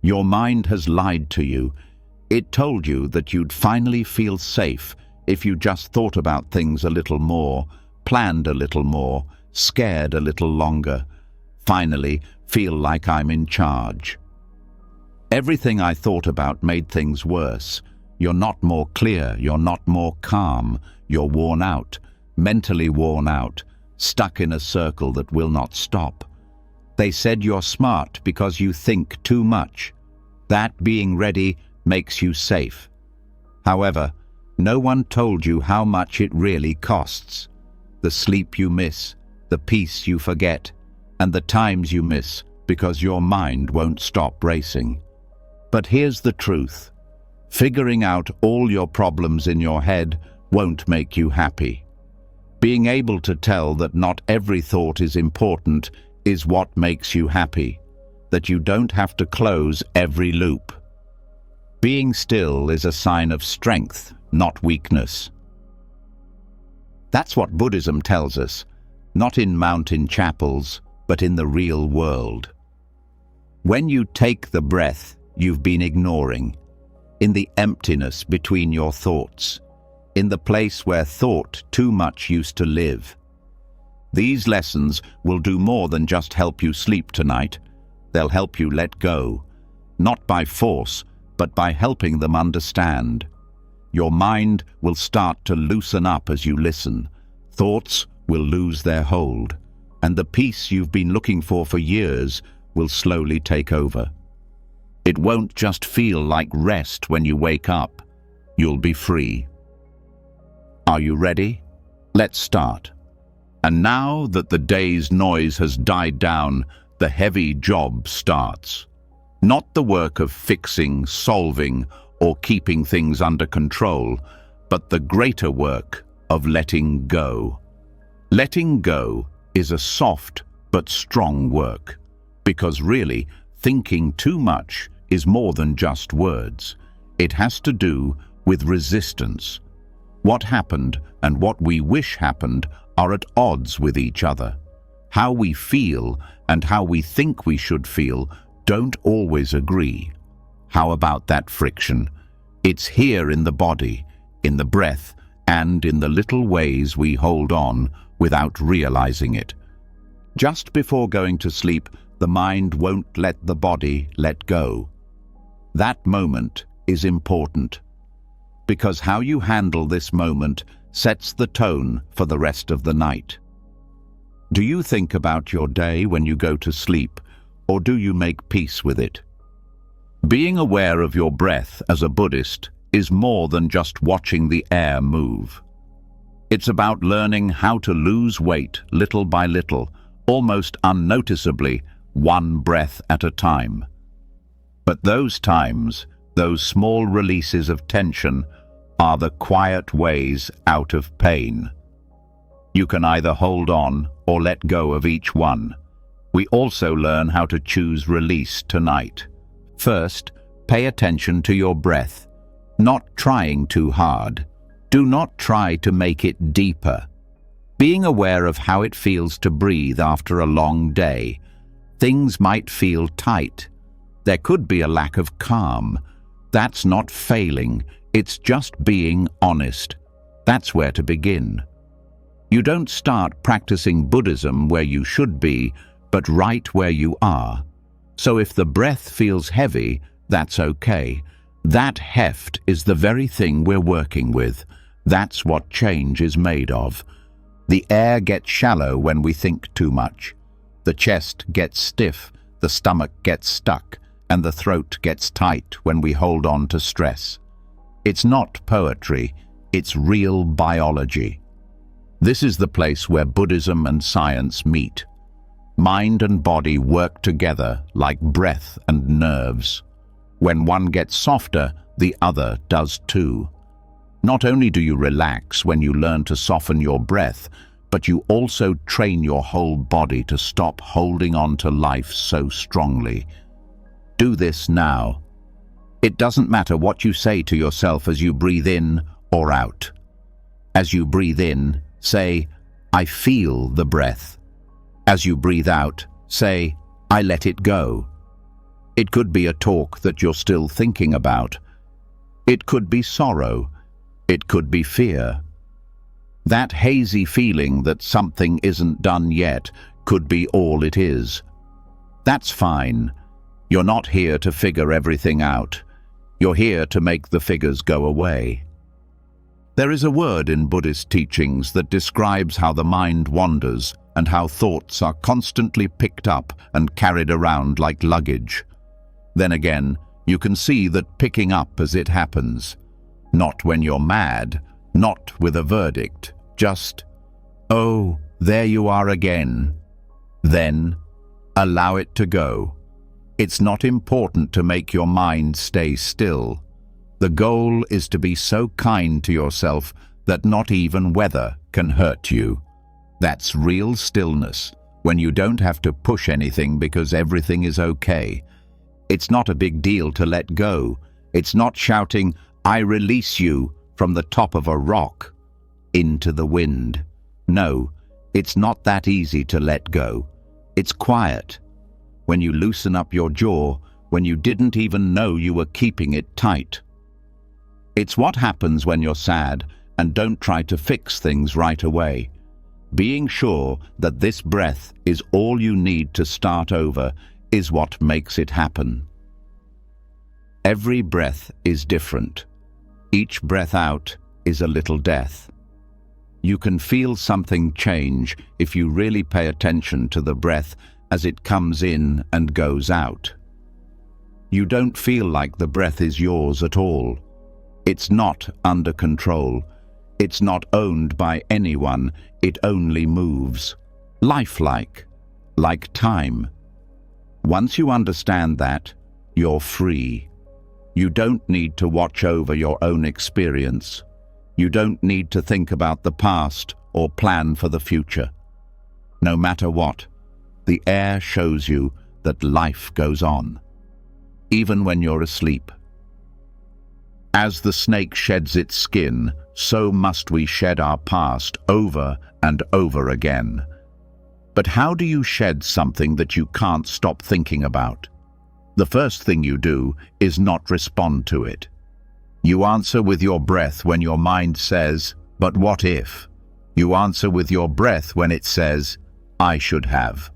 Your mind has lied to you. It told you that you'd finally feel safe if you just thought about things a little more, planned a little more, scared a little longer. Finally, feel like I'm in charge. Everything I thought about made things worse. You're not more clear, you're not more calm, you're worn out, mentally worn out, stuck in a circle that will not stop. They said you're smart because you think too much. That being ready makes you safe. However, no one told you how much it really costs. The sleep you miss, the peace you forget, and the times you miss because your mind won't stop racing. But here's the truth. Figuring out all your problems in your head won't make you happy. Being able to tell that not every thought is important is what makes you happy, that you don't have to close every loop. Being still is a sign of strength, not weakness. That's what Buddhism tells us, not in mountain chapels, but in the real world. When you take the breath you've been ignoring, in the emptiness between your thoughts, in the place where thought too much used to live. These lessons will do more than just help you sleep tonight. They'll help you let go, not by force, but by helping them understand. Your mind will start to loosen up as you listen. Thoughts will lose their hold, and the peace you've been looking for years will slowly take over. It won't just feel like rest when you wake up. You'll be free. Are you ready? Let's start. And now that the day's noise has died down, the heavy job starts. Not the work of fixing, solving, or keeping things under control, but the greater work of letting go. Letting go is a soft but strong work, because really, thinking too much is more than just words. It has to do with resistance. What happened and what we wish happened are at odds with each other. How we feel and how we think we should feel don't always agree. How about that friction? It's here in the body, in the breath, and in the little ways we hold on without realizing it. Just before going to sleep, the mind won't let the body let go. That moment is important, because how you handle this moment sets the tone for the rest of the night. Do you think about your day when you go to sleep, or do you make peace with it? Being aware of your breath as a Buddhist is more than just watching the air move. It's about learning how to lose weight little by little, almost unnoticeably, one breath at a time. But those times, those small releases of tension, are the quiet ways out of pain. You can either hold on or let go of each one. We also learn how to choose release tonight. First, pay attention to your breath, not trying too hard. Do not try to make it deeper. Being aware of how it feels to breathe after a long day. Things might feel tight. There could be a lack of calm. That's not failing, it's just being honest. That's where to begin. You don't start practicing Buddhism where you should be, but right where you are. So if the breath feels heavy, that's okay. That heft is the very thing we're working with. That's what change is made of. The air gets shallow when we think too much. The chest gets stiff, the stomach gets stuck, and the throat gets tight when we hold on to stress. It's not poetry, it's real biology. This is the place where Buddhism and science meet. Mind and body work together like breath and nerves. When one gets softer, the other does too. Not only do you relax when you learn to soften your breath, but you also train your whole body to stop holding on to life so strongly. Do this now. It doesn't matter what you say to yourself as you breathe in or out. As you breathe in, say, "I feel the breath." As you breathe out, say, "I let it go." It could be a talk that you're still thinking about. It could be sorrow. It could be fear. That hazy feeling that something isn't done yet could be all it is. That's fine. You're not here to figure everything out. You're here to make the figures go away. There is a word in Buddhist teachings that describes how the mind wanders and how thoughts are constantly picked up and carried around like luggage. Then again, you can see that picking up as it happens. Not when you're mad, not with a verdict, just, oh, there you are again. Then, allow it to go. It's not important to make your mind stay still. The goal is to be so kind to yourself that not even weather can hurt you. That's real stillness, when you don't have to push anything because everything is okay. It's not a big deal to let go. It's not shouting, "I release you," from the top of a rock into the wind. No, it's not that easy to let go. It's quiet. When you loosen up your jaw, when you didn't even know you were keeping it tight. It's what happens when you're sad and don't try to fix things right away. Being sure that this breath is all you need to start over is what makes it happen. Every breath is different. Each breath out is a little death. You can feel something change if you really pay attention to the breath as it comes in and goes out. You don't feel like the breath is yours at all. It's not under control. It's not owned by anyone. It only moves. Lifelike, like time. Once you understand that, you're free. You don't need to watch over your own experience. You don't need to think about the past or plan for the future. No matter what, the air shows you that life goes on, even when you're asleep. As the snake sheds its skin, so must we shed our past over and over again. But how do you shed something that you can't stop thinking about? The first thing you do is not respond to it. You answer with your breath when your mind says, "But what if?" You answer with your breath when it says, "I should have."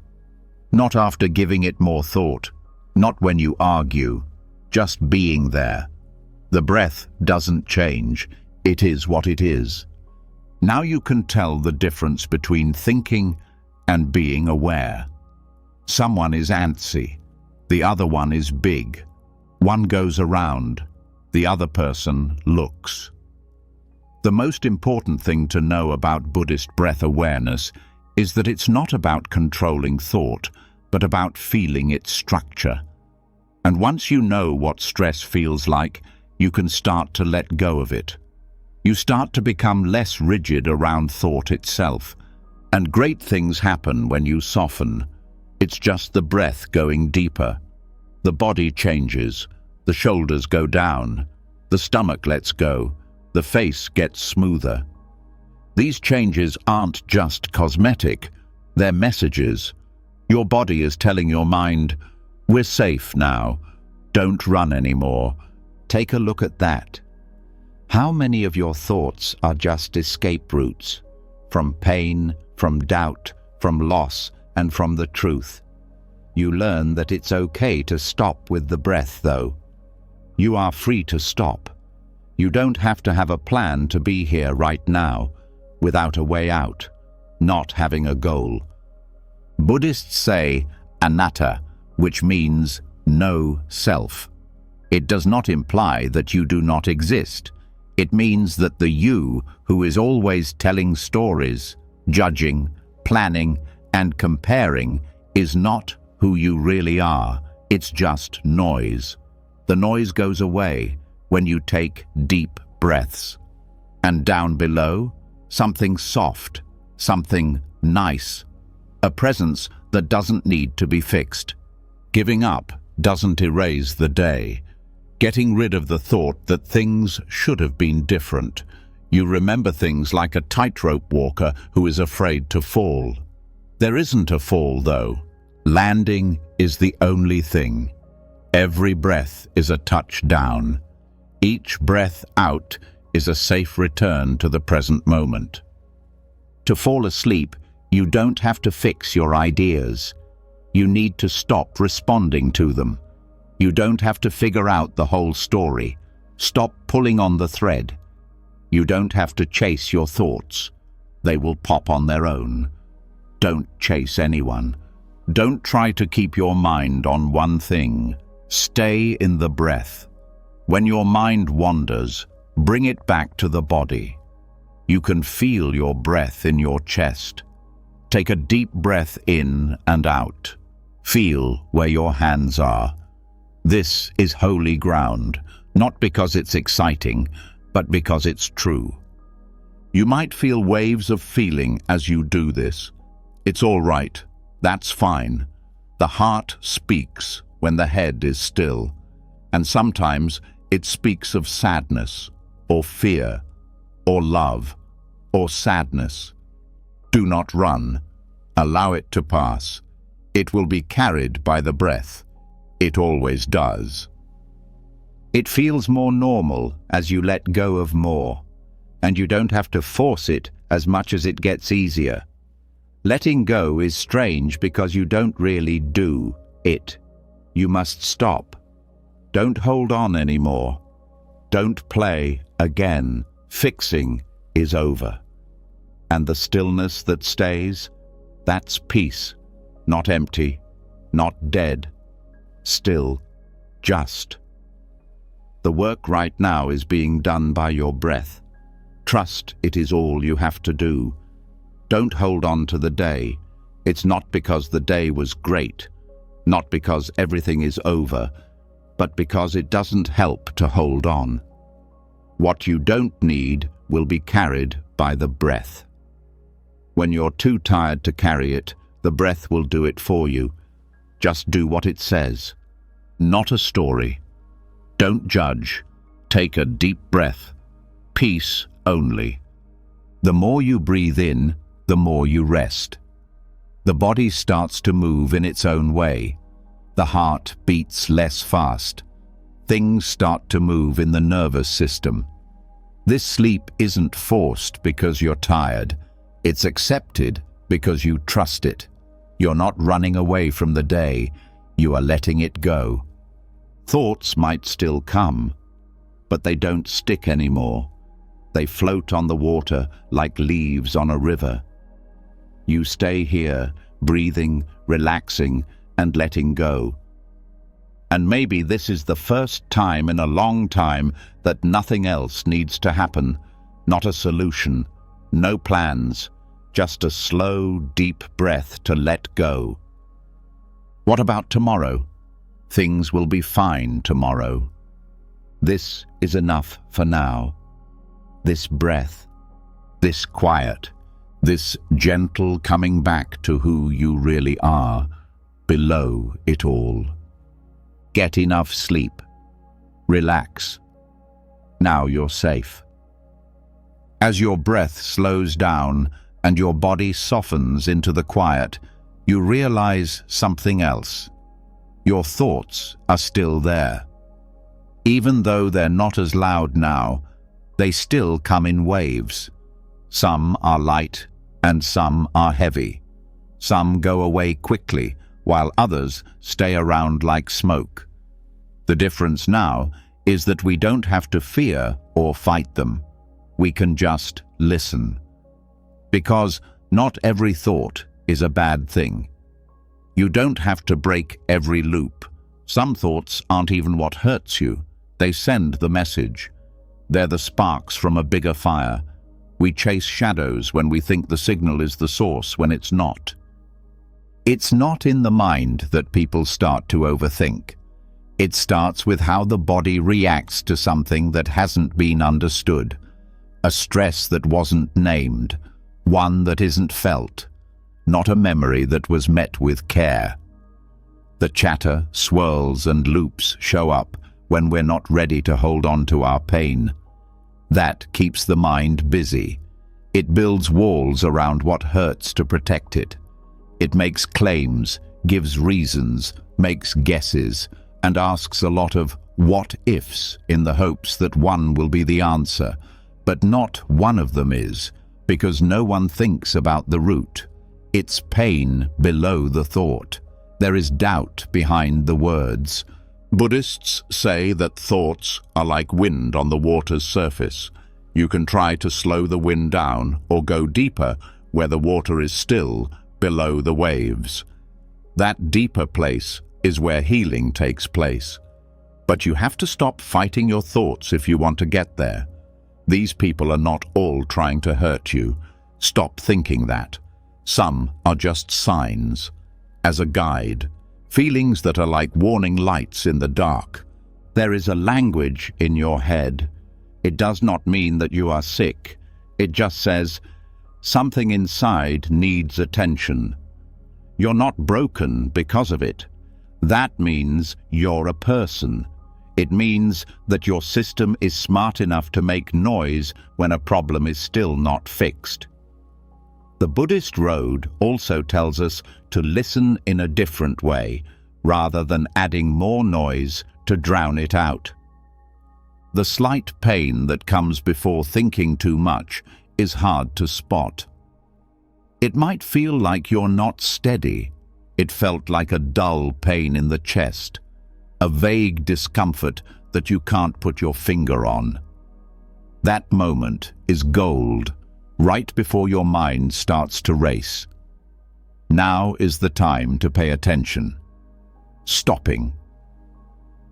Not after giving it more thought, not when you argue, just being there. The breath doesn't change, it is what it is. Now you can tell the difference between thinking and being aware. Someone is antsy, the other one is big. One goes around, the other person looks. The most important thing to know about Buddhist breath awareness is that it's not about controlling thought, but about feeling its structure. And once you know what stress feels like, you can start to let go of it. You start to become less rigid around thought itself. And great things happen when you soften. It's just the breath going deeper. The body changes, the shoulders go down, the stomach lets go, the face gets smoother. These changes aren't just cosmetic, they're messages. Your body is telling your mind, "We're safe now. Don't run anymore." Take a look at that. How many of your thoughts are just escape routes? From pain, from doubt, from loss, and from the truth. You learn that it's okay to stop with the breath, though. You are free to stop. You don't have to have a plan to be here right now, without a way out, not having a goal. Buddhists say anatta, which means no self. It does not imply that you do not exist. It means that the you who is always telling stories, judging, planning, and comparing is not who you really are. It's just noise. The noise goes away when you take deep breaths. And down below, something soft, something nice, a presence that doesn't need to be fixed. Giving up doesn't erase the day. Getting rid of the thought that things should have been different. You remember things like a tightrope walker who is afraid to fall. There isn't a fall, though. Landing is the only thing. Every breath is a touch down. Each breath out is a safe return to the present moment. To fall asleep, you don't have to fix your ideas. You need to stop responding to them. You don't have to figure out the whole story. Stop pulling on the thread. You don't have to chase your thoughts. They will pop on their own. Don't chase anyone. Don't try to keep your mind on one thing. Stay in the breath. When your mind wanders, bring it back to the body. You can feel your breath in your chest. Take a deep breath in and out. Feel where your hands are. This is holy ground, not because it's exciting, but because it's true. You might feel waves of feeling as you do this. It's all right. That's fine. The heart speaks when the head is still, and sometimes it speaks of sadness, or fear, or love, or sadness. Do not run. Allow it to pass. It will be carried by the breath. It always does. It feels more normal as you let go of more, and you don't have to force it as much as it gets easier. Letting go is strange because you don't really do it. You must stop. Don't hold on anymore. Don't play again. Fixing is over. And the stillness that stays, that's peace. Not empty, not dead. Still, just. The work right now is being done by your breath. Trust it is all you have to do. Don't hold on to the day. It's not because the day was great, not because everything is over, but because it doesn't help to hold on. What you don't need will be carried by the breath. When you're too tired to carry it, the breath will do it for you. Just do what it says. Not a story. Don't judge. Take a deep breath. Peace only. The more you breathe in, the more you rest. The body starts to move in its own way. The heart beats less fast. Things start to move in the nervous system. This sleep isn't forced because you're tired. It's accepted because you trust it. You're not running away from the day. You are letting it go. Thoughts might still come, but they don't stick anymore. They float on the water like leaves on a river. You stay here, breathing, relaxing, and letting go. And maybe this is the first time in a long time that nothing else needs to happen. Not a solution, no plans, just a slow, deep breath to let go. What about tomorrow? Things will be fine tomorrow. This is enough for now. This breath, this quiet, this gentle coming back to who you really are, below it all. Get enough sleep. Relax. Now you're safe. As your breath slows down and your body softens into the quiet, you realize something else. Your thoughts are still there. Even though they're not as loud now, they still come in waves. Some are light and some are heavy. Some go away quickly, while others stay around like smoke. The difference now is that we don't have to fear or fight them. We can just listen. Because not every thought is a bad thing. You don't have to break every loop. Some thoughts aren't even what hurts you. They send the message. They're the sparks from a bigger fire. We chase shadows when we think the signal is the source when it's not. It's not in the mind that people start to overthink. It starts with how the body reacts to something that hasn't been understood. A stress that wasn't named, one that isn't felt, not a memory that was met with care. The chatter, swirls, and loops show up when we're not ready to hold on to our pain. That keeps the mind busy. It builds walls around what hurts to protect it. It makes claims, gives reasons, makes guesses, and asks a lot of what-ifs in the hopes that one will be the answer, but not one of them is, because no one thinks about the root. It's pain below the thought. There is doubt behind the words. Buddhists say that thoughts are like wind on the water's surface. You can try to slow the wind down or go deeper where the water is still below the waves. That deeper place is where healing takes place. But you have to stop fighting your thoughts if you want to get there. These people are not all trying to hurt you. Stop thinking that. Some are just signs. As a guide, feelings that are like warning lights in the dark. There is a language in your head. It does not mean that you are sick. It just says, something inside needs attention. You're not broken because of it. That means you're a person. It means that your system is smart enough to make noise when a problem is still not fixed. The Buddhist road also tells us to listen in a different way, rather than adding more noise to drown it out. The slight pain that comes before thinking too much is hard to spot. It might feel like you're not steady. It felt like a dull pain in the chest, a vague discomfort that you can't put your finger on. That moment is gold, right before your mind starts to race. Now is the time to pay attention. Stopping.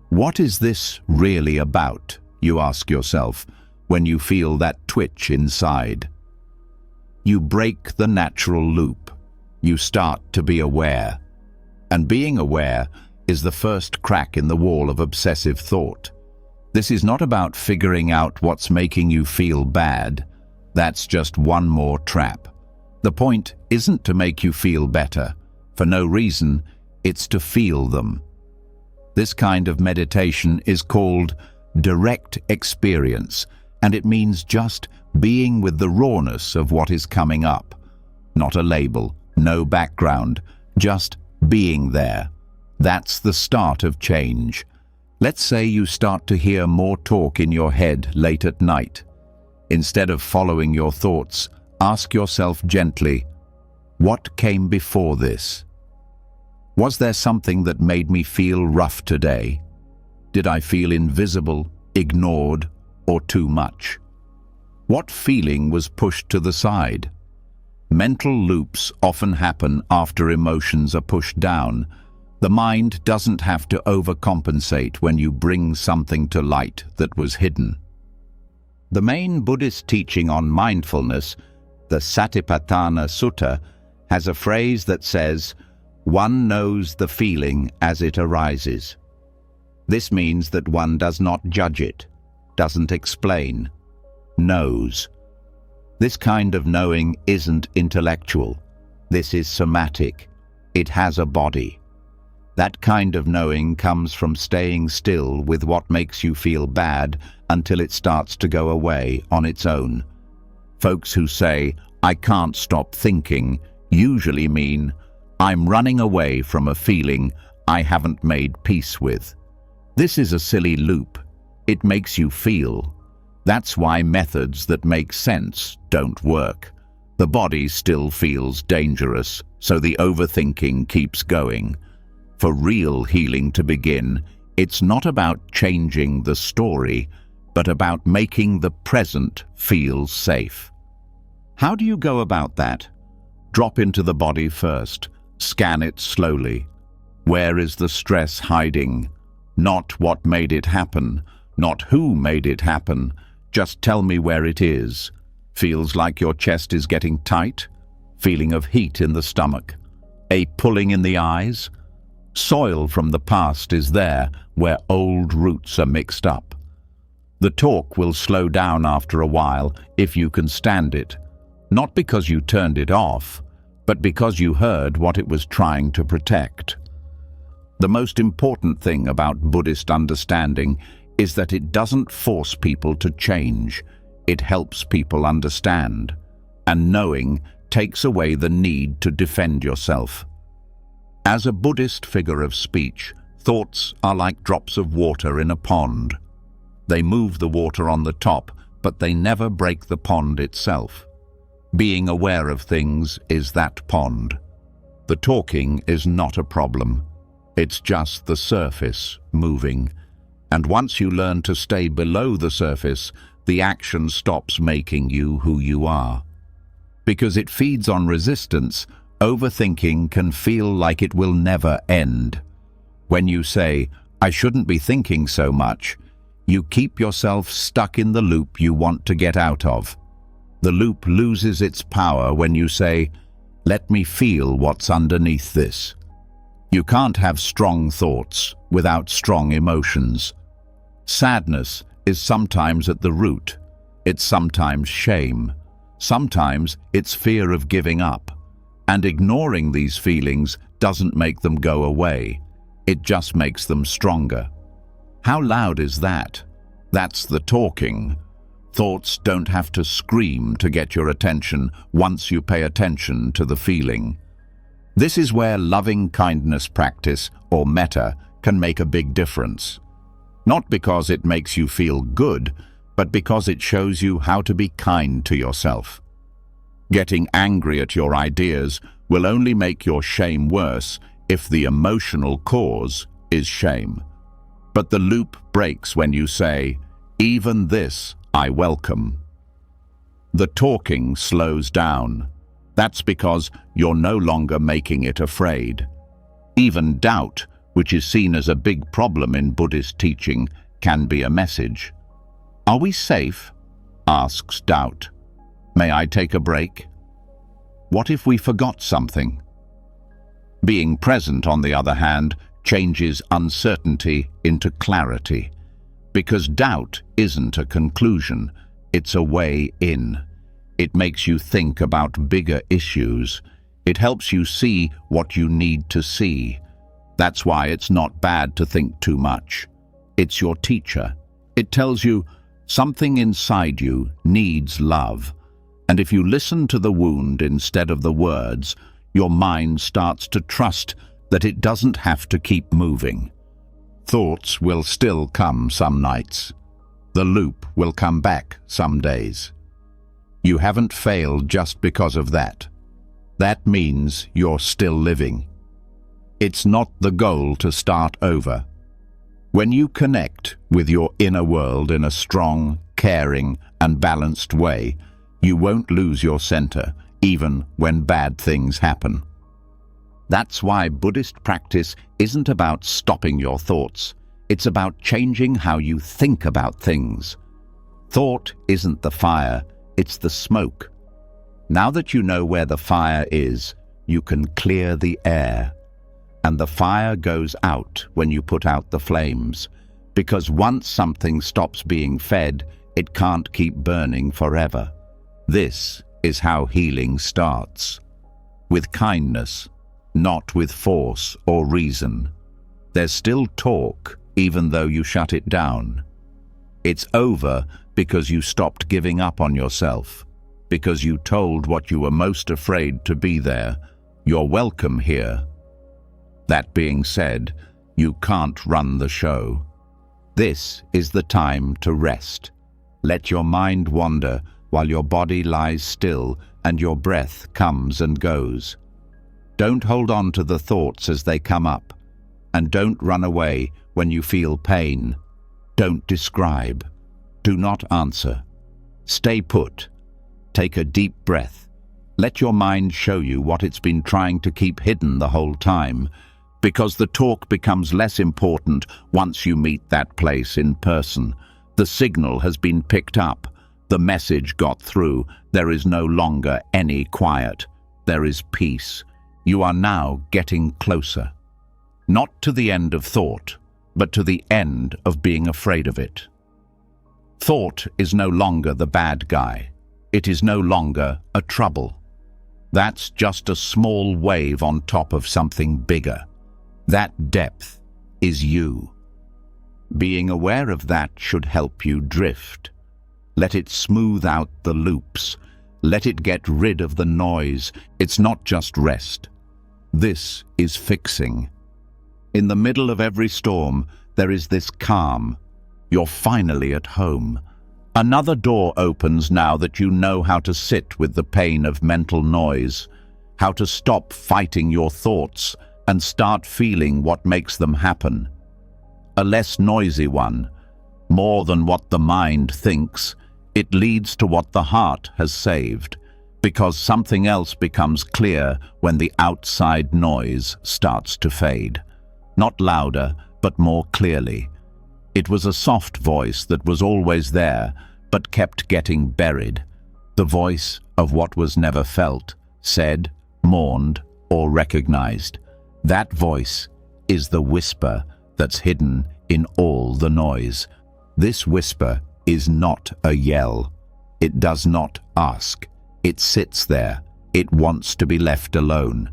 What is this really about, you ask yourself, when you feel that twitch inside? You break the natural loop. You start to be aware. And being aware is the first crack in the wall of obsessive thought. This is not about figuring out what's making you feel bad. That's just one more trap. The point isn't to make you feel better. For no reason, it's to feel them. This kind of meditation is called direct experience, and it means just being with the rawness of what is coming up. Not a label, no background, just being there. That's the start of change. Let's say you start to hear more talk in your head late at night. Instead of following your thoughts, ask yourself gently, what came before this? Was there something that made me feel rough today? Did I feel invisible, ignored, or too much? What feeling was pushed to the side? Mental loops often happen after emotions are pushed down. The mind doesn't have to overcompensate when you bring something to light that was hidden. The main Buddhist teaching on mindfulness, the Satipatthana Sutta, has a phrase that says, one knows the feeling as it arises. This means that one does not judge it, doesn't explain, knows. This kind of knowing isn't intellectual. This is somatic. It has a body. That kind of knowing comes from staying still with what makes you feel bad until it starts to go away on its own. Folks who say, I can't stop thinking, usually mean, I'm running away from a feeling I haven't made peace with. This is a silly loop. It makes you feel. That's why methods that make sense don't work. The body still feels dangerous, so the overthinking keeps going. For real healing to begin, it's not about changing the story, but about making the present feel safe. How do you go about that? Drop into the body first. Scan it slowly. Where is the stress hiding? Not what made it happen, not who made it happen. Just tell me where it is. Feels like your chest is getting tight? Feeling of heat in the stomach? A pulling in the eyes? Soil from the past is there where old roots are mixed up. The talk will slow down after a while if you can stand it. Not because you turned it off, but because you heard what it was trying to protect. The most important thing about Buddhist understanding is that it doesn't force people to change. It helps people understand. And knowing takes away the need to defend yourself. As a Buddhist figure of speech, Thoughts are like drops of water in a pond. They move the water on the top, but they never break the pond itself. Being aware of things is that pond. The talking is not a problem. It's just the surface moving. And once you learn to stay below the surface, the action stops making you who you are. Because it feeds on resistance, overthinking can feel like it will never end. When you say, "I shouldn't be thinking so much," you keep yourself stuck in the loop you want to get out of. The loop loses its power when you say, "Let me feel what's underneath this." You can't have strong thoughts without strong emotions. Sadness is sometimes at the root. It's sometimes shame. Sometimes it's fear of giving up. And ignoring these feelings doesn't make them go away. It just makes them stronger. How loud is that? That's the talking. Thoughts don't have to scream to get your attention once you pay attention to the feeling. This is where loving kindness practice, or metta, can make a big difference. Not because it makes you feel good, but because it shows you how to be kind to yourself. Getting angry at your ideas will only make your shame worse if the emotional cause is shame. But the loop breaks when you say, "Even this I welcome." The talking slows down. That's because you're no longer making it afraid. Even doubt, which is seen as a big problem in Buddhist teaching, can be a message. "Are we safe?" asks doubt. "May I take a break?" What if we forgot something? Being present, on the other hand, changes uncertainty into clarity. Because doubt isn't a conclusion, it's a way in. It makes you think about bigger issues. It helps you see what you need to see. That's why it's not bad to think too much. It's your teacher. It tells you something inside you needs love. And if you listen to the wound instead of the words, your mind starts to trust that it doesn't have to keep moving. Thoughts will still come some nights. The loop will come back some days. You haven't failed just because of that. That means you're still living. It's not the goal to start over. When you connect with your inner world in a strong, caring, and balanced way, you won't lose your center, even when bad things happen. That's why Buddhist practice isn't about stopping your thoughts. It's about changing how you think about things. Thought isn't the fire, it's the smoke. Now that you know where the fire is, you can clear the air. And the fire goes out when you put out the flames. Because once something stops being fed, it can't keep burning forever. This is how healing starts. With kindness, not with force or reason. There's still talk, even though you shut it down. It's over because you stopped giving up on yourself. Because you told what you were most afraid to be there. You're welcome here. That being said, you can't run the show. This is the time to rest. Let your mind wander while your body lies still and your breath comes and goes. Don't hold on to the thoughts as they come up. And don't run away when you feel pain. Don't describe. Do not answer. Stay put. Take a deep breath. Let your mind show you what it's been trying to keep hidden the whole time. Because the talk becomes less important once you meet that place in person. The signal has been picked up. The message got through. There is no longer any quiet. There is peace. You are now getting closer. Not to the end of thought, but to the end of being afraid of it. Thought is no longer the bad guy. It is no longer a trouble. That's just a small wave on top of something bigger. That depth is you. Being aware of that should help you drift. Let it smooth out the loops. Let it get rid of the noise. It's not just rest. This is fixing. In the middle of every storm, there is this calm. You're finally at home. Another door opens now that you know how to sit with the pain of mental noise, how to stop fighting your thoughts and start feeling what makes them happen. A less noisy one. More than what the mind thinks, it leads to what the heart has saved, because something else becomes clear when the outside noise starts to fade. Not louder, but more clearly. It was a soft voice that was always there, but kept getting buried. The voice of what was never felt, said, mourned, or recognized. That voice is the whisper that's hidden in all the noise. This whisper is not a yell. It does not ask. It sits there. It wants to be left alone.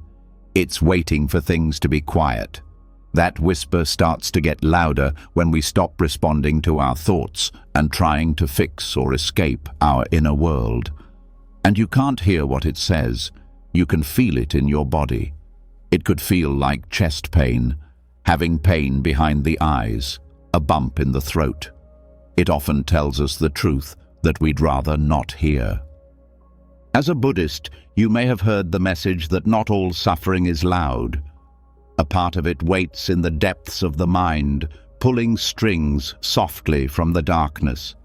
It's waiting for things to be quiet. That whisper starts to get louder when we stop responding to our thoughts and trying to fix or escape our inner world. And you can't hear what it says. You can feel it in your body. It could feel like chest pain, having pain behind the eyes, a bump in the throat. It often tells us the truth that we'd rather not hear. As a Buddhist, you may have heard the message that not all suffering is loud. A part of it waits in the depths of the mind, pulling strings softly from the darkness.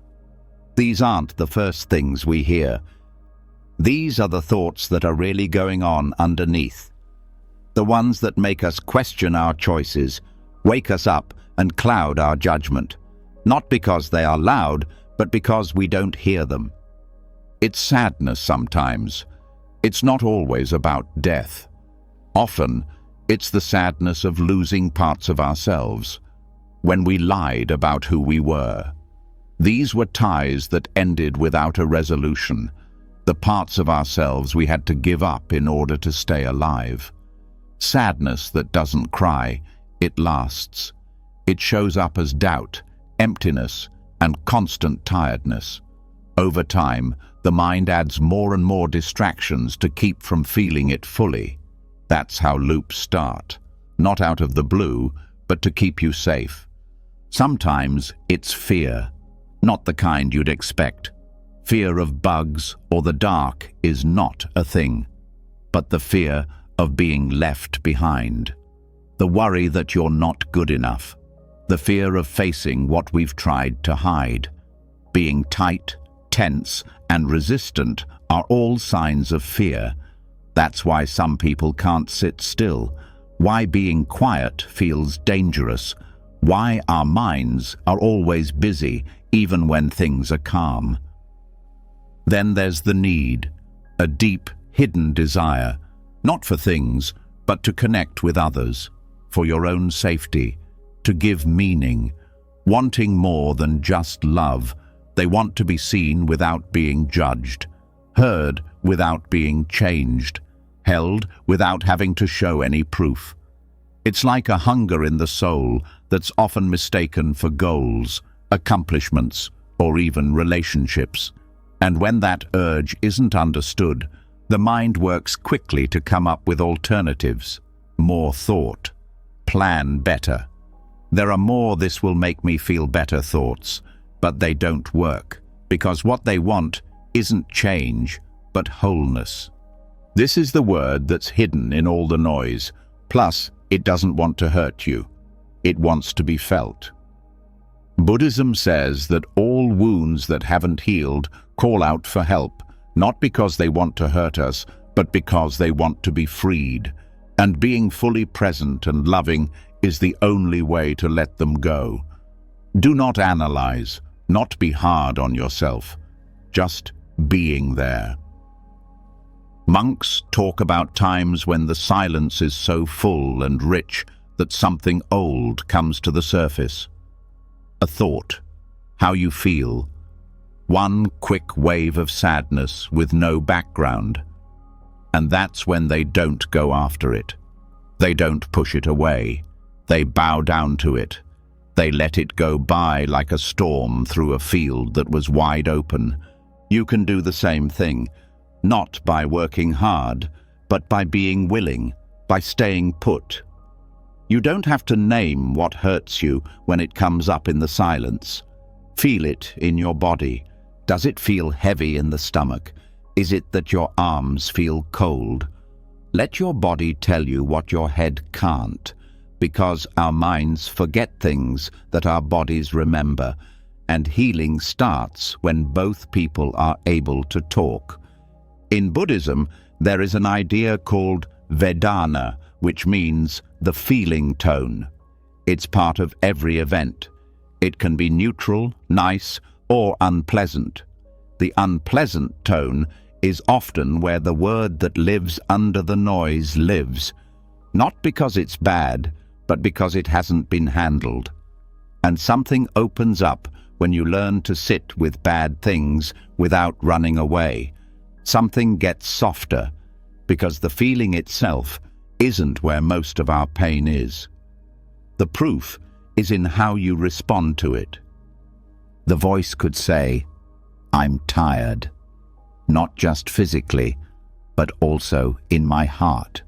These aren't the first things we hear. These are the thoughts that are really going on underneath. The ones that make us question our choices, wake us up, and cloud our judgment. Not because they are loud, but because we don't hear them. It's sadness sometimes. It's not always about death. Often, it's the sadness of losing parts of ourselves, when we lied about who we were. These were ties that ended without a resolution, the parts of ourselves we had to give up in order to stay alive. Sadness that doesn't cry, it lasts. It shows up as doubt, emptiness, and constant tiredness. Over time, the mind adds more and more distractions to keep from feeling it fully. That's how loops start, not out of the blue, but to keep you safe. Sometimes it's fear, not the kind you'd expect. Fear of bugs or the dark is not a thing, but the fear of being left behind. The worry that you're not good enough. The fear of facing what we've tried to hide. Being tight, tense, and resistant are all signs of fear. That's why some people can't sit still, why being quiet feels dangerous, why our minds are always busy even when things are calm. Then there's the need, a deep, hidden desire, not for things, but to connect with others, for your own safety, to give meaning, wanting more than just love. They want to be seen without being judged, heard without being changed, held without having to show any proof. It's like a hunger in the soul that's often mistaken for goals, accomplishments, or even relationships. And when that urge isn't understood, the mind works quickly to come up with alternatives, more thought, plan better. There are more "this will make me feel better" thoughts, but they don't work, because what they want isn't change, but wholeness. This is the word that's hidden in all the noise. Plus, it doesn't want to hurt you. It wants to be felt. Buddhism says that all wounds that haven't healed call out for help, not because they want to hurt us, but because they want to be freed. And being fully present and loving is the only way to let them go. Do not analyze, not be hard on yourself, just being there. Monks talk about times when the silence is so full and rich that something old comes to the surface. A thought, how you feel, one quick wave of sadness with no background. And that's when they don't go after it. They don't push it away. They bow down to it. They let it go by like a storm through a field that was wide open. You can do the same thing, not by working hard, but by being willing, by staying put. You don't have to name what hurts you when it comes up in the silence. Feel it in your body. Does it feel heavy in the stomach? Is it that your arms feel cold? Let your body tell you what your head can't, because our minds forget things that our bodies remember, and healing starts when both people are able to talk. In Buddhism, there is an idea called Vedana, which means the feeling tone. It's part of every event. It can be neutral, nice, or unpleasant. The unpleasant tone is often where the word that lives under the noise lives, not because it's bad, but because it hasn't been handled. And something opens up when you learn to sit with bad things without running away. Something gets softer, because the feeling itself isn't where most of our pain is. The proof is in how you respond to it. The voice could say, "I'm tired," not just physically, but also in my heart.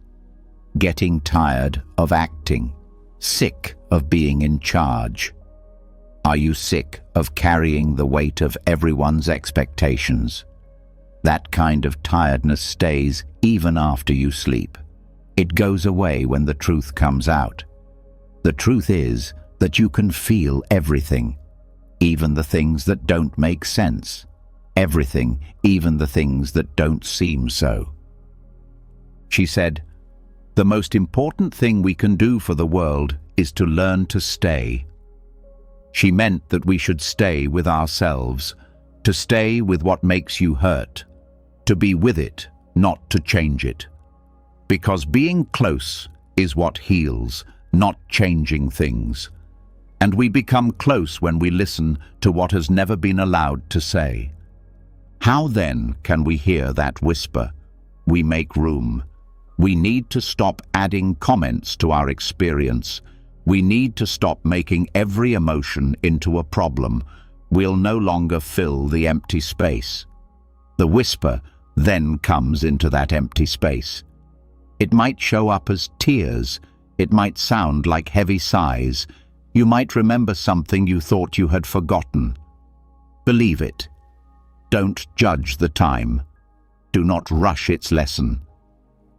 Getting tired of acting, sick of being in charge. Are you sick of carrying the weight of everyone's expectations? That kind of tiredness stays even after you sleep. It goes away when the truth comes out. The truth is that you can feel everything, even the things that don't make sense. Everything, even the things that don't seem so. She said, "The most important thing we can do for the world is to learn to stay." She meant that we should stay with ourselves, to stay with what makes you hurt, to be with it, not to change it. Because being close is what heals, not changing things. And we become close when we listen to what has never been allowed to say. How then can we hear that whisper? We make room. We need to stop adding comments to our experience. We need to stop making every emotion into a problem. We'll no longer fill the empty space. The whisper then comes into that empty space. It might show up as tears. It might sound like heavy sighs. You might remember something you thought you had forgotten. Believe it. Don't judge the time. Do not rush its lesson.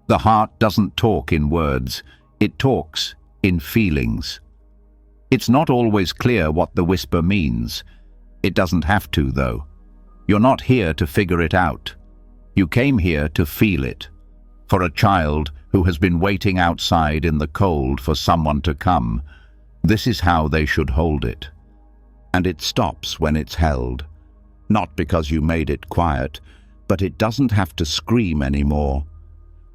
The heart doesn't talk in words. It talks in feelings. It's not always clear what the whisper means. It doesn't have to, though. You're not here to figure it out. You came here to feel it. For a child who has been waiting outside in the cold for someone to come, this is how they should hold it. And it stops when it's held. Not because you made it quiet, but it doesn't have to scream anymore.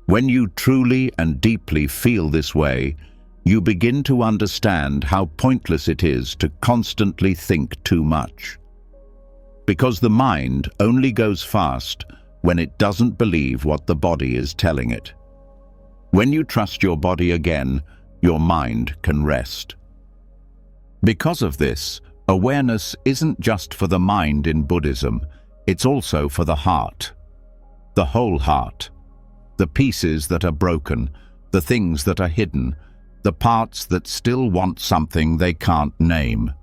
When you truly and deeply feel this way, you begin to understand how pointless it is to constantly think too much. Because the mind only goes fast when it doesn't believe what the body is telling it. When you trust your body again, your mind can rest. Because of this, awareness isn't just for the mind in Buddhism, it's also for the heart. The whole heart. The pieces that are broken, the things that are hidden, the parts that still want something they can't name.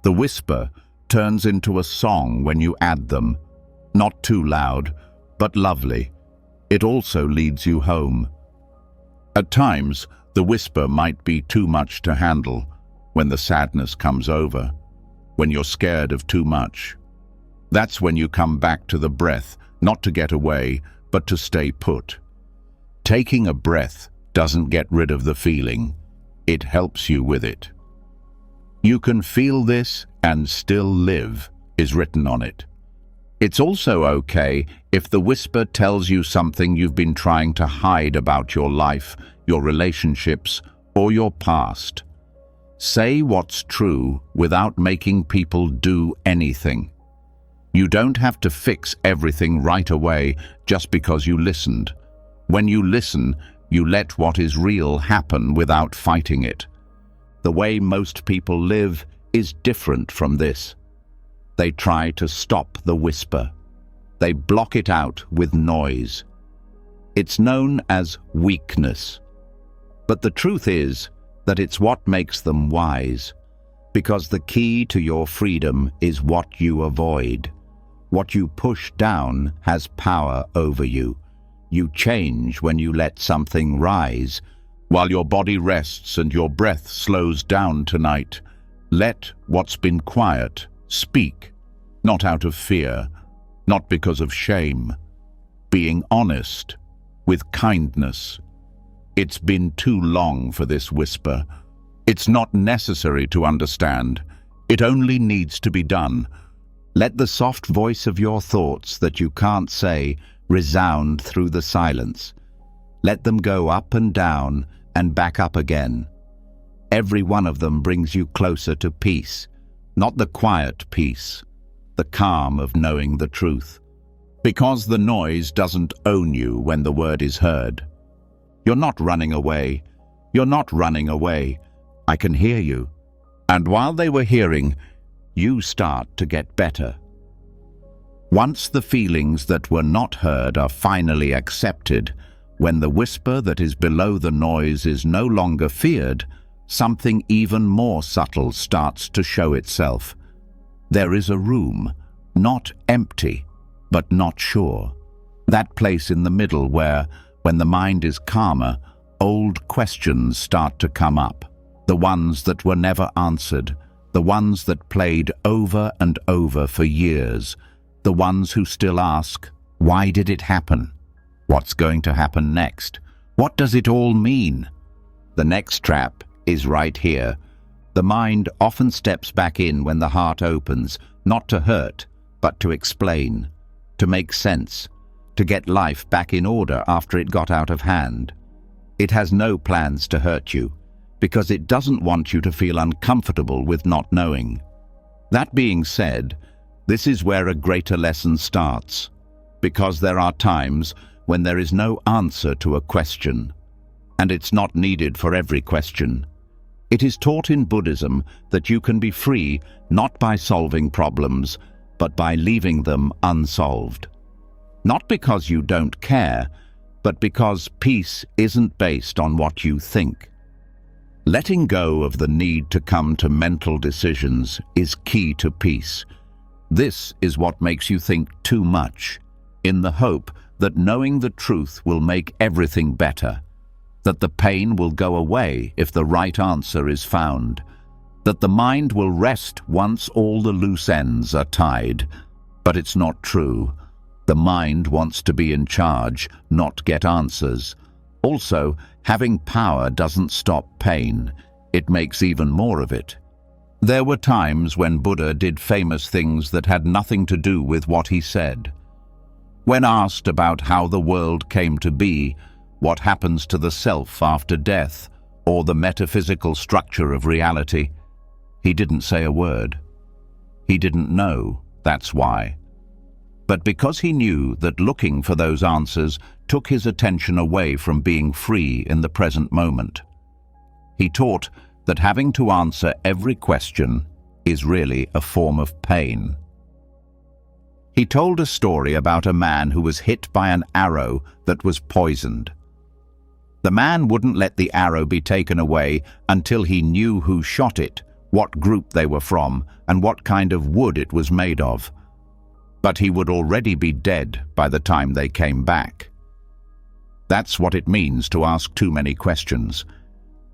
The whisper turns into a song when you add them. Not too loud, but lovely. It also leads you home. At times, the whisper might be too much to handle, when the sadness comes over, when you're scared of too much. That's when you come back to the breath, not to get away, but to stay put. Taking a breath doesn't get rid of the feeling. It helps you with it. "You can feel this and still live," is written on it. It's also okay if the whisper tells you something you've been trying to hide about your life, your relationships, or your past. Say what's true without making people do anything. You don't have to fix everything right away just because you listened. When you listen, you let what is real happen without fighting it. The way most people live is different from this. They try to stop the whisper. They block it out with noise. It's known as weakness. But the truth is, that it's what makes them wise, because the key to your freedom is what you avoid. What you push down has power over you. You change when you let something rise. While your body rests and your breath slows down tonight, let what's been quiet speak, not out of fear, not because of shame. Being honest, with kindness. It's been too long for this whisper. It's not necessary to understand. It only needs to be done. Let the soft voice of your thoughts that you can't say resound through the silence. Let them go up and down and back up again. Every one of them brings you closer to peace, not the quiet peace, the calm of knowing the truth. Because the noise doesn't own you when the word is heard. You're not running away. You're not running away. I can hear you. And while they were hearing, you start to get better. Once the feelings that were not heard are finally accepted, when the whisper that is below the noise is no longer feared, something even more subtle starts to show itself. There is a room, not empty, but not sure. That place in the middle where, when the mind is calmer, old questions start to come up. The ones that were never answered, the ones that played over and over for years, the ones who still ask, why did it happen? What's going to happen next? What does it all mean? The next trap is right here. The mind often steps back in when the heart opens, not to hurt, but to explain, to make sense, to get life back in order after it got out of hand. It has no plans to hurt you, because it doesn't want you to feel uncomfortable with not knowing. That being said, this is where a greater lesson starts, because there are times when there is no answer to a question, and it's not needed for every question. It is taught in Buddhism that you can be free not by solving problems, but by leaving them unsolved. Not because you don't care, but because peace isn't based on what you think. Letting go of the need to come to mental decisions is key to peace. This is what makes you think too much, in the hope that knowing the truth will make everything better, that the pain will go away if the right answer is found, that the mind will rest once all the loose ends are tied. But it's not true. The mind wants to be in charge, not get answers. Also, having power doesn't stop pain. It makes even more of it. There were times when Buddha did famous things that had nothing to do with what he said. When asked about how the world came to be, what happens to the self after death, or the metaphysical structure of reality, he didn't say a word. He didn't know, that's why. But because he knew that looking for those answers took his attention away from being free in the present moment. He taught that having to answer every question is really a form of pain. He told a story about a man who was hit by an arrow that was poisoned. The man wouldn't let the arrow be taken away until he knew who shot it, what group they were from, and what kind of wood it was made of. But he would already be dead by the time they came back. That's what it means to ask too many questions.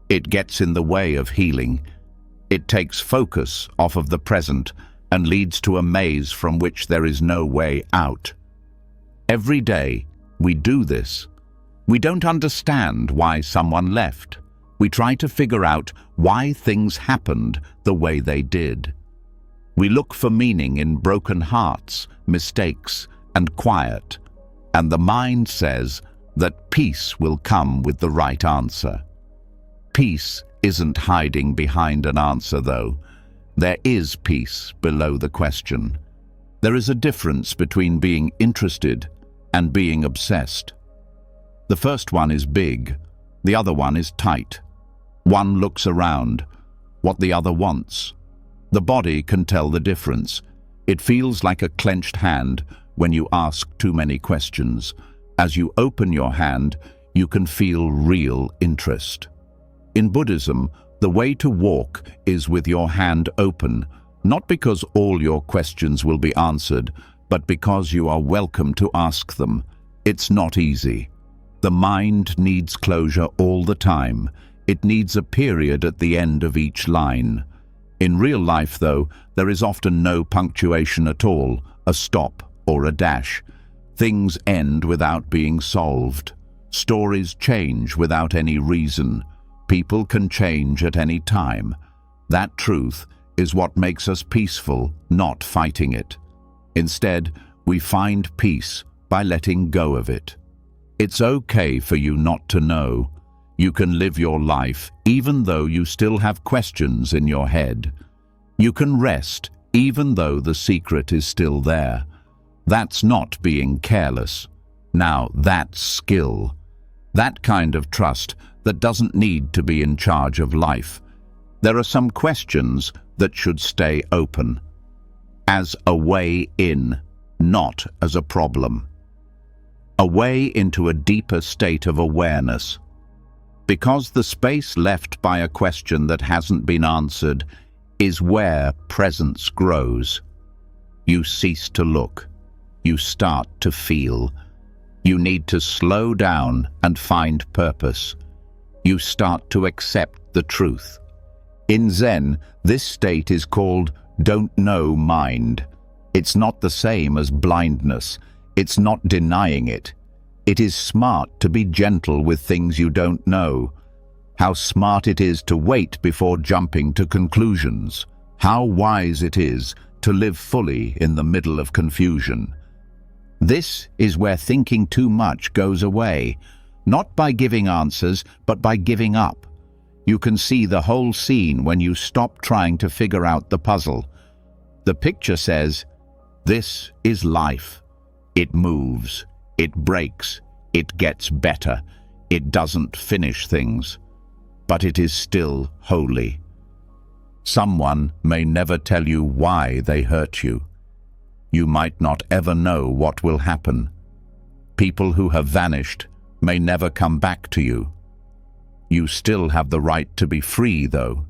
It gets in the way of healing. It takes focus off of the present and leads to a maze from which there is no way out. Every day we do this. We don't understand why someone left. We try to figure out why things happened the way they did. We look for meaning in broken hearts, mistakes, and quiet. And the mind says that peace will come with the right answer. Peace isn't hiding behind an answer, though. There is peace below the question. There is a difference between being interested and being obsessed. The first one is big, the other one is tight. One looks around, what the other wants. The body can tell the difference. It feels like a clenched hand when you ask too many questions. As you open your hand, you can feel real interest. In Buddhism, the way to walk is with your hand open, not because all your questions will be answered, but because you are welcome to ask them. It's not easy. The mind needs closure all the time. It needs a period at the end of each line. In real life, though, there is often no punctuation at all, a stop or a dash. Things end without being solved. Stories change without any reason. People can change at any time. That truth is what makes us peaceful, not fighting it. Instead, we find peace by letting go of it. It's okay for you not to know. You can live your life even though you still have questions in your head. You can rest even though the secret is still there. That's not being careless. Now that's skill. That kind of trust that doesn't need to be in charge of life. There are some questions that should stay open, as a way in, not as a problem. A way into a deeper state of awareness. Because the space left by a question that hasn't been answered is where presence grows. You cease to look. You start to feel. You need to slow down and find purpose. You start to accept the truth. In Zen, this state is called don't know mind. It's not the same as blindness. It's not denying it. It is smart to be gentle with things you don't know. How smart it is to wait before jumping to conclusions. How wise it is to live fully in the middle of confusion. This is where thinking too much goes away, not by giving answers, but by giving up. You can see the whole scene when you stop trying to figure out the puzzle. The picture says, this is life. It moves, it breaks, it gets better. It doesn't finish things, but it is still holy. Someone may never tell you why they hurt you. You might not ever know what will happen. People who have vanished may never come back to you. You still have the right to be free, though,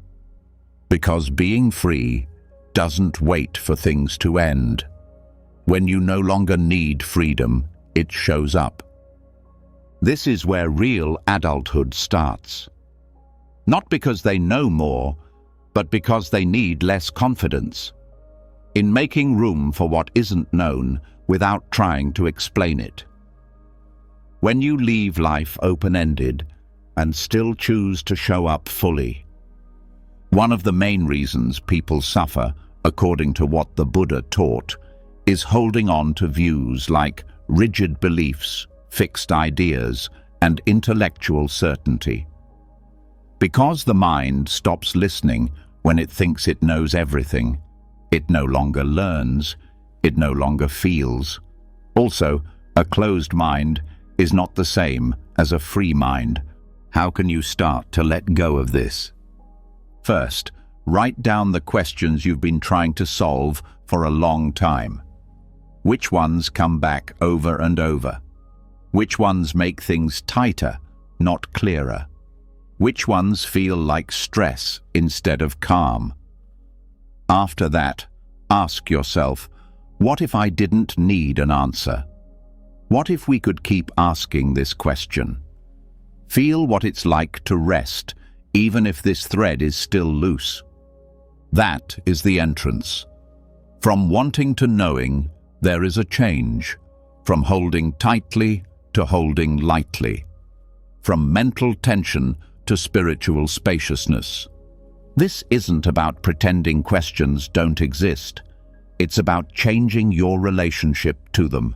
because being free doesn't wait for things to end. When you no longer need freedom, it shows up. This is where real adulthood starts. Not because they know more, but because they need less confidence. In making room for what isn't known without trying to explain it. When you leave life open-ended and still choose to show up fully. One of the main reasons people suffer, according to what the Buddha taught, is holding on to views like rigid beliefs, fixed ideas, and intellectual certainty. Because the mind stops listening when it thinks it knows everything, it no longer learns, it no longer feels. Also, a closed mind is not the same as a free mind. How can you start to let go of this? First, write down the questions you've been trying to solve for a long time. Which ones come back over and over? Which ones make things tighter, not clearer? Which ones feel like stress instead of calm? After that, ask yourself, what if I didn't need an answer? What if we could keep asking this question? Feel what it's like to rest, even if this thread is still loose. That is the entrance. From wanting to knowing, there is a change. From holding tightly to holding lightly. From mental tension to spiritual spaciousness. This isn't about pretending questions don't exist. It's about changing your relationship to them.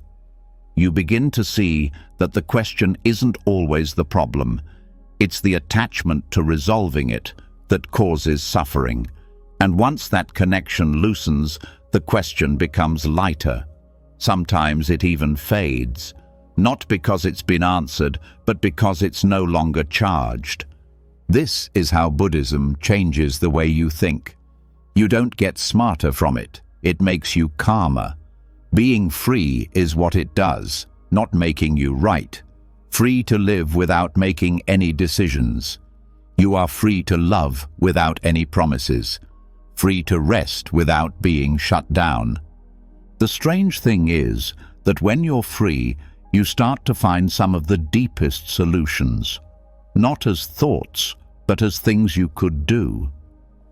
You begin to see that the question isn't always the problem. It's the attachment to resolving it that causes suffering. And once that connection loosens, the question becomes lighter. Sometimes it even fades, not because it's been answered, but because it's no longer charged. This is how Buddhism changes the way you think. You don't get smarter from it. It makes you calmer. Being free is what it does, not making you right. Free to live without making any decisions. You are free to love without any promises, free to rest without being shut down. The strange thing is that when you're free, you start to find some of the deepest solutions, not as thoughts, but as things you could do,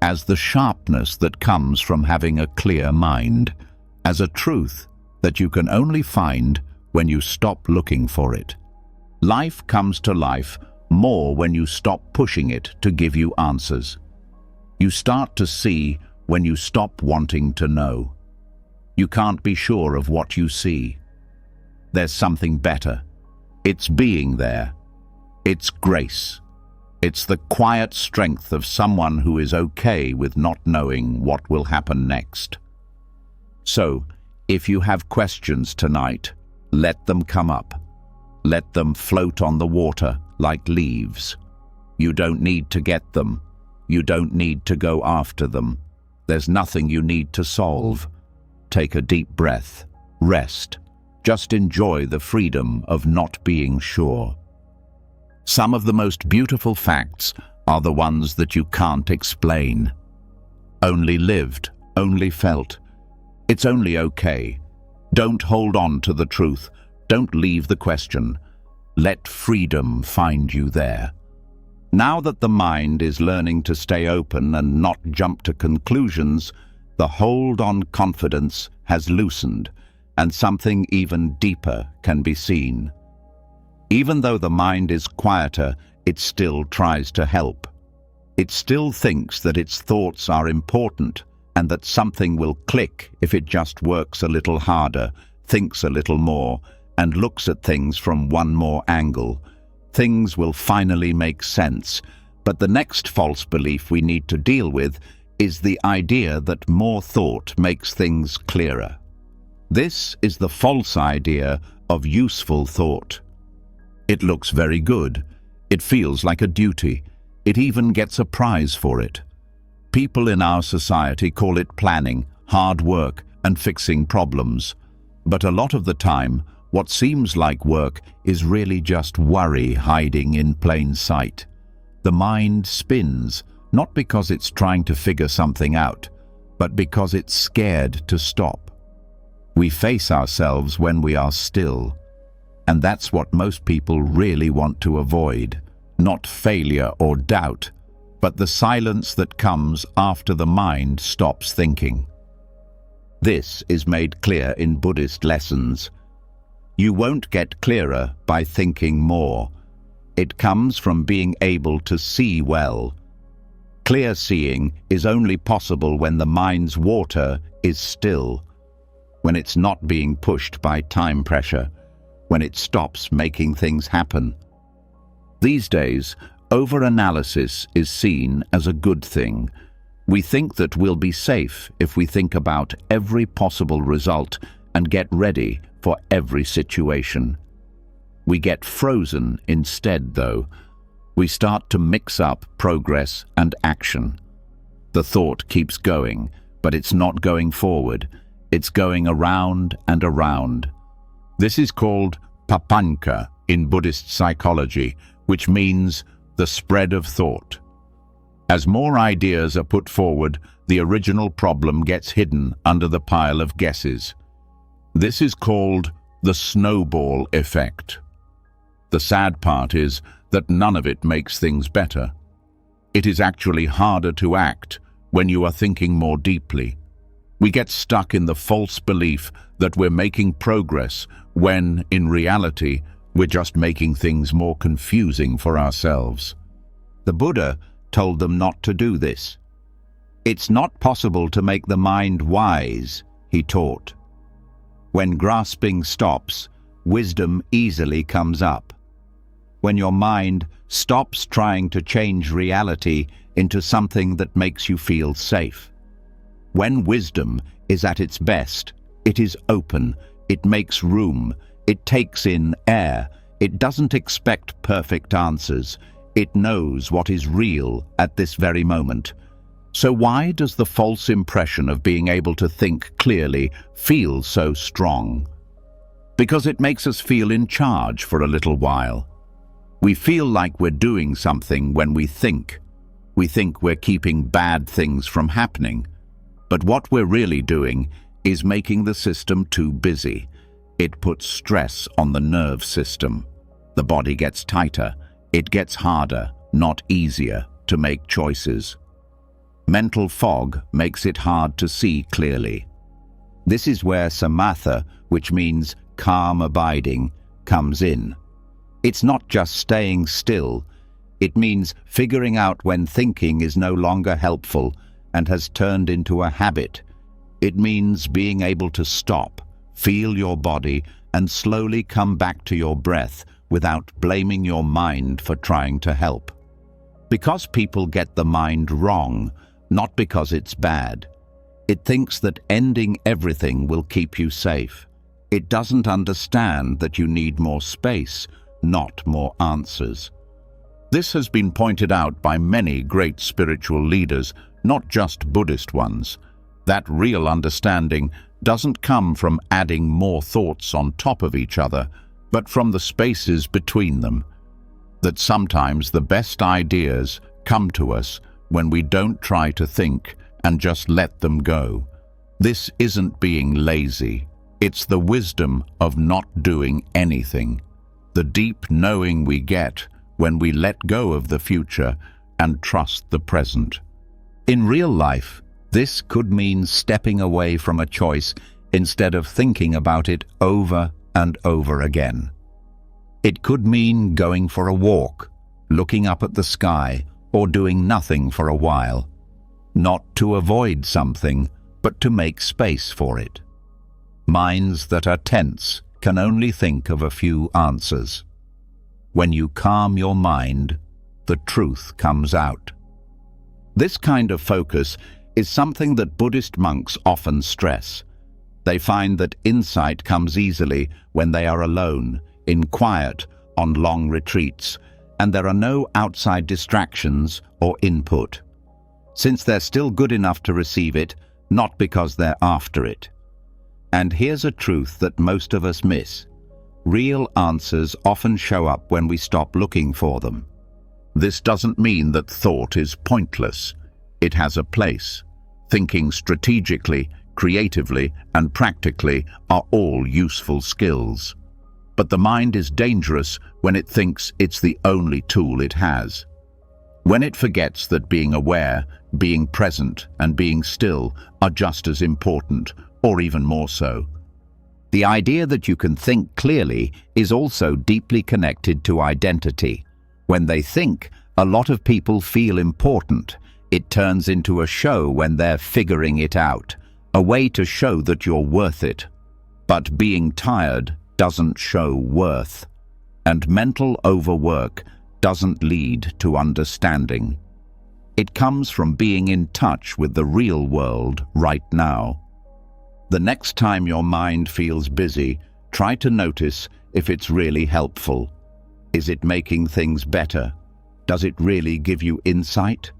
as the sharpness that comes from having a clear mind, as a truth that you can only find when you stop looking for it. Life comes to life more when you stop pushing it to give you answers. You start to see when you stop wanting to know. You can't be sure of what you see. There's something better. It's being there. It's grace. It's the quiet strength of someone who is okay with not knowing what will happen next. So, if you have questions tonight, let them come up. Let them float on the water like leaves. You don't need to get them. You don't need to go after them. There's nothing you need to solve. Take a deep breath. Rest. Just enjoy the freedom of not being sure. Some of the most beautiful facts are the ones that you can't explain. Only lived, only felt. It's only okay. Don't hold on to the truth. Don't leave the question. Let freedom find you there. Now that the mind is learning to stay open and not jump to conclusions, the hold on confidence has loosened, and something even deeper can be seen. Even though the mind is quieter, it still tries to help. It still thinks that its thoughts are important and that something will click if it just works a little harder, thinks a little more, and looks at things from one more angle. Things will finally make sense. But the next false belief we need to deal with is the idea that more thought makes things clearer. This is the false idea of useful thought. It looks very good. It feels like a duty. It even gets a prize for it. People in our society call it planning, hard work, and fixing problems. But a lot of the time, what seems like work is really just worry hiding in plain sight. The mind spins, not because it's trying to figure something out, but because it's scared to stop. We face ourselves when we are still, and that's what most people really want to avoid. Not failure or doubt, but the silence that comes after the mind stops thinking. This is made clear in Buddhist lessons. You won't get clearer by thinking more. It comes from being able to see well. Clear seeing is only possible when the mind's water is still, when it's not being pushed by time pressure, when it stops making things happen. These days, overanalysis is seen as a good thing. We think that we'll be safe if we think about every possible result and get ready for every situation. We get frozen instead, though. We start to mix up progress and action. The thought keeps going, but it's not going forward. It's going around and around. This is called papanka in Buddhist psychology, which means the spread of thought. As more ideas are put forward, the original problem gets hidden under the pile of guesses. This is called the snowball effect. The sad part is that none of it makes things better. It is actually harder to act when you are thinking more deeply. We get stuck in the false belief that we're making progress when, in reality, we're just making things more confusing for ourselves. The Buddha told them not to do this. It's not possible to make the mind wise, he taught. When grasping stops, wisdom easily comes up. When your mind stops trying to change reality into something that makes you feel safe. When wisdom is at its best, it is open, it makes room, it takes in air, it doesn't expect perfect answers, it knows what is real at this very moment. So why does the false impression of being able to think clearly feel so strong? Because it makes us feel in charge for a little while. We feel like we're doing something when we think. We think we're keeping bad things from happening. But what we're really doing is making the system too busy. It puts stress on the nerve system. The body gets tighter. It gets harder, not easier, to make choices. Mental fog makes it hard to see clearly. This is where samatha, which means calm abiding, comes in. It's not just staying still. It means figuring out when thinking is no longer helpful and has turned into a habit. It means being able to stop, feel your body, and slowly come back to your breath without blaming your mind for trying to help. Because people get the mind wrong, not because it's bad. It thinks that ending everything will keep you safe. It doesn't understand that you need more space, not more answers. This has been pointed out by many great spiritual leaders, not just Buddhist ones. That real understanding doesn't come from adding more thoughts on top of each other, but from the spaces between them. That sometimes the best ideas come to us when we don't try to think and just let them go. This isn't being lazy. It's the wisdom of not doing anything. The deep knowing we get when we let go of the future and trust the present. In real life, this could mean stepping away from a choice instead of thinking about it over and over again. It could mean going for a walk, looking up at the sky, or doing nothing for a while. Not to avoid something, but to make space for it. Minds that are tense can only think of a few answers. When you calm your mind, the truth comes out. This kind of focus is something that Buddhist monks often stress. They find that insight comes easily when they are alone, in quiet, on long retreats, and there are no outside distractions or input. Since they're still good enough to receive it, not because they're after it. And here's a truth that most of us miss. Real answers often show up when we stop looking for them. This doesn't mean that thought is pointless. It has a place. Thinking strategically, creatively, and practically are all useful skills. But the mind is dangerous when it thinks it's the only tool it has. When it forgets that being aware, being present, and being still are just as important, or even more so. The idea that you can think clearly is also deeply connected to identity. When they think, a lot of people feel important. It turns into a show when they're figuring it out, a way to show that you're worth it. But being tired doesn't show worth, and mental overwork doesn't lead to understanding. It comes from being in touch with the real world right now. The next time your mind feels busy, try to notice if it's really helpful. Is it making things better? Does it really give you insight?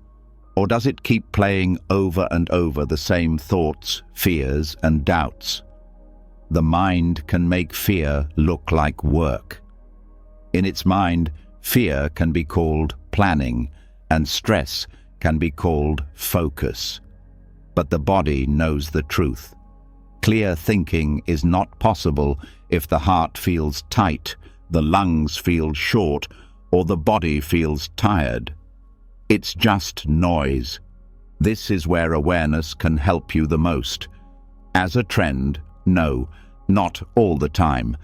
Or does it keep playing over and over the same thoughts, fears, and doubts? The mind can make fear look like work. In its mind, fear can be called planning, and stress can be called focus. But the body knows the truth. Clear thinking is not possible if the heart feels tight, the lungs feel short, or the body feels tired. It's just noise. This is where awareness can help you the most. As a trend, no, not all the time,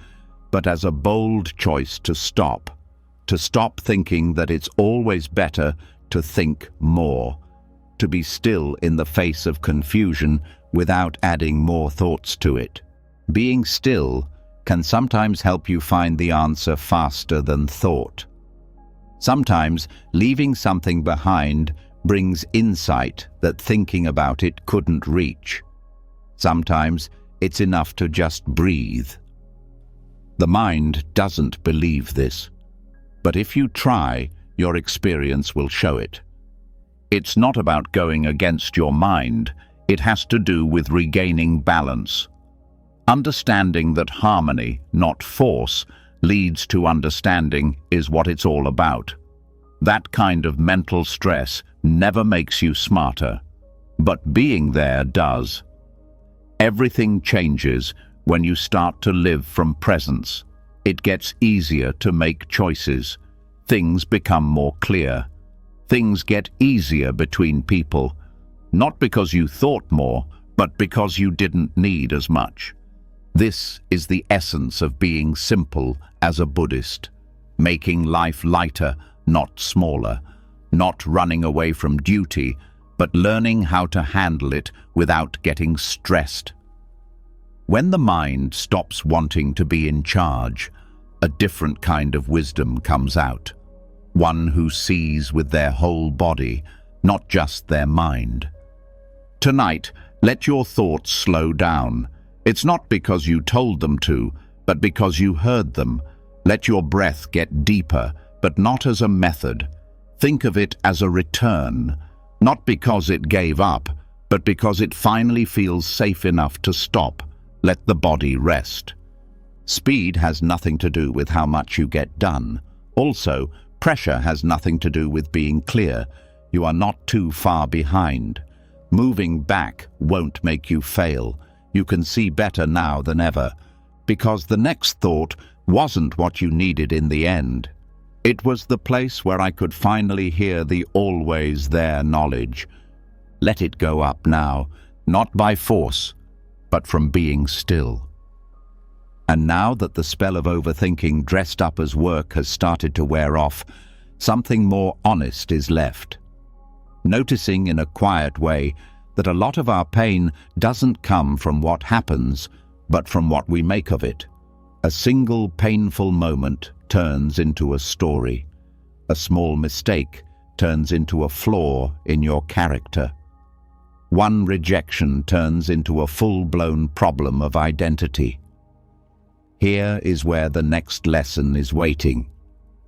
but as a bold choice to stop thinking that it's always better to think more, to be still in the face of confusion without adding more thoughts to it. Being still can sometimes help you find the answer faster than thought. Sometimes leaving something behind brings insight that thinking about it couldn't reach. Sometimes it's enough to just breathe. The mind doesn't believe this, but if you try, your experience will show it. It's not about going against your mind. It has to do with regaining balance. Understanding that harmony, not force, leads to understanding is what it's all about. That kind of mental stress never makes you smarter, but being there does. Everything changes when you start to live from presence. It gets easier to make choices. Things become more clear. Things get easier between people, not because you thought more, but because you didn't need as much. This is the essence of being simple as a Buddhist, making life lighter, not smaller, not running away from duty, but learning how to handle it without getting stressed. When the mind stops wanting to be in charge, a different kind of wisdom comes out. One who sees with their whole body, not just their mind. Tonight, let your thoughts slow down. It's not because you told them to, but because you heard them. Let your breath get deeper, but not as a method. Think of it as a return, not because it gave up, but because it finally feels safe enough to stop. Let the body rest. Speed has nothing to do with how much you get done. Also, pressure has nothing to do with being clear. You are not too far behind. Moving back won't make you fail. You can see better now than ever, because the next thought wasn't what you needed in the end. It was the place where I could finally hear the always there knowledge. Let it go up now, not by force, but from being still. And now that the spell of overthinking dressed up as work has started to wear off, something more honest is left. Noticing in a quiet way that a lot of our pain doesn't come from what happens, but from what we make of it. A single painful moment turns into a story. A small mistake turns into a flaw in your character. One rejection turns into a full-blown problem of identity. Here is where the next lesson is waiting.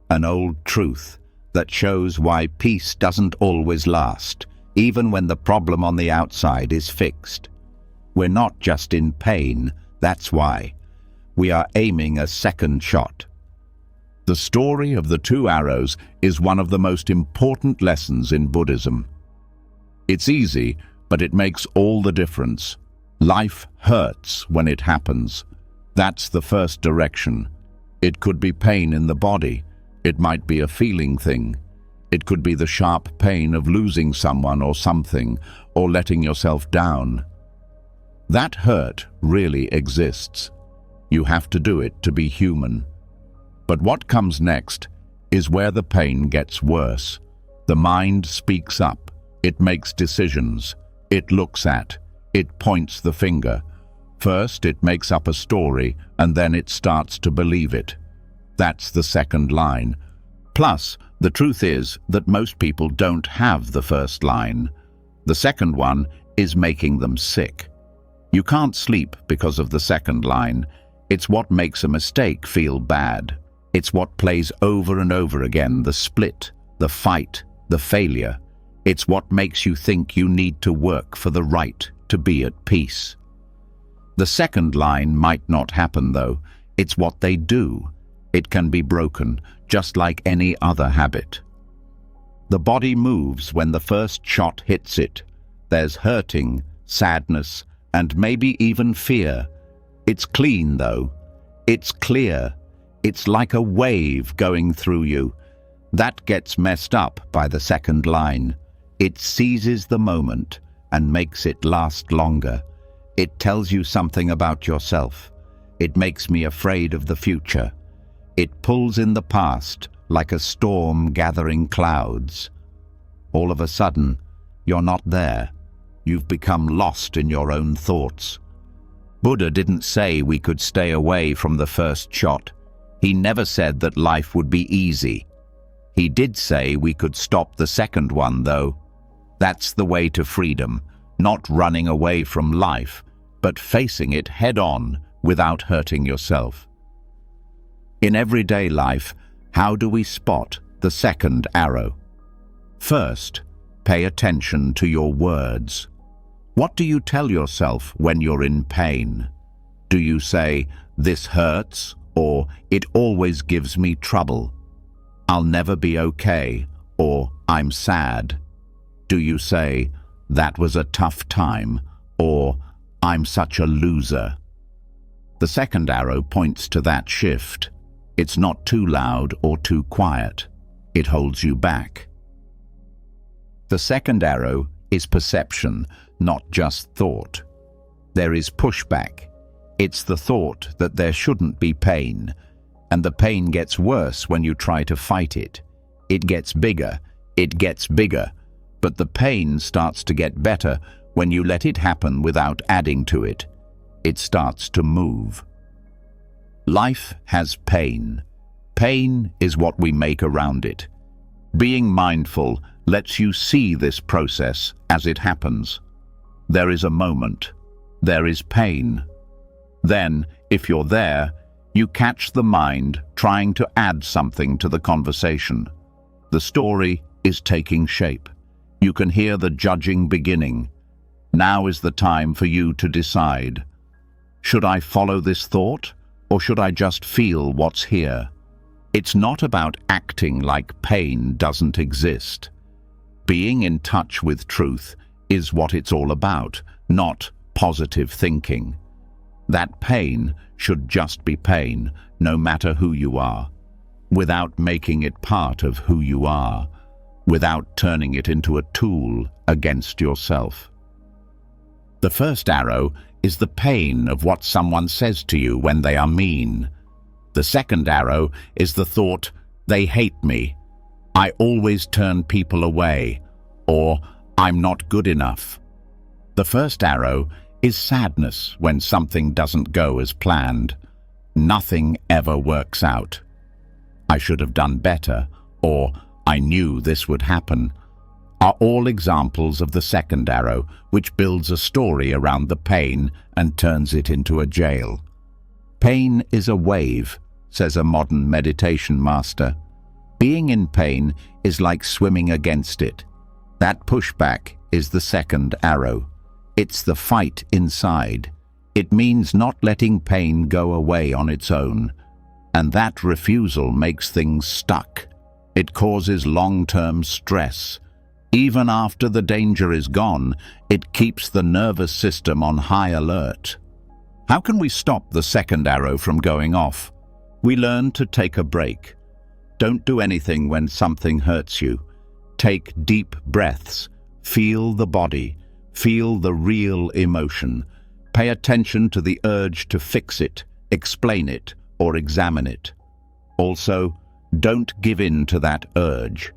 An old truth that shows why peace doesn't always last, even when the problem on the outside is fixed. We're not just in pain, that's why. We are aiming a second shot. The story of the two arrows is one of the most important lessons in Buddhism. It's easy, but it makes all the difference. Life hurts when it happens. That's the first direction. It could be pain in the body. It might be a feeling thing. It could be the sharp pain of losing someone or something, or letting yourself down. That hurt really exists. You have to do it to be human. But what comes next is where the pain gets worse. The mind speaks up. It makes decisions. It looks at. It points the finger. First, it makes up a story, and then it starts to believe it. That's the second line. Plus, the truth is that most people don't have the first line. The second one is making them sick. You can't sleep because of the second line. It's what makes a mistake feel bad. It's what plays over and over again, the split, the fight, the failure. It's what makes you think you need to work for the right to be at peace. The second line might not happen, though. It's what they do. It can be broken, just like any other habit. The body moves when the first shot hits it. There's hurting, sadness, and maybe even fear. It's clean, though. It's clear. It's like a wave going through you. That gets messed up by the second line. It seizes the moment and makes it last longer. It tells you something about yourself. It makes me afraid of the future. It pulls in the past like a storm gathering clouds. All of a sudden, you're not there. You've become lost in your own thoughts. Buddha didn't say we could stay away from the first shot. He never said that life would be easy. He did say we could stop the second one, though. That's the way to freedom, not running away from life, but facing it head-on without hurting yourself. In everyday life, how do we spot the second arrow? First, pay attention to your words. What do you tell yourself when you're in pain? Do you say, "This hurts," or it always gives me trouble. I'll never be okay, or I'm sad? Do you say, that was a tough time, or I'm such a loser? The second arrow points to that shift. It's not too loud or too quiet. It holds you back. The second arrow is perception, not just thought. There is pushback. It's the thought that there shouldn't be pain, and the pain gets worse when you try to fight it. It gets bigger, but the pain starts to get better when you let it happen without adding to it. It starts to move. Life has pain. Pain is what we make around it. Being mindful lets you see this process as it happens. There is a moment. There is pain. Then, if you're there, you catch the mind trying to add something to the conversation. The story is taking shape. You can hear the judging beginning. Now is the time for you to decide. Should I follow this thought, or should I just feel what's here? It's not about acting like pain doesn't exist. Being in touch with truth is what it's all about, not positive thinking. That pain should just be pain, no matter who you are, without making it part of who you are, without turning it into a tool against yourself. The first arrow is the pain of what someone says to you when they are mean. The second arrow is the thought, they hate me, I always turn people away, or I'm not good enough. The first arrow is sadness when something doesn't go as planned. Nothing ever works out. I should have done better, or I knew this would happen, are all examples of the second arrow, which builds a story around the pain and turns it into a jail. Pain is a wave, says a modern meditation master. Being in pain is like swimming against it. That pushback is the second arrow. It's the fight inside. It means not letting pain go away on its own. And that refusal makes things stuck. It causes long-term stress. Even after the danger is gone, it keeps the nervous system on high alert. How can we stop the second arrow from going off? We learn to take a break. Don't do anything when something hurts you. Take deep breaths. Feel the body. Feel the real emotion. Pay attention to the urge to fix it, explain it, or examine it. Also, don't give in to that urge.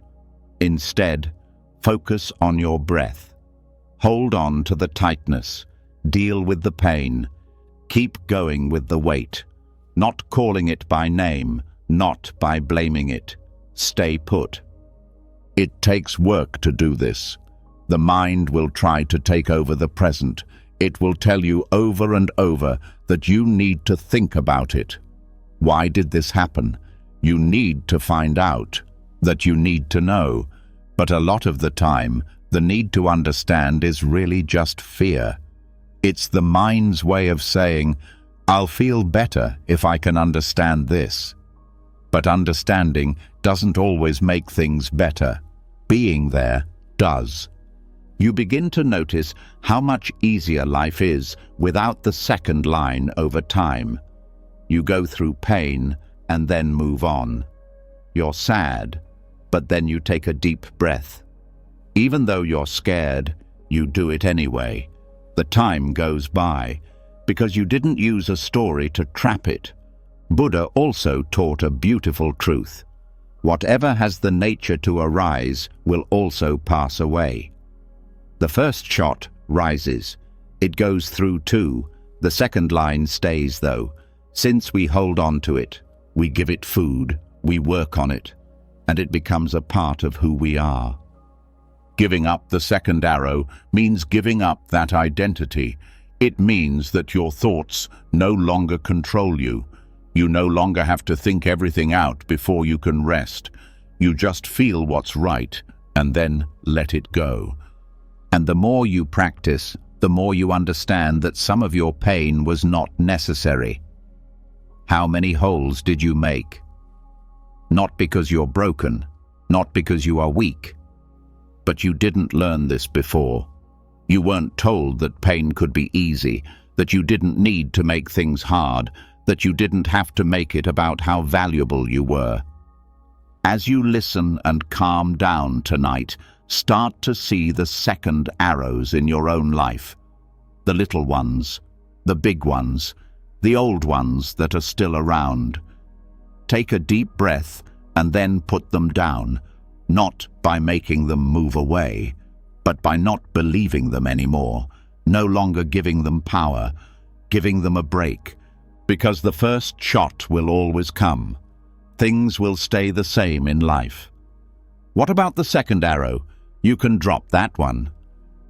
Instead, focus on your breath. Hold on to the tightness. Deal with the pain. Keep going with the weight. Not calling it by name, not by blaming it. Stay put. It takes work to do this. The mind will try to take over the present. It will tell you over and over that you need to think about it. Why did this happen? You need to find out. That you need to know. But a lot of the time, the need to understand is really just fear. It's the mind's way of saying, I'll feel better if I can understand this. But understanding doesn't always make things better. Being there does. You begin to notice how much easier life is without the second line over time. You go through pain and then move on. You're sad, but then you take a deep breath. Even though you're scared, you do it anyway. The time goes by because you didn't use a story to trap it. Buddha also taught a beautiful truth. Whatever has the nature to arise will also pass away. The first shot rises. It goes through too. The second line stays though. Since we hold on to it, we give it food, we work on it, and it becomes a part of who we are. Giving up the second arrow means giving up that identity. It means that your thoughts no longer control you. You no longer have to think everything out before you can rest. You just feel what's right and then let it go. And the more you practice, the more you understand that some of your pain was not necessary. How many holes did you make? Not because you're broken, not because you are weak. But you didn't learn this before. You weren't told that pain could be easy, that you didn't need to make things hard, that you didn't have to make it about how valuable you were. As you listen and calm down tonight, start to see the second arrows in your own life. The little ones, the big ones, the old ones that are still around. Take a deep breath and then put them down, not by making them move away, but by not believing them anymore, no longer giving them power, giving them a break, because the first shot will always come. Things will stay the same in life. What about the second arrow? You can drop that one.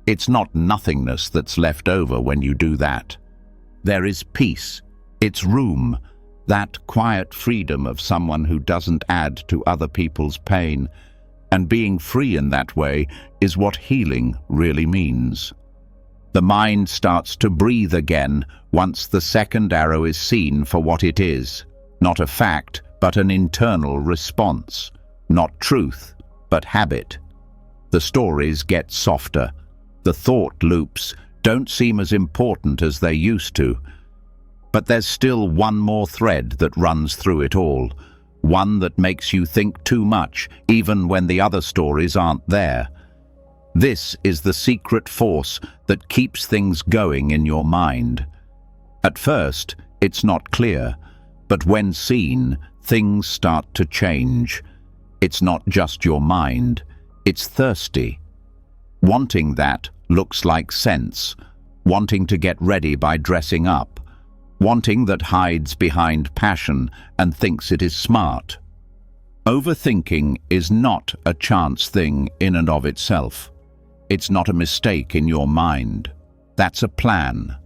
It's not nothingness that's left over when you do that. There is peace. It's room, that quiet freedom of someone who doesn't add to other people's pain. And being free in that way is what healing really means. The mind starts to breathe again once the second arrow is seen for what it is, not a fact, but an internal response, not truth, but habit. The stories get softer. The thought loops don't seem as important as they used to. But there's still one more thread that runs through it all, one that makes you think too much, even when the other stories aren't there. This is the secret force that keeps things going in your mind. At first, it's not clear, but when seen, things start to change. It's not just your mind, it's thirsty. Wanting that looks like sense, wanting to get ready by dressing up, wanting that hides behind passion and thinks it is smart. Overthinking is not a chance thing in and of itself. It's not a mistake in your mind. That's a plan.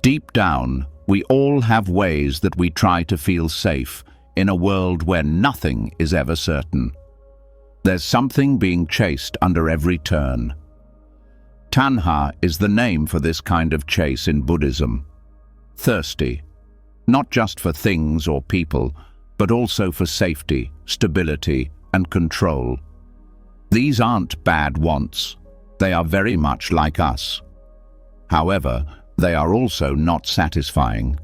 Deep down, we all have ways that we try to feel safe in a world where nothing is ever certain. There's something being chased under every turn. Tanha is the name for this kind of chase in Buddhism. Thirsty, not just for things or people, but also for safety, stability, and control. These aren't bad wants. They are very much like us. However, they are also not satisfying,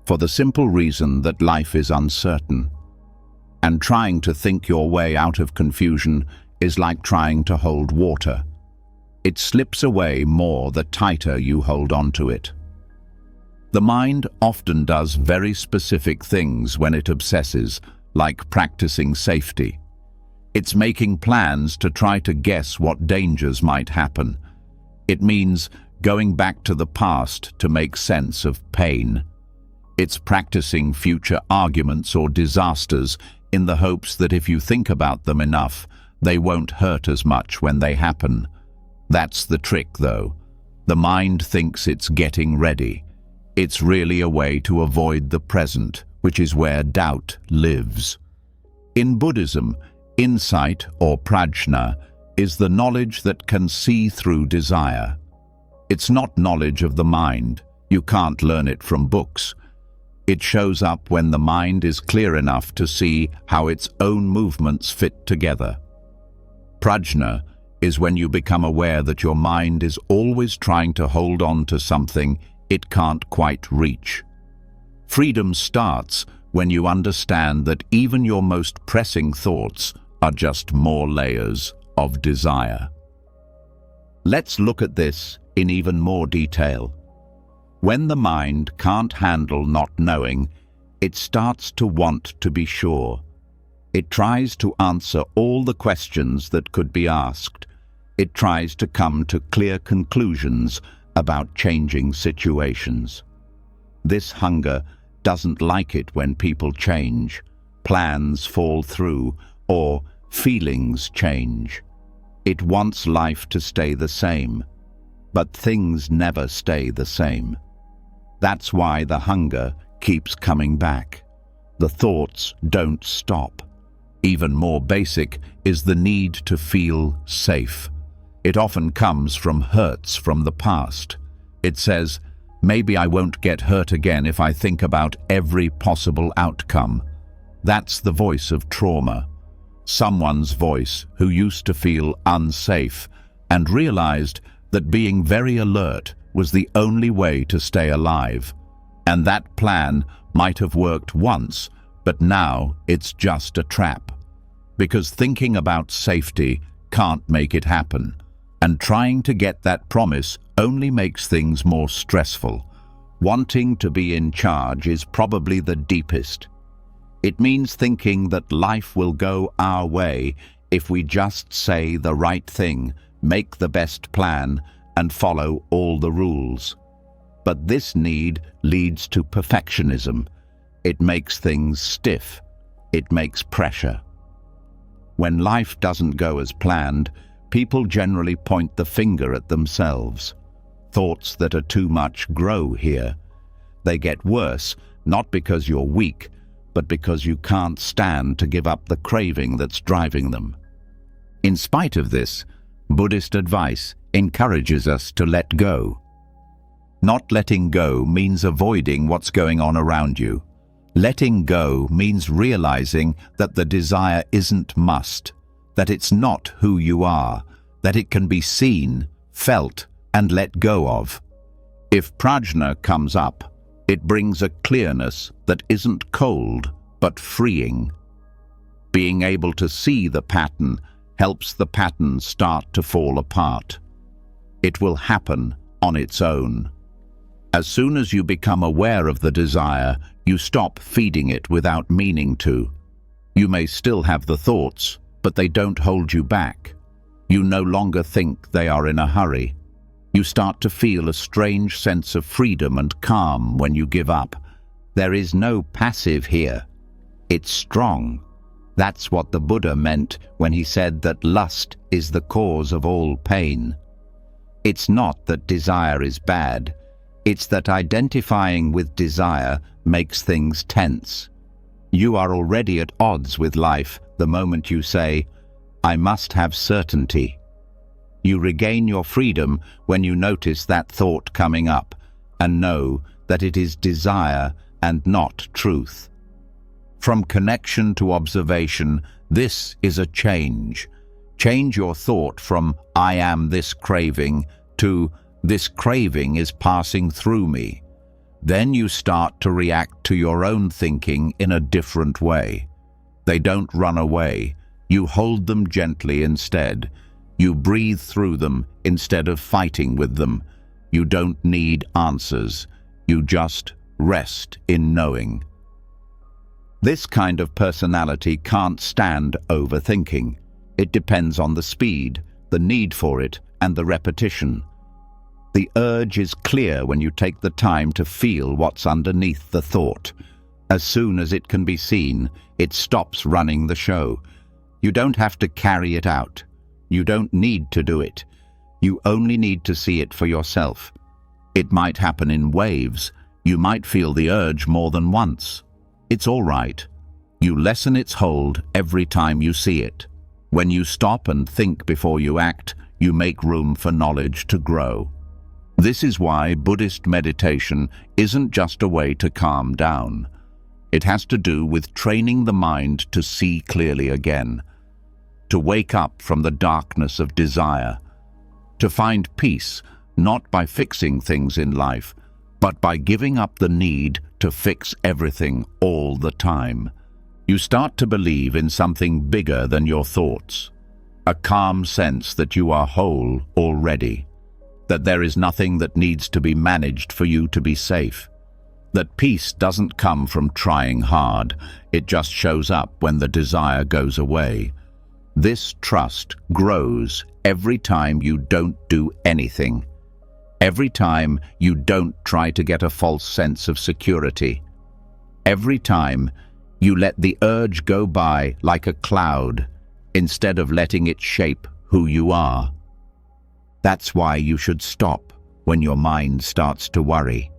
for the simple reason that life is uncertain. And trying to think your way out of confusion is like trying to hold water. It slips away more the tighter you hold on to it. The mind often does very specific things when it obsesses, like practicing safety. It's making plans to try to guess what dangers might happen. It means going back to the past to make sense of pain. It's practicing future arguments or disasters in the hopes that if you think about them enough, they won't hurt as much when they happen. That's the trick, though. The mind thinks it's getting ready. It's really a way to avoid the present, which is where doubt lives. In Buddhism, insight or prajna is the knowledge that can see through desire. It's not knowledge of the mind. You can't learn it from books. It shows up when the mind is clear enough to see how its own movements fit together. Prajna is when you become aware that your mind is always trying to hold on to something it can't quite reach. Freedom starts when you understand that even your most pressing thoughts are just more layers of desire. Let's look at this in even more detail. When the mind can't handle not knowing, it starts to want to be sure. It tries to answer all the questions that could be asked. It tries to come to clear conclusions about changing situations. This hunger doesn't like it when people change, plans fall through, or feelings change. It wants life to stay the same, but things never stay the same. That's why the hunger keeps coming back. The thoughts don't stop. Even more basic is the need to feel safe. It often comes from hurts from the past. It says, Maybe I won't get hurt again if I think about every possible outcome. That's the voice of trauma. Someone's voice who used to feel unsafe and realized that being very alert was the only way to stay alive. And that plan might have worked once, but now it's just a trap. Because thinking about safety can't make it happen. And trying to get that promise only makes things more stressful. Wanting to be in charge is probably the deepest. It means thinking that life will go our way if we just say the right thing, make the best plan, and follow all the rules. But this need leads to perfectionism. It makes things stiff. It makes pressure. When life doesn't go as planned, people generally point the finger at themselves. Thoughts that are too much grow here. They get worse, not because you're weak, but because you can't stand to give up the craving that's driving them. In spite of this, Buddhist advice encourages us to let go. Not letting go means avoiding what's going on around you. Letting go means realizing that the desire isn't must, that it's not who you are, that it can be seen, felt, and let go of. If prajna comes up, it brings a clearness that isn't cold, but freeing. Being able to see the pattern helps the pattern start to fall apart. It will happen on its own. As soon as you become aware of the desire, you stop feeding it without meaning to. You may still have the thoughts, but they don't hold you back. You no longer think they are in a hurry. You start to feel a strange sense of freedom and calm when you give up. There is no passive here. It's strong. That's what the Buddha meant when he said that lust is the cause of all pain. It's not that desire is bad. It's that identifying with desire makes things tense. You are already at odds with life the moment you say, "I must have certainty." You regain your freedom when you notice that thought coming up and know that it is desire and not truth. From connection to observation, this is a change. Change your thought from "I am this craving" to "this craving is passing through me." Then you start to react to your own thinking in a different way. They don't run away. You hold them gently instead. You breathe through them instead of fighting with them. You don't need answers. You just rest in knowing. This kind of personality can't stand overthinking. It depends on the speed, the need for it, and the repetition. The urge is clear when you take the time to feel what's underneath the thought. As soon as it can be seen, it stops running the show. You don't have to carry it out. You don't need to do it. You only need to see it for yourself. It might happen in waves. You might feel the urge more than once. It's all right. You lessen its hold every time you see it. When you stop and think before you act, you make room for knowledge to grow. This is why Buddhist meditation isn't just a way to calm down. It has to do with training the mind to see clearly again, to wake up from the darkness of desire, to find peace not by fixing things in life, but by giving up the need to fix everything all the time. You start to believe in something bigger than your thoughts, a calm sense that you are whole already, that there is nothing that needs to be managed for you to be safe, that peace doesn't come from trying hard, it just shows up when the desire goes away. This trust grows every time you don't do anything. Every time you don't try to get a false sense of security. Every time you let the urge go by like a cloud instead of letting it shape who you are. That's why you should stop when your mind starts to worry.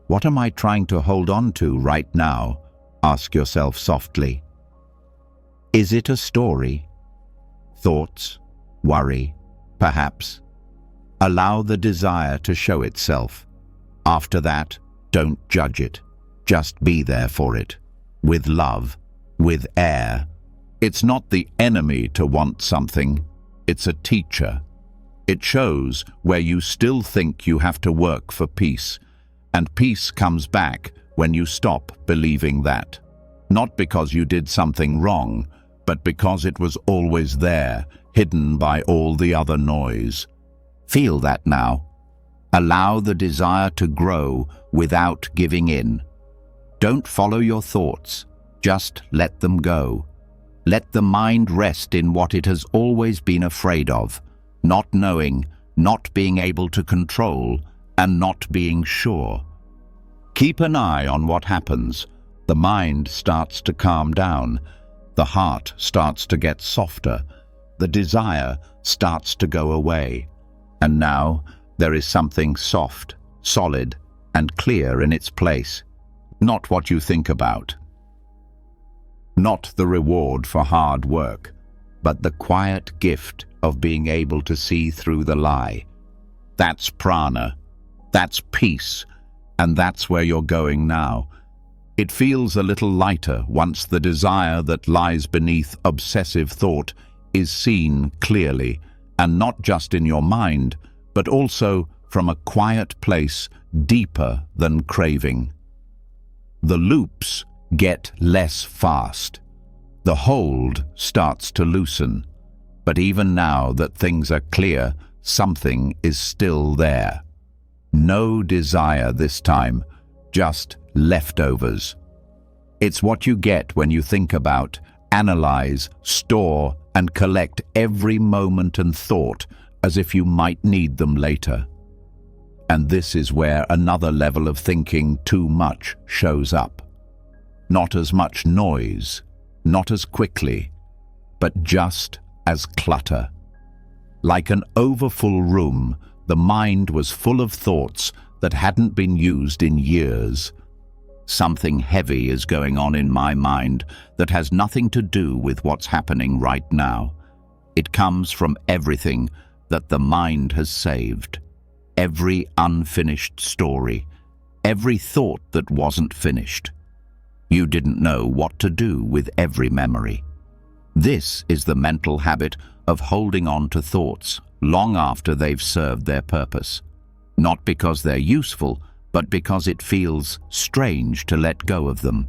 What am I trying to hold on to right now? Ask yourself softly. Is it a story? Thoughts? Worry? Perhaps? Allow the desire to show itself. After that, don't judge it. Just be there for it. With love, with air. It's not the enemy to want something. It's a teacher. It shows where you still think you have to work for peace. And peace comes back when you stop believing that. Not because you did something wrong, but because it was always there, hidden by all the other noise. Feel that now. Allow the desire to grow without giving in. Don't follow your thoughts. Just let them go. Let the mind rest in what it has always been afraid of, not knowing, not being able to control, and not being sure. Keep an eye on what happens. The mind starts to calm down. The heart starts to get softer. The desire starts to go away. And now there is something soft, solid, and clear in its place. Not what you think about. Not the reward for hard work, but the quiet gift of being able to see through the lie. That's prana. That's peace. And that's where you're going now. It feels a little lighter once the desire that lies beneath obsessive thought is seen clearly, and not just in your mind, but also from a quiet place deeper than craving. The loops get less fast. The hold starts to loosen. But even now that things are clear, something is still there. No desire this time, just leftovers. It's what you get when you think about, analyze, store, and collect every moment and thought as if you might need them later. And this is where another level of thinking too much shows up. Not as much noise, not as quickly, but just as clutter. Like an overfull room, the mind was full of thoughts that hadn't been used in years. Something heavy is going on in my mind that has nothing to do with what's happening right now. It comes from everything that the mind has saved. Every unfinished story, every thought that wasn't finished. You didn't know what to do with every memory. This is the mental habit of holding on to thoughts long after they've served their purpose. Not because they're useful, but because it feels strange to let go of them.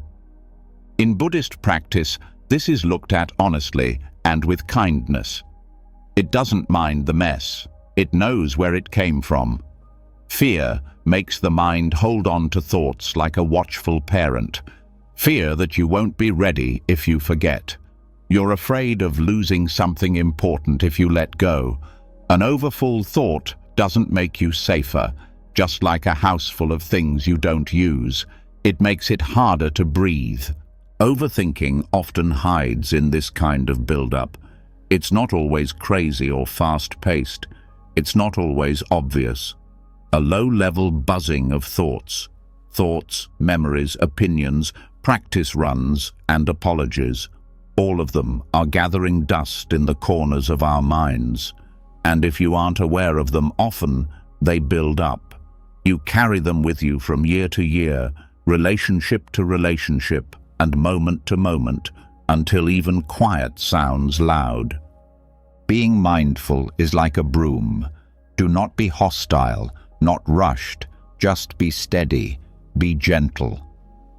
In Buddhist practice, this is looked at honestly and with kindness. It doesn't mind the mess. It knows where it came from. Fear makes the mind hold on to thoughts like a watchful parent. Fear that you won't be ready if you forget. You're afraid of losing something important if you let go. An overfull thought doesn't make you safer, just like a house full of things you don't use. It makes it harder to breathe. Overthinking often hides in this kind of build-up. It's not always crazy or fast-paced. It's not always obvious. A low-level buzzing of thoughts. Thoughts, memories, opinions, practice runs, and apologies. All of them are gathering dust in the corners of our minds. And if you aren't aware of them often, they build up. You carry them with you from year to year, relationship to relationship, and moment to moment, until even quiet sounds loud. Being mindful is like a broom. Do not be hostile, not rushed, just be steady, be gentle.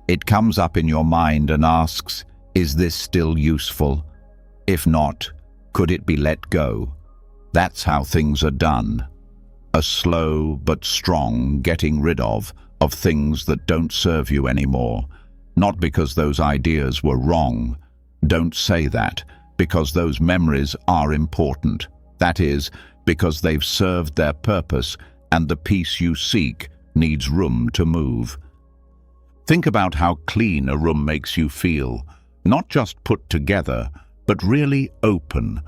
It comes up in your mind and asks, is this still useful? If not, could it be let go? That's how things are done. A slow but strong getting rid of things that don't serve you anymore. Not because those ideas were wrong. Don't say that, because those memories are important. That is, because they've served their purpose and the peace you seek needs room to move. Think about how clean a room makes you feel. Not just put together, but really open.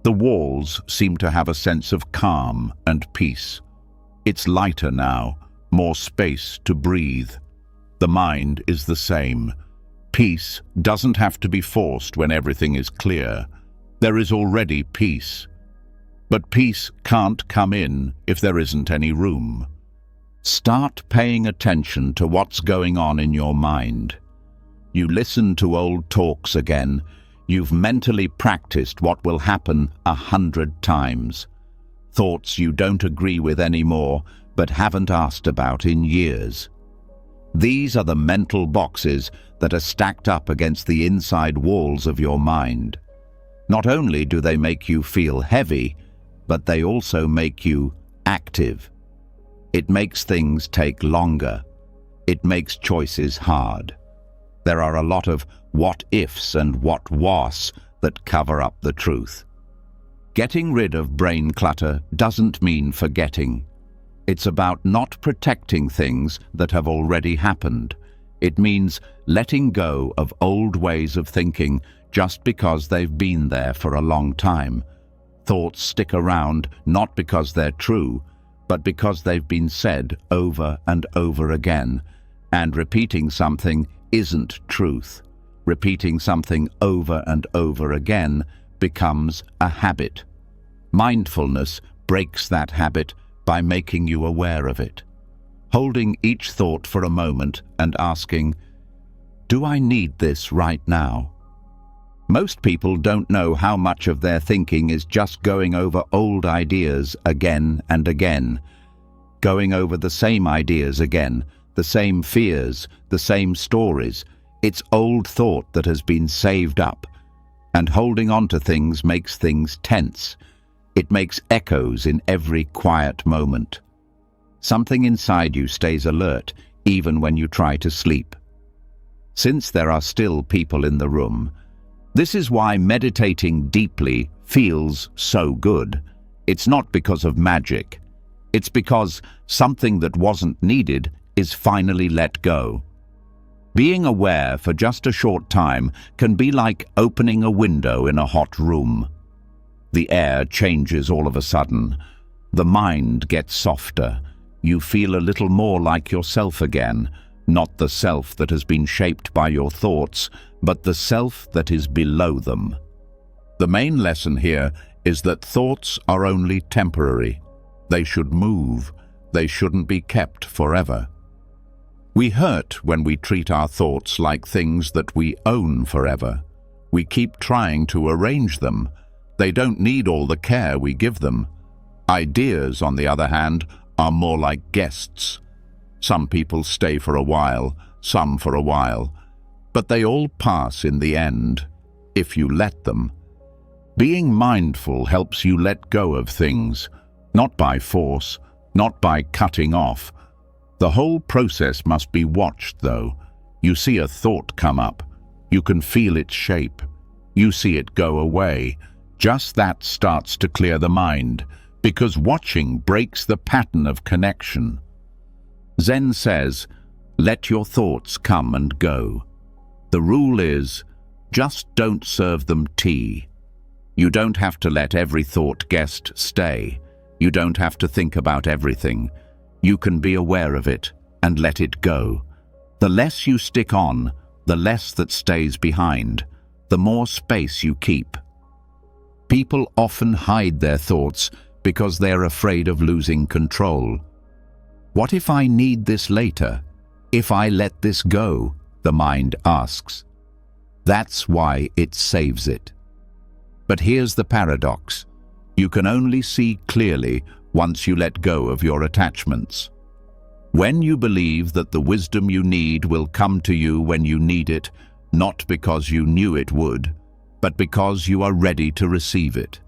The walls seem to have a sense of calm and peace. It's lighter now, more space to breathe. The mind is the same. Peace doesn't have to be forced when everything is clear. There is already peace. But peace can't come in if there isn't any room. Start paying attention to what's going on in your mind. You listen to old talks again. You've mentally practiced what will happen 100 times. Thoughts you don't agree with anymore, but haven't asked about in years. These are the mental boxes that are stacked up against the inside walls of your mind. Not only do they make you feel heavy, but they also make you active. It makes things take longer. It makes choices hard. There are a lot of what-ifs and what-was that cover up the truth. Getting rid of brain clutter doesn't mean forgetting. It's about not protecting things that have already happened. It means letting go of old ways of thinking just because they've been there for a long time. Thoughts stick around not because they're true, but because they've been said over and over again. And repeating something isn't truth. Repeating something over and over again becomes a habit. Mindfulness breaks that habit by making you aware of it. Holding each thought for a moment and asking, do I need this right now? Most people don't know how much of their thinking is just going over old ideas again and again. Going over the same ideas again, the same fears, the same stories. It's old thought that has been saved up. And holding on to things makes things tense. It makes echoes in every quiet moment. Something inside you stays alert even when you try to sleep. Since there are still people in the room, this is why meditating deeply feels so good. It's not because of magic. It's because something that wasn't needed is finally let go. Being aware for just a short time can be like opening a window in a hot room. The air changes all of a sudden. The mind gets softer. You feel a little more like yourself again, not the self that has been shaped by your thoughts, but the self that is below them. The main lesson here is that thoughts are only temporary. They should move. They shouldn't be kept forever. We hurt when we treat our thoughts like things that we own forever. We keep trying to arrange them. They don't need all the care we give them. Ideas, on the other hand, are more like guests. Some people stay for a while, some for a while, but they all pass in the end, if you let them. Being mindful helps you let go of things, not by force, not by cutting off. The whole process must be watched, though. You see a thought come up. You can feel its shape. You see it go away. Just that starts to clear the mind, because watching breaks the pattern of connection. Zen says, let your thoughts come and go. The rule is, just don't serve them tea. You don't have to let every thought guest stay. You don't have to think about everything. You can be aware of it and let it go. The less you stick on, the less that stays behind, the more space you keep. People often hide their thoughts because they're afraid of losing control. What if I need this later? If I let this go? The mind asks. That's why it saves it. But here's the paradox. You can only see clearly once you let go of your attachments. When you believe that the wisdom you need will come to you when you need it, not because you knew it would, but because you are ready to receive it.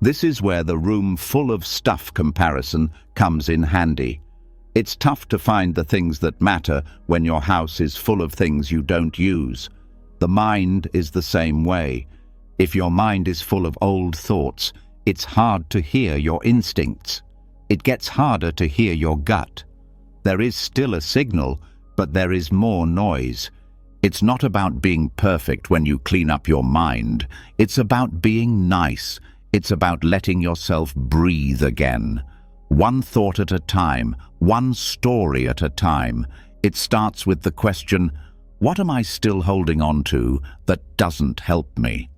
This is where the room full of stuff comparison comes in handy. It's tough to find the things that matter when your house is full of things you don't use. The mind is the same way. If your mind is full of old thoughts, it's hard to hear your instincts. It gets harder to hear your gut. There is still a signal, but there is more noise. It's not about being perfect when you clean up your mind. It's about being nice. It's about letting yourself breathe again. One thought at a time, one story at a time. It starts with the question, what am I still holding on to that doesn't help me?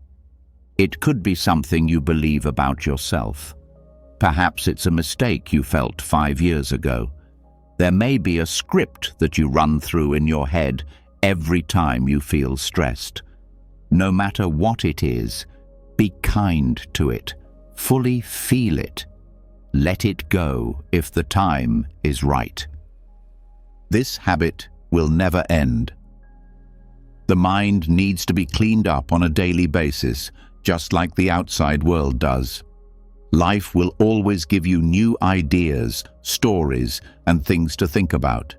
It could be something you believe about yourself. Perhaps it's a mistake you felt 5 years ago. There may be a script that you run through in your head every time you feel stressed. No matter what it is, be kind to it. Fully feel it. Let it go if the time is right. This habit will never end. The mind needs to be cleaned up on a daily basis, just like the outside world does. Life will always give you new ideas, stories, and things to think about.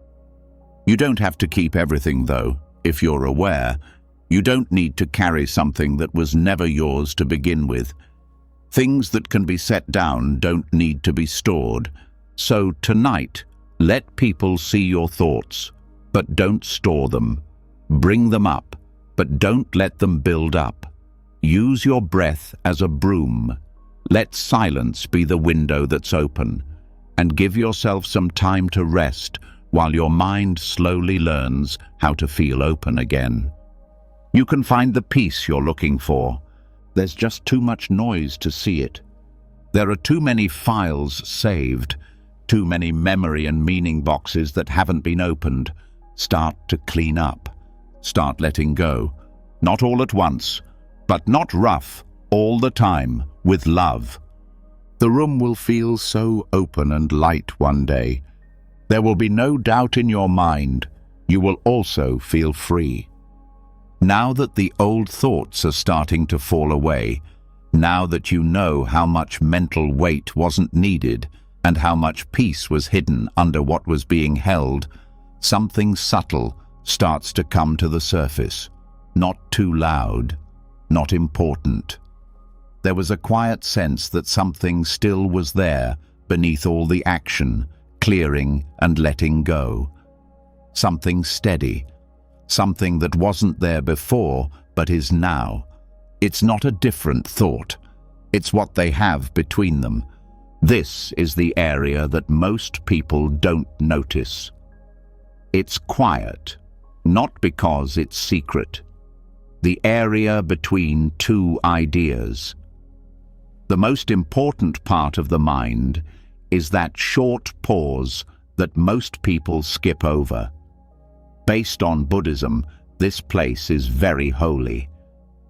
You don't have to keep everything, though, if you're aware. You don't need to carry something that was never yours to begin with. Things that can be set down don't need to be stored. So tonight, let people see your thoughts, but don't store them. Bring them up, but don't let them build up. Use your breath as a broom. Let silence be the window that's open, and give yourself some time to rest while your mind slowly learns how to feel open again. You can find the peace you're looking for. There's just too much noise to see it. There are too many files saved, too many memory and meaning boxes that haven't been opened. Start to clean up. Start letting go. Not all at once, but not rough, all the time, with love. The room will feel so open and light one day. There will be no doubt in your mind. You will also feel free. Now that the old thoughts are starting to fall away, now that you know how much mental weight wasn't needed and how much peace was hidden under what was being held, something subtle starts to come to the surface. Not too loud, not important. There was a quiet sense that something still was there beneath all the action, clearing and letting go. Something steady. Something that wasn't there before, but is now. It's not a different thought. It's what they have between them. This is the area that most people don't notice. It's quiet, not because it's secret. The area between two ideas. The most important part of the mind is that short pause that most people skip over. Based on Buddhism, this place is very holy,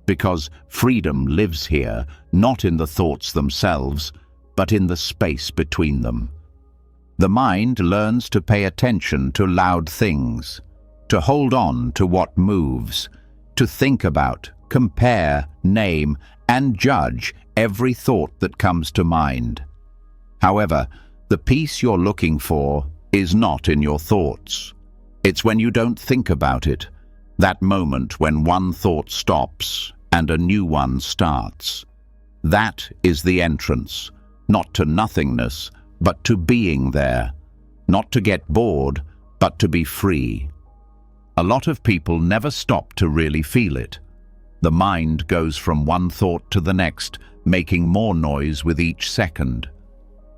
because freedom lives here, not in the thoughts themselves, but in the space between them. The mind learns to pay attention to loud things, to hold on to what moves, to think about, compare, name, and judge every thought that comes to mind. However, the peace you're looking for is not in your thoughts. It's when you don't think about it, that moment when one thought stops and a new one starts. That is the entrance, not to nothingness, but to being there. Not to get bored, but to be free. A lot of people never stop to really feel it. The mind goes from one thought to the next, making more noise with each second.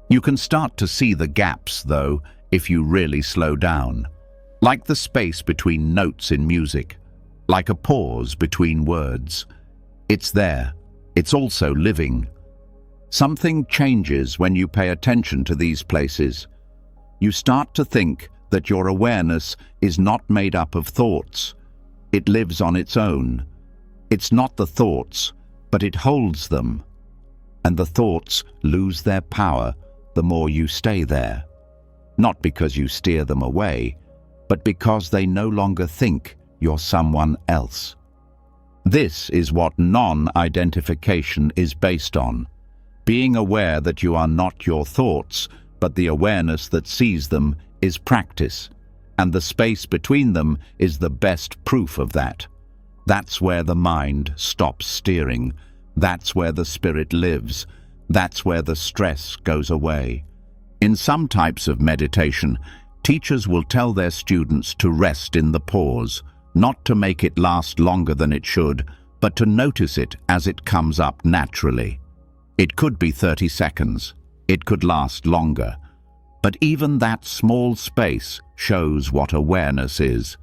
You can start to see the gaps, though, if you really slow down. Like the space between notes in music, like a pause between words. It's there. It's also living. Something changes when you pay attention to these places. You start to think that your awareness is not made up of thoughts. It lives on its own. It's not the thoughts, but it holds them. And the thoughts lose their power the more you stay there. Not because you steer them away, but because they no longer think you're someone else. This is what non-identification is based on. Being aware that you are not your thoughts, but the awareness that sees them is practice, and the space between them is the best proof of that. That's where the mind stops steering. That's where the spirit lives. That's where the stress goes away. In some types of meditation, teachers will tell their students to rest in the pause, not to make it last longer than it should, but to notice it as it comes up naturally. It could be 30 seconds. It could last longer. But even that small space shows what awareness is.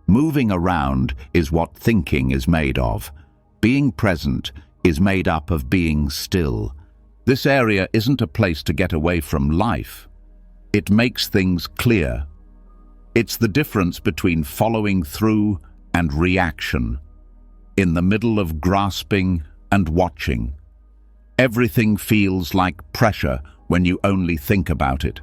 Moving around is what thinking is made of. Being present is made up of being still. This area isn't a place to get away from life. It makes things clear. It's the difference between following through and reaction, in the middle of grasping and watching. Everything feels like pressure when you only think about it.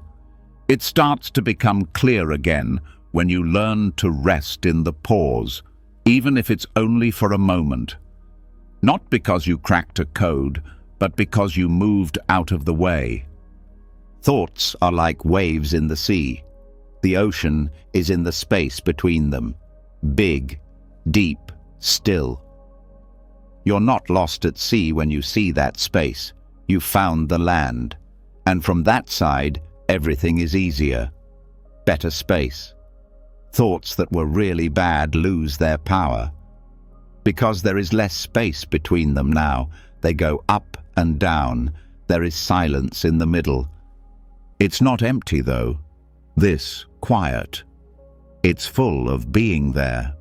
It starts to become clear again when you learn to rest in the pause, even if it's only for a moment. Not because you cracked a code, but because you moved out of the way. Thoughts are like waves in the sea. The ocean is in the space between them, big, deep, still. You're not lost at sea when you see that space. You've found the land. And from that side, everything is easier. Better space. Thoughts that were really bad lose their power. Because there is less space between them now, they go up and down. There is silence in the middle. It's not empty, though. This quiet. It's full of being there.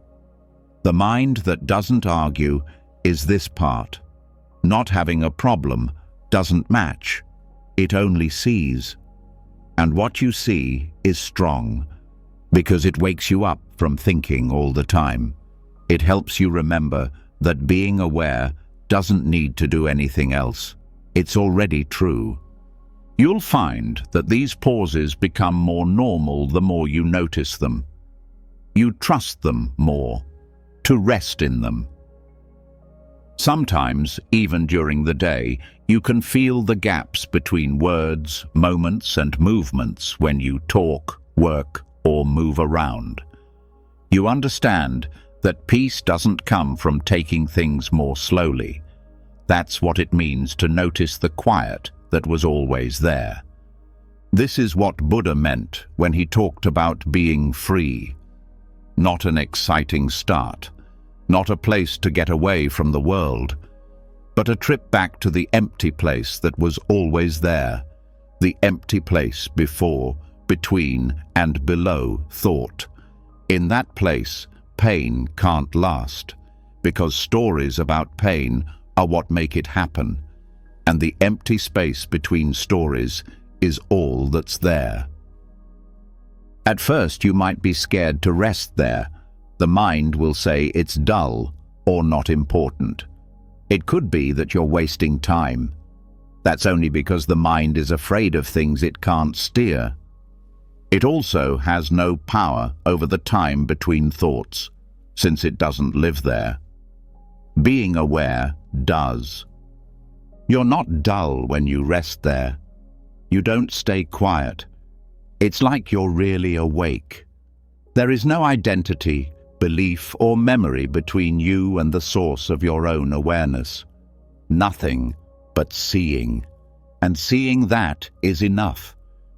The mind that doesn't argue is this part. Not having a problem doesn't match. It only sees. And what you see is strong, because it wakes you up from thinking all the time. It helps you remember that being aware doesn't need to do anything else. It's already true. You'll find that these pauses become more normal the more you notice them. You trust them more, to rest in them. Sometimes, even during the day, you can feel the gaps between words, moments, and movements when you talk, work, or move around. You understand that peace doesn't come from taking things more slowly. That's what it means to notice the quiet that was always there. This is what Buddha meant when he talked about being free. Not an exciting start, not a place to get away from the world, but a trip back to the empty place that was always there, the empty place before, between, and below thought. In that place, pain can't last, because stories about pain are what make it happen. And the empty space between stories is all that's there. At first, you might be scared to rest there. The mind will say it's dull or not important. It could be that you're wasting time. That's only because the mind is afraid of things it can't steer. It also has no power over the time between thoughts, since it doesn't live there. Being aware does. You're not dull when you rest there. You don't stay quiet. It's like you're really awake. There is no identity, belief, or memory between you and the source of your own awareness. Nothing but seeing. And seeing that is enough.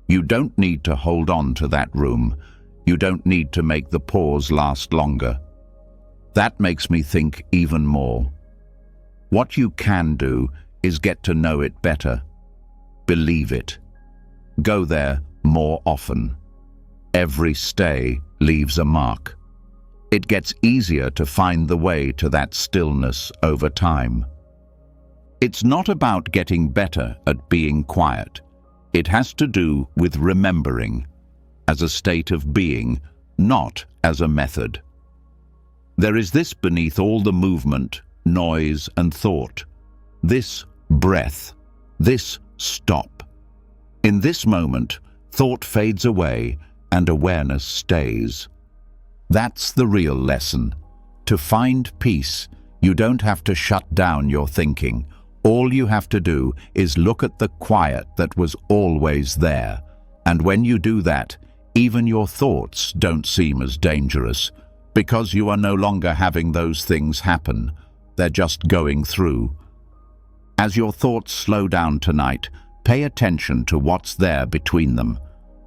You don't need to hold on to that room. You don't need to make the pause last longer. That makes me think even more. What you can do is get to know it better. Believe it. Go there more often. Every stay leaves a mark. It gets easier to find the way to that stillness over time. It's not about getting better at being quiet. It has to do with remembering, as a state of being, not as a method. There is this beneath all the movement, noise, and thought. This breath, this stop. In this moment, thought fades away and awareness stays. That's the real lesson. To find peace, you don't have to shut down your thinking. All you have to do is look at the quiet that was always there. And when you do that, even your thoughts don't seem as dangerous, because you are no longer having those things happen. They're just going through. As your thoughts slow down tonight, pay attention to what's there between them.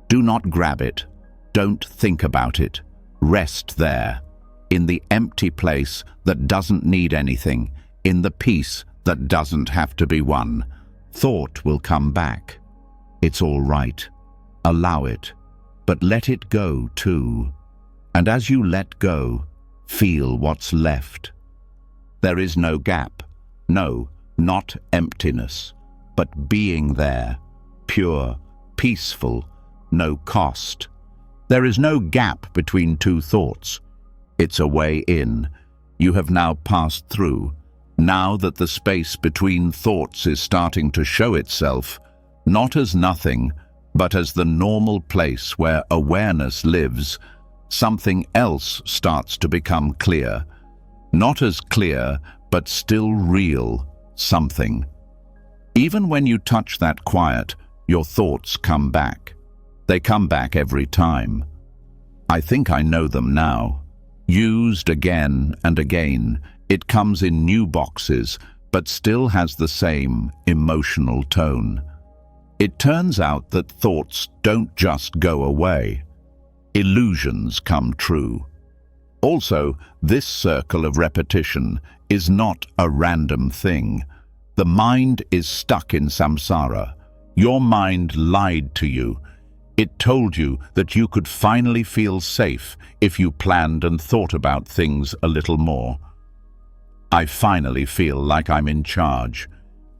Do not grab it. Don't think about it. Rest there, in the empty place that doesn't need anything, in the peace that doesn't have to be won. Thought will come back. It's all right. Allow it, but let it go too. And as you let go, feel what's left. There is no gap. No, not emptiness, but being there, pure, peaceful, no cost. There is no gap between two thoughts. It's a way in. You have now passed through. Now that the space between thoughts is starting to show itself, not as nothing, but as the normal place where awareness lives, something else starts to become clear. Not as clear, but still real something. Even when you touch that quiet, your thoughts come back. They come back every time. I think I know them now. Used again and again, it comes in new boxes, but still has the same emotional tone. It turns out that thoughts don't just go away. Illusions come true. Also, this circle of repetition is not a random thing. The mind is stuck in samsara. Your mind lied to you. It told you that you could finally feel safe if you planned and thought about things a little more. I finally feel like I'm in charge.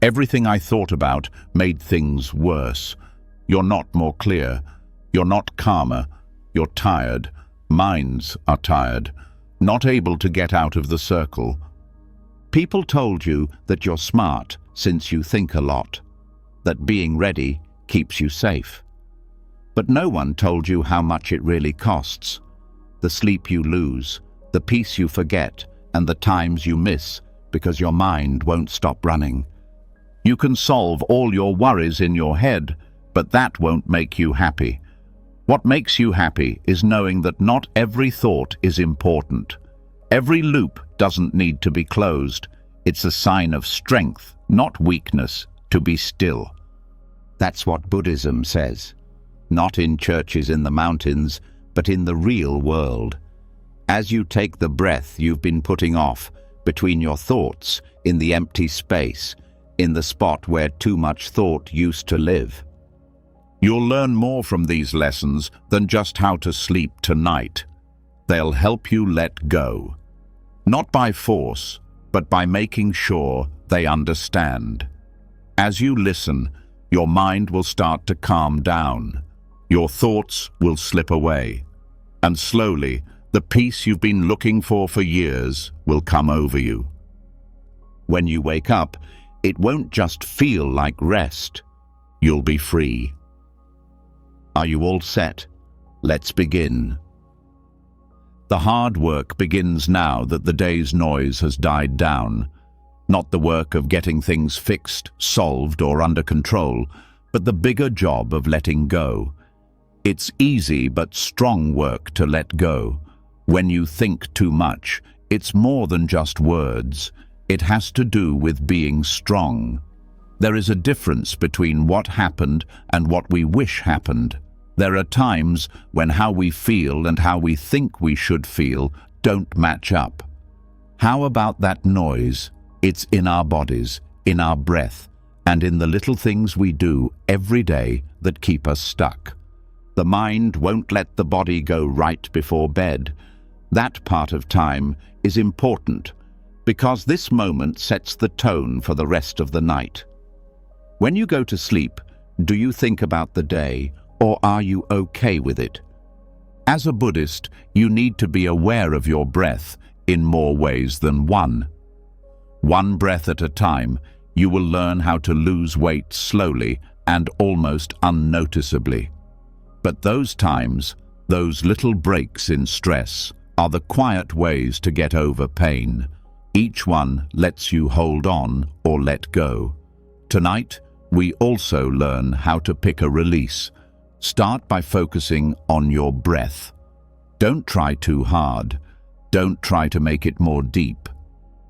Everything I thought about made things worse. You're not more clear. You're not calmer. You're tired. Minds are tired. Not able to get out of the circle. People told you that you're smart since you think a lot, that being ready keeps you safe. But no one told you how much it really costs. The sleep you lose, the peace you forget, and the times you miss because your mind won't stop running. You can solve all your worries in your head, but that won't make you happy. What makes you happy is knowing that not every thought is important. Every loop doesn't need to be closed. It's a sign of strength, not weakness, to be still. That's what Buddhism says. Not in churches in the mountains, but in the real world. As you take the breath you've been putting off between your thoughts, in the empty space, in the spot where too much thought used to live. You'll learn more from these lessons than just how to sleep tonight. They'll help you let go. Not by force, but by making sure they understand. As you listen, your mind will start to calm down. Your thoughts will slip away. And slowly, the peace you've been looking for years will come over you. When you wake up, it won't just feel like rest. You'll be free. Are you all set? Let's begin. The hard work begins now that the day's noise has died down. Not the work of getting things fixed, solved, or under control, but the bigger job of letting go. It's easy but strong work to let go. When you think too much, it's more than just words. It has to do with being strong. There is a difference between what happened and what we wish happened. There are times when how we feel and how we think we should feel don't match up. How about that noise? It's in our bodies, in our breath, and in the little things we do every day that keep us stuck. The mind won't let the body go right before bed. That part of time is important because this moment sets the tone for the rest of the night. When you go to sleep, do you think about the day, or are you okay with it? As a Buddhist, you need to be aware of your breath in more ways than one. One breath at a time, you will learn how to lose weight slowly and almost unnoticeably. But those times, those little breaks in stress, are the quiet ways to get over pain. Each one lets you hold on or let go. Tonight, we also learn how to pick a release. Start by focusing on your breath. Don't try too hard. Don't try to make it more deep.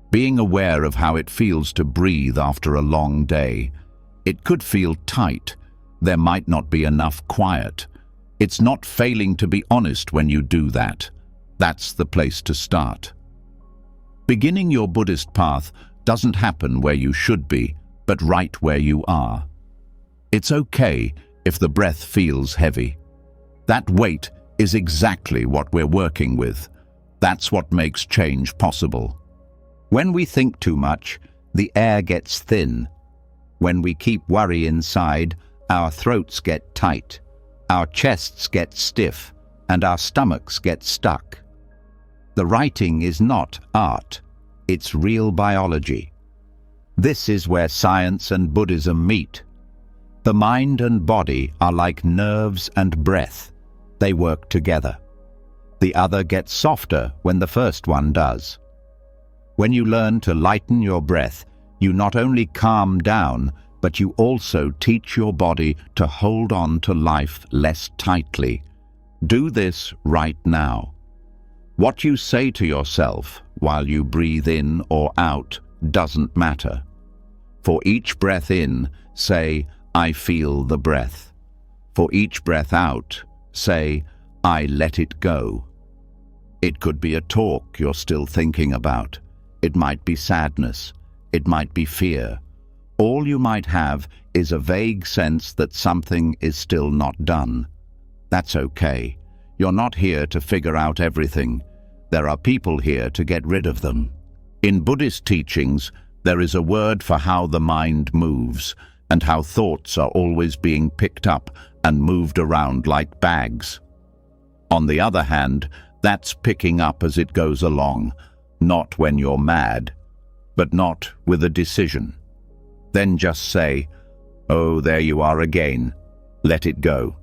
Being aware of how it feels to breathe after a long day. It could feel tight. There might not be enough quiet. It's not failing to be honest when you do that. That's the place to start. Beginning your Buddhist path doesn't happen where you should be, but right where you are. It's okay if the breath feels heavy. That weight is exactly what we're working with. That's what makes change possible. When we think too much, the air gets thin. When we keep worry inside, our throats get tight. our chests get stiff and our stomachs get stuck. The writing is not art, it's real biology. This is where science and Buddhism meet. The mind and body are like nerves and breath. They work together. The other gets softer when the first one does. When you learn to lighten your breath, you not only calm down, but you also teach your body to hold on to life less tightly. Do this right now. What you say to yourself while you breathe in or out doesn't matter. For each breath in, say, I feel the breath. For each breath out, say, I let it go. It could be a talk you're still thinking about. It might be sadness. It might be fear. All you might have is a vague sense that something is still not done. That's okay. You're not here to figure out everything. There are people here to get rid of them. In Buddhist teachings, there is a word for how the mind moves and how thoughts are always being picked up and moved around like bags. On the other hand, that's picking up as it goes along, not when you're mad, but not with a decision. Then just say, oh, there you are again. Let it go.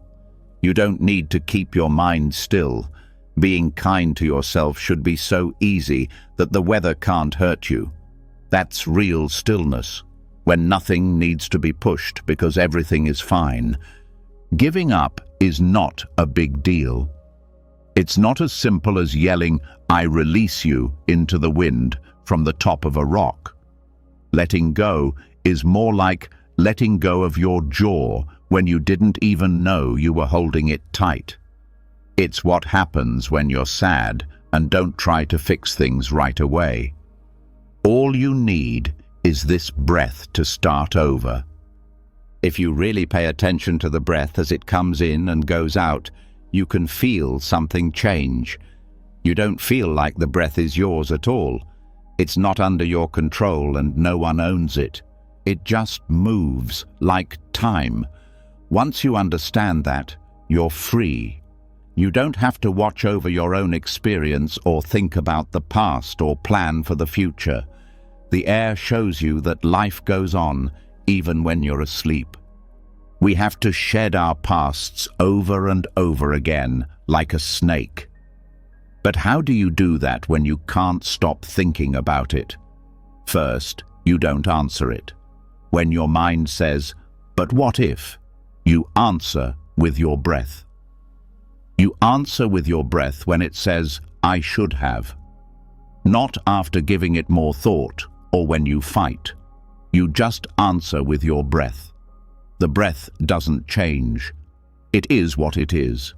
You don't need to keep your mind still. Being kind to yourself should be so easy that the weather can't hurt you. That's real stillness, when nothing needs to be pushed because everything is fine. Giving up is not a big deal. It's not as simple as yelling, I release you, into the wind from the top of a rock. Letting go is more like letting go of your jaw when you didn't even know you were holding it tight. It's what happens when you're sad and don't try to fix things right away. All you need is this breath to start over. If you really pay attention to the breath as it comes in and goes out, you can feel something change. You don't feel like the breath is yours at all. It's not under your control and no one owns it. It just moves like time. Once you understand that, you're free. You don't have to watch over your own experience or think about the past or plan for the future. The air shows you that life goes on even when you're asleep. We have to shed our pasts over and over again like a snake. But how do you do that when you can't stop thinking about it? First, you don't answer it. When your mind says, but what if? You answer with your breath. You answer with your breath when it says, I should have. Not after giving it more thought or when you fight. You just answer with your breath. The breath doesn't change. It is what it is.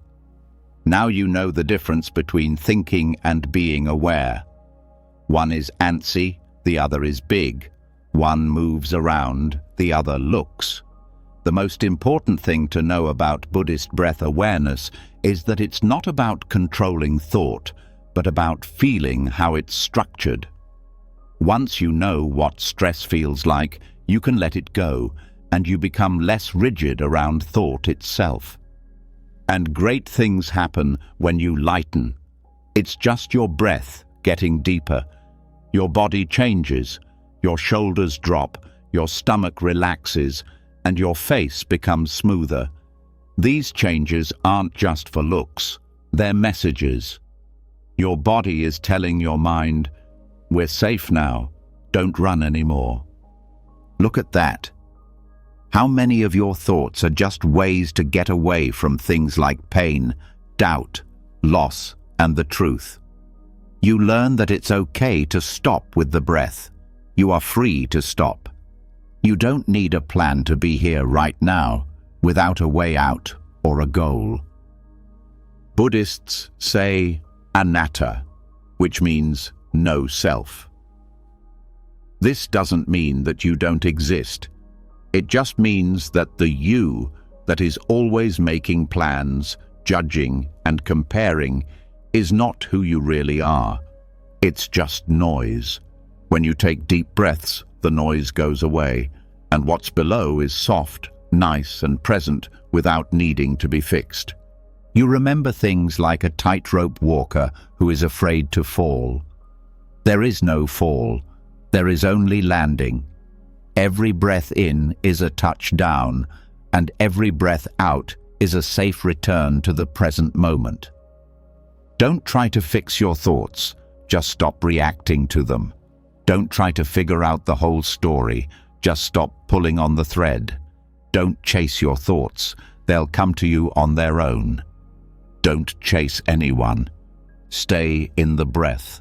Now you know the difference between thinking and being aware. One is antsy, the other is big. One moves around, the other looks. The most important thing to know about Buddhist breath awareness is that it's not about controlling thought, but about feeling how it's structured. Once you know what stress feels like, you can let it go, and you become less rigid around thought itself. And great things happen when you lighten. It's just your breath getting deeper. Your body changes, your shoulders drop, your stomach relaxes, and your face becomes smoother. These changes aren't just for looks, they're messages. Your body is telling your mind, we're safe now, don't run anymore. Look at that. How many of your thoughts are just ways to get away from things like pain, doubt, loss, and the truth? You learn that it's okay to stop with the breath. You are free to stop. You don't need a plan to be here right now, without a way out or a goal. Buddhists say anatta, which means no self. This doesn't mean that you don't exist. It just means that the you that is always making plans, judging, and comparing is not who you really are. It's just noise. When you take deep breaths, the noise goes away, and what's below is soft, nice and present without needing to be fixed. You remember things like a tightrope walker who is afraid to fall. There is no fall. There is only landing. Every breath in is a touch down, and every breath out is a safe return to the present moment. Don't try to fix your thoughts, just stop reacting to them. Don't try to figure out the whole story, just stop pulling on the thread. Don't chase your thoughts, they'll come to you on their own. Don't chase anyone. Stay in the breath.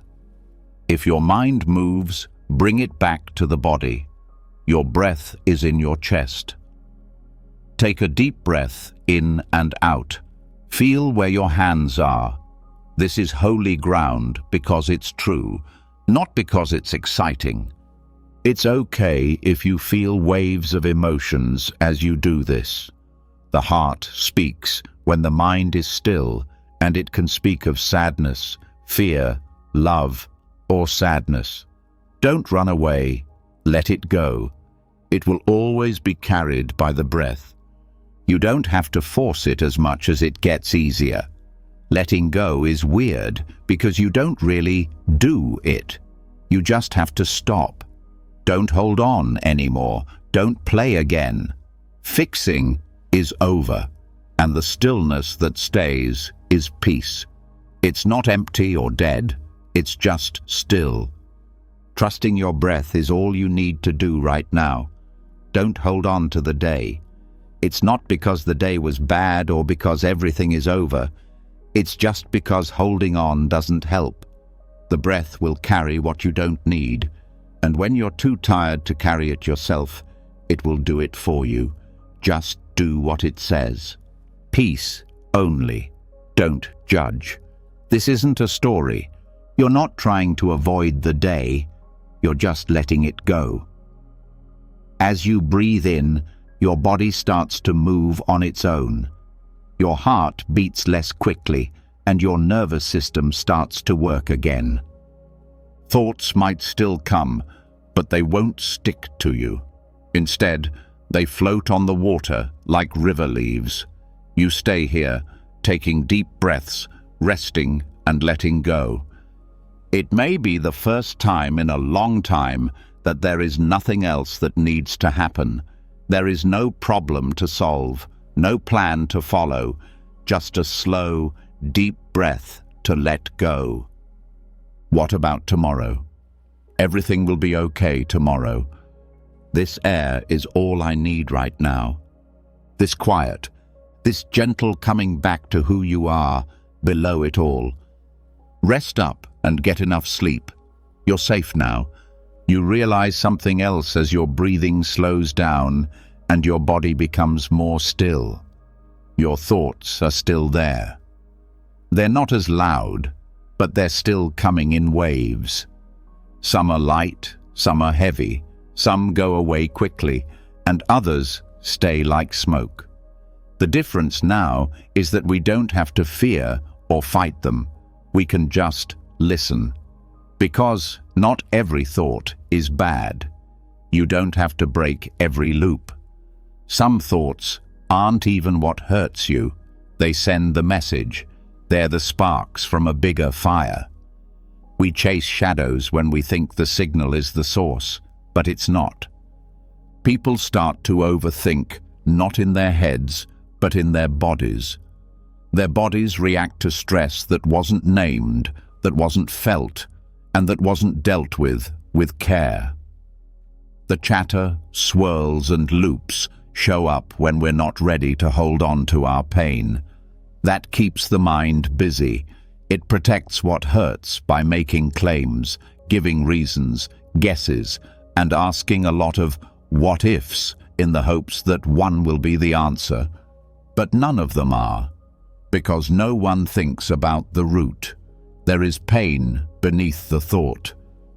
If your mind moves, bring it back to the body. Your breath is in your chest. Take a deep breath in and out. Feel where your hands are. This is holy ground because it's true, not because it's exciting. It's okay if you feel waves of emotions as you do this. The heart speaks when the mind is still, and it can speak of sadness, fear, love, or sadness. Don't run away. Let it go. It will always be carried by the breath. You don't have to force it as much as it gets easier. Letting go is weird because you don't really do it. You just have to stop. Don't hold on anymore. Don't play again. Fixing is over, and the stillness that stays is peace. It's not empty or dead. It's just still. Trusting your breath is all you need to do right now. Don't hold on to the day. It's not because the day was bad or because everything is over. It's just because holding on doesn't help. The breath will carry what you don't need, and when you're too tired to carry it yourself, it will do it for you. Just do what it says. Peace only. Don't judge. This isn't a story. You're not trying to avoid the day. You're just letting it go. As you breathe in, your body starts to move on its own. Your heart beats less quickly, and your nervous system starts to work again. Thoughts might still come, but they won't stick to you. Instead, they float on the water like river leaves. You stay here, taking deep breaths, resting and letting go. It may be the first time in a long time that there is nothing else that needs to happen. There is no problem to solve, no plan to follow, just a slow, deep breath to let go. What about tomorrow? Everything will be okay tomorrow. This air is all I need right now. This quiet, this gentle coming back to who you are, below it all. Rest up and get enough sleep. You're safe now. You realize something else as your breathing slows down and your body becomes more still. Your thoughts are still there. They're not as loud, but they're still coming in waves. Some are light, some are heavy, some go away quickly, and others stay like smoke. The difference now is that we don't have to fear or fight them. We can just listen. Because not every thought is bad. You don't have to break every loop. Some thoughts aren't even what hurts you. They send the message. They're the sparks from a bigger fire. We chase shadows when we think the signal is the source, but it's not. People start to overthink, not in their heads, but in their bodies. Their bodies react to stress that wasn't named, that wasn't felt, and that wasn't dealt with care. The chatter, swirls, and loops show up when we're not ready to hold on to our pain. That keeps the mind busy. It protects what hurts by making claims, giving reasons, guesses, and asking a lot of what-ifs in the hopes that one will be the answer. But none of them are, because no one thinks about the root. There is pain beneath the thought.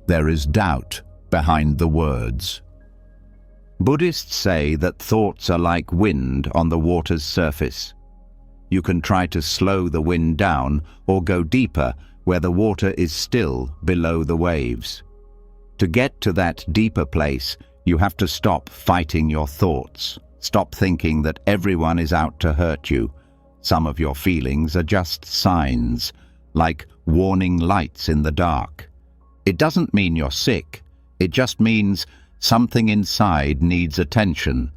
There is doubt behind the words. Buddhists say that thoughts are like wind on the water's surface. You can try to slow the wind down or go deeper where the water is still below the waves. To get to that deeper place, you have to stop fighting your thoughts. Stop thinking that everyone is out to hurt you. Some of your feelings are just signs, like warning lights in the dark. It doesn't mean you're sick. It just means something inside needs attention.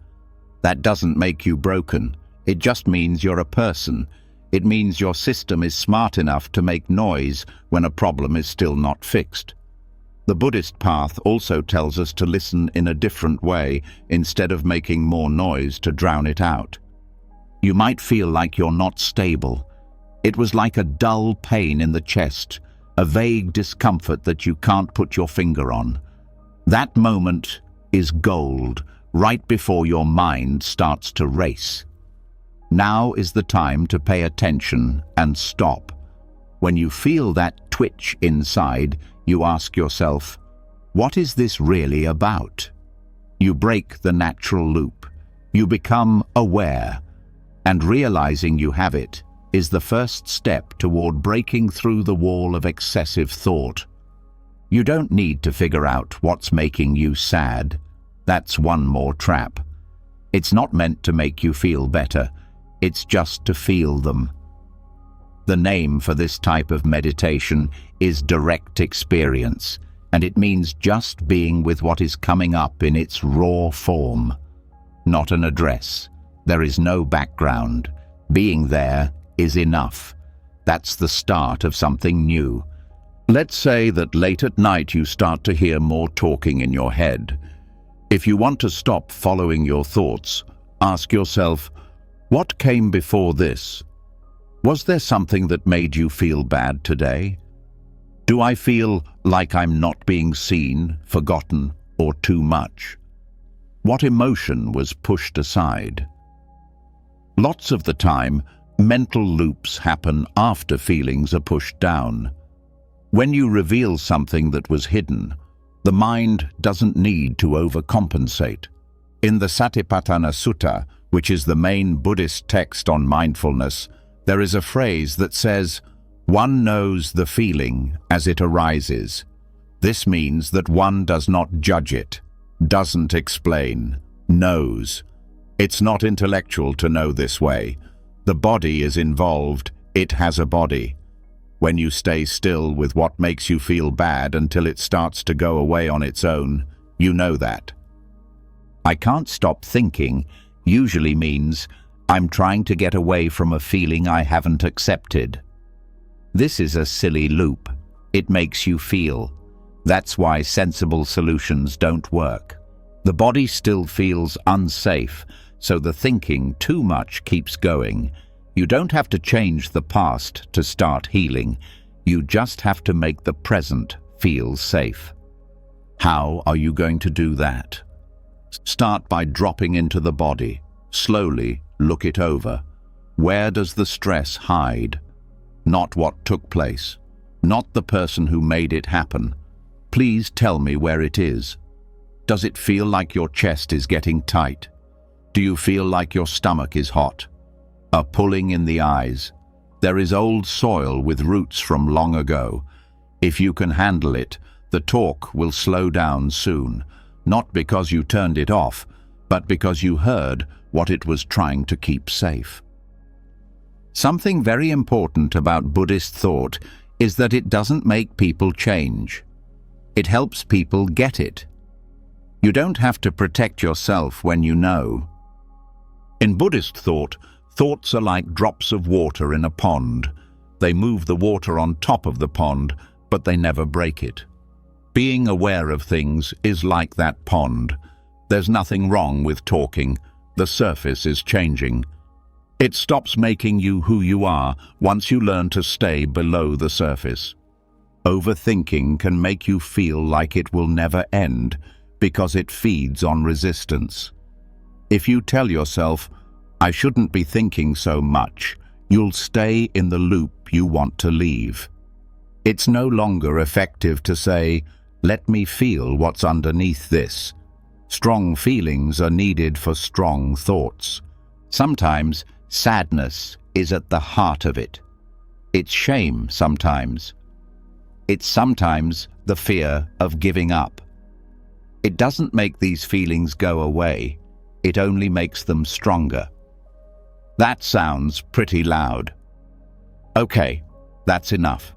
That doesn't make you broken. It just means you're a person. It means your system is smart enough to make noise when a problem is still not fixed. The Buddhist path also tells us to listen in a different way instead of making more noise to drown it out. You might feel like you're not stable. It was like a dull pain in the chest, a vague discomfort that you can't put your finger on. That moment is gold, right before your mind starts to race. Now is the time to pay attention and stop. When you feel that twitch inside, you ask yourself, what is this really about? You break the natural loop. You become aware, and realizing you have it is the first step toward breaking through the wall of excessive thought. You don't need to figure out what's making you sad. That's one more trap. It's not meant to make you feel better. It's just to feel them. The name for this type of meditation is direct experience, and it means just being with what is coming up in its raw form. Not an address. There is no background. Being there is enough. That's the start of something new. Let's say that late at night you start to hear more talking in your head. If you want to stop following your thoughts, ask yourself, what came before this? Was there something that made you feel bad today? Do I feel like I'm not being seen, forgotten, or too much? What emotion was pushed aside? Lots of the time, mental loops happen after feelings are pushed down. When you reveal something that was hidden, the mind doesn't need to overcompensate. In the Satipatthana Sutta, which is the main Buddhist text on mindfulness, there is a phrase that says, one knows the feeling as it arises. This means that one does not judge it, doesn't explain, knows. It's not intellectual to know this way. The body is involved, it has a body. When you stay still with what makes you feel bad until it starts to go away on its own, you know that. I can't stop thinking usually means I'm trying to get away from a feeling I haven't accepted. This is a silly loop. It makes you feel. That's why sensible solutions don't work. The body still feels unsafe, so the thinking too much keeps going. You don't have to change the past to start healing. You just have to make the present feel safe. How are you going to do that? Start by dropping into the body. Slowly look it over. Where does the stress hide? Not what took place. Not the person who made it happen. Please tell me where it is. Does it feel like your chest is getting tight? Do you feel like your stomach is hot? A pulling in the eyes? There is old soil with roots from long ago. If you can handle it, the talk will slow down soon. Not because you turned it off, but because you heard what it was trying to keep safe. Something very important about Buddhist thought is that it doesn't make people change. It helps people get it. You don't have to protect yourself when you know. In Buddhist thought, thoughts are like drops of water in a pond. They move the water on top of the pond, but they never break it. Being aware of things is like that pond. There's nothing wrong with talking. The surface is changing. It stops making you who you are once you learn to stay below the surface. Overthinking can make you feel like it will never end because it feeds on resistance. If you tell yourself, I shouldn't be thinking so much, you'll stay in the loop you want to leave. It's no longer effective to say, let me feel what's underneath this. Strong feelings are needed for strong thoughts. Sometimes sadness is at the heart of it. It's shame sometimes. It's sometimes the fear of giving up. It doesn't make these feelings go away. It only makes them stronger. That sounds pretty loud. Okay, that's enough.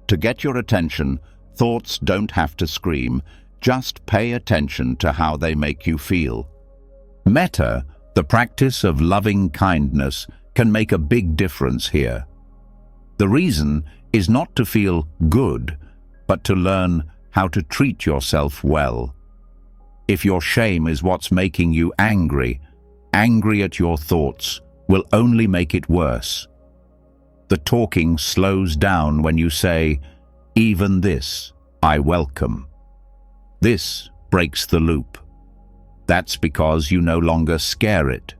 To get your attention, thoughts don't have to scream. Just pay attention to how they make you feel. Metta, the practice of loving kindness, can make a big difference here. The reason is not to feel good, but to learn how to treat yourself well. If your shame is what's making you angry at your thoughts will only make it worse. The talking slows down when you say, "Even this, I welcome." This breaks the loop. That's because you no longer scare it.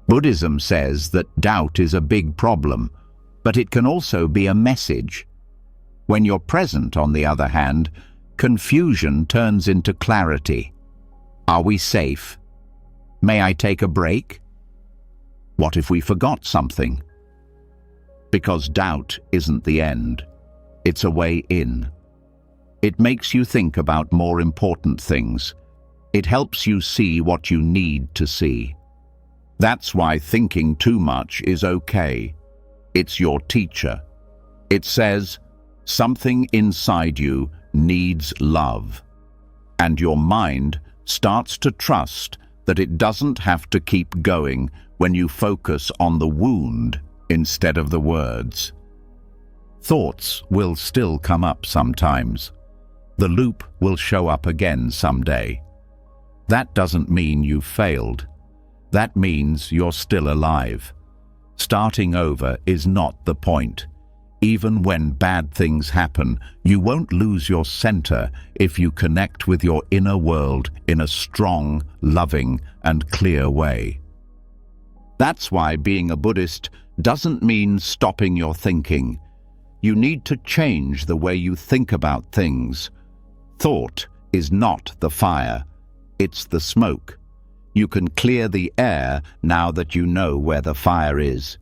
Buddhism says that doubt is a big problem, but it can also be a message. When you're present, on the other hand, confusion turns into clarity. Are we safe? May I take a break? What if we forgot something? Because doubt isn't the end. It's a way in. It makes you think about more important things. It helps you see what you need to see. That's why thinking too much is okay. It's your teacher. It says, something inside you needs love. And your mind starts to trust that it doesn't have to keep going when you focus on the wound instead of the words. Thoughts will still come up sometimes. The loop will show up again someday. That doesn't mean you've failed. That means you're still alive. Starting over is not the point. Even when bad things happen, you won't lose your center if you connect with your inner world in a strong, loving, and clear way. That's why being a Buddhist doesn't mean stopping your thinking. You need to change the way you think about things. Thought is not the fire, it's the smoke. You can clear the air now that you know where the fire is.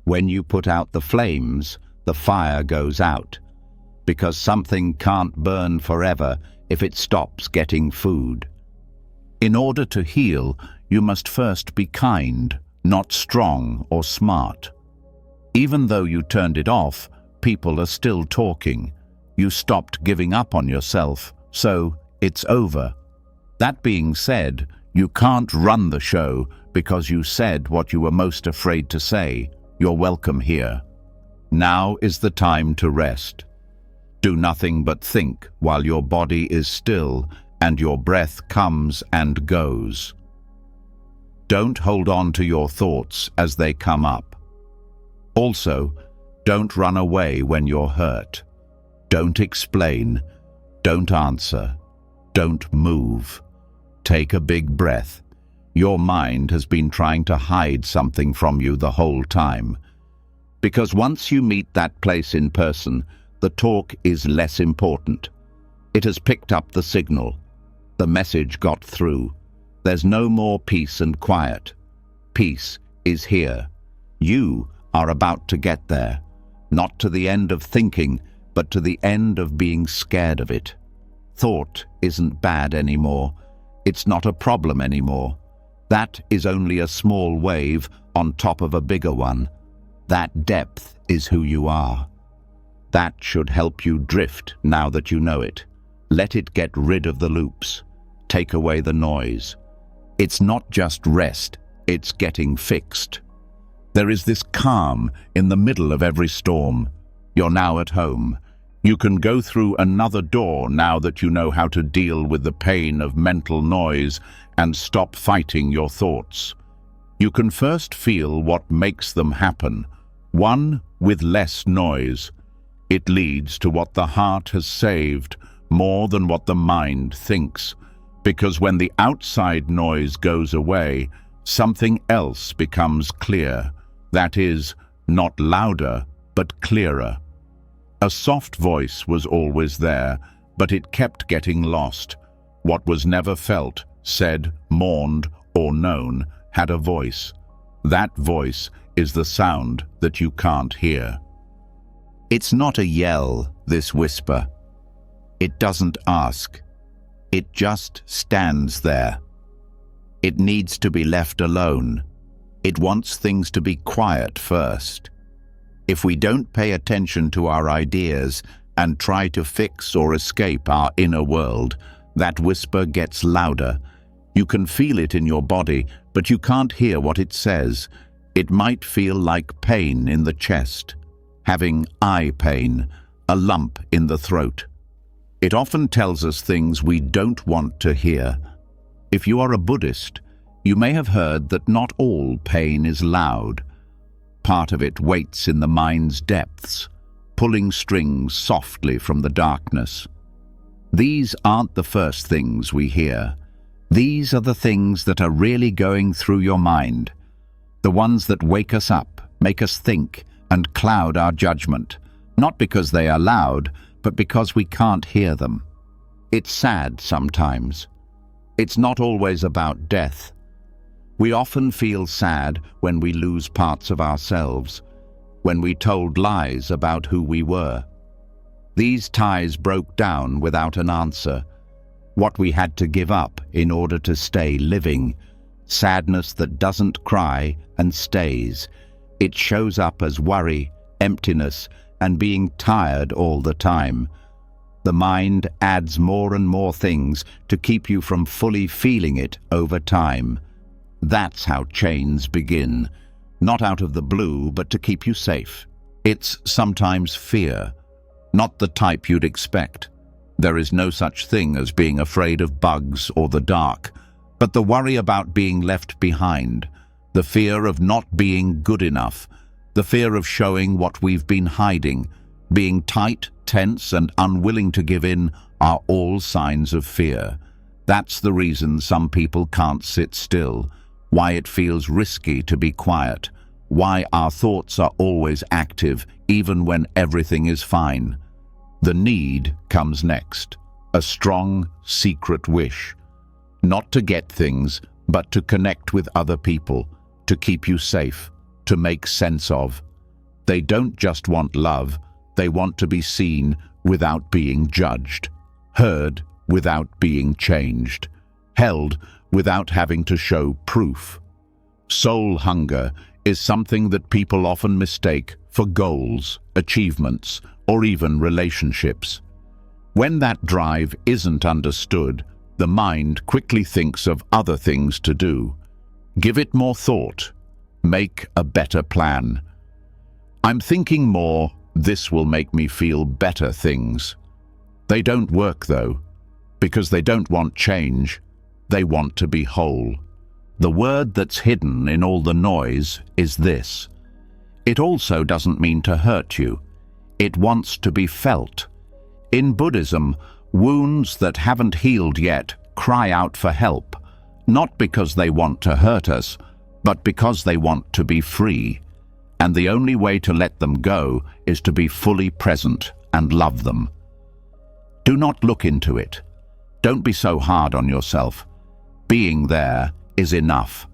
When you put out the flames, the fire goes out, because something can't burn forever if it stops getting food. In order to heal, you must first be kind, not strong or smart. Even though you turned it off, people are still talking. You stopped giving up on yourself, so it's over. That being said, you can't run the show because you said what you were most afraid to say. You're welcome here. Now is the time to rest. Do nothing but think while your body is still and your breath comes and goes. Don't hold on to your thoughts as they come up. Also, don't run away when you're hurt. Don't explain. Don't answer. Don't move. Take a big breath. Your mind has been trying to hide something from you the whole time. Because once you meet that place in person, the talk is less important. It has picked up the signal. The message got through. There's no more peace and quiet. Peace is here. You are about to get there. Not to the end of thinking, but to the end of being scared of it. Thought isn't bad anymore. It's not a problem anymore. That is only a small wave on top of a bigger one. That depth is who you are. That should help you drift now that you know it. Let it get rid of the loops. Take away the noise. It's not just rest, it's getting fixed. There is this calm in the middle of every storm. You're now at home. You can go through another door now that you know how to deal with the pain of mental noise and stop fighting your thoughts. You can first feel what makes them happen, one with less noise. It leads to what the heart has saved more than what the mind thinks, because when the outside noise goes away, something else becomes clear. That is, not louder, but clearer. A soft voice was always there, but it kept getting lost. What was never felt, said, mourned, or known had a voice. That voice is the sound that you can't hear. It's not a yell, this whisper. It doesn't ask. It just stands there. It needs to be left alone. It wants things to be quiet first. If we don't pay attention to our ideas and try to fix or escape our inner world, that whisper gets louder. You can feel it in your body, but you can't hear what it says. It might feel like pain in the chest, having eye pain, a lump in the throat. It often tells us things we don't want to hear. If you are a Buddhist, you may have heard that not all pain is loud. Part of it waits in the mind's depths, pulling strings softly from the darkness. These aren't the first things we hear. These are the things that are really going through your mind, the ones that wake us up, make us think, and cloud our judgment, not because they are loud, but because we can't hear them. It's sad sometimes. It's not always about death. We often feel sad when we lose parts of ourselves, when we told lies about who we were. These ties broke down without an answer, what we had to give up in order to stay living. Sadness that doesn't cry and stays. It shows up as worry, emptiness, and being tired all the time. The mind adds more and more things to keep you from fully feeling it over time. That's how chains begin, not out of the blue, but to keep you safe. It's sometimes fear, not the type you'd expect. There is no such thing as being afraid of bugs or the dark, but the worry about being left behind, the fear of not being good enough, the fear of showing what we've been hiding, being tight, tense, and unwilling to give in are all signs of fear. That's the reason some people can't sit still, why it feels risky to be quiet, why our thoughts are always active even when everything is fine. The need comes next, a strong, secret wish. Not to get things, but to connect with other people, to keep you safe, to make sense of. They don't just want love, they want to be seen without being judged, heard without being changed, held without having to show proof. Soul hunger is something that people often mistake for goals, achievements, or even relationships. When that drive isn't understood, the mind quickly thinks of other things to do. Give it more thought. Make a better plan. I'm thinking more, this will make me feel better things. They don't work though, because they don't want change. They want to be whole. The word that's hidden in all the noise is this. It also doesn't mean to hurt you. It wants to be felt. In Buddhism, wounds that haven't healed yet cry out for help, not because they want to hurt us, but because they want to be free. And the only way to let them go is to be fully present and love them. Do not look into it. Don't be so hard on yourself. Being there is enough.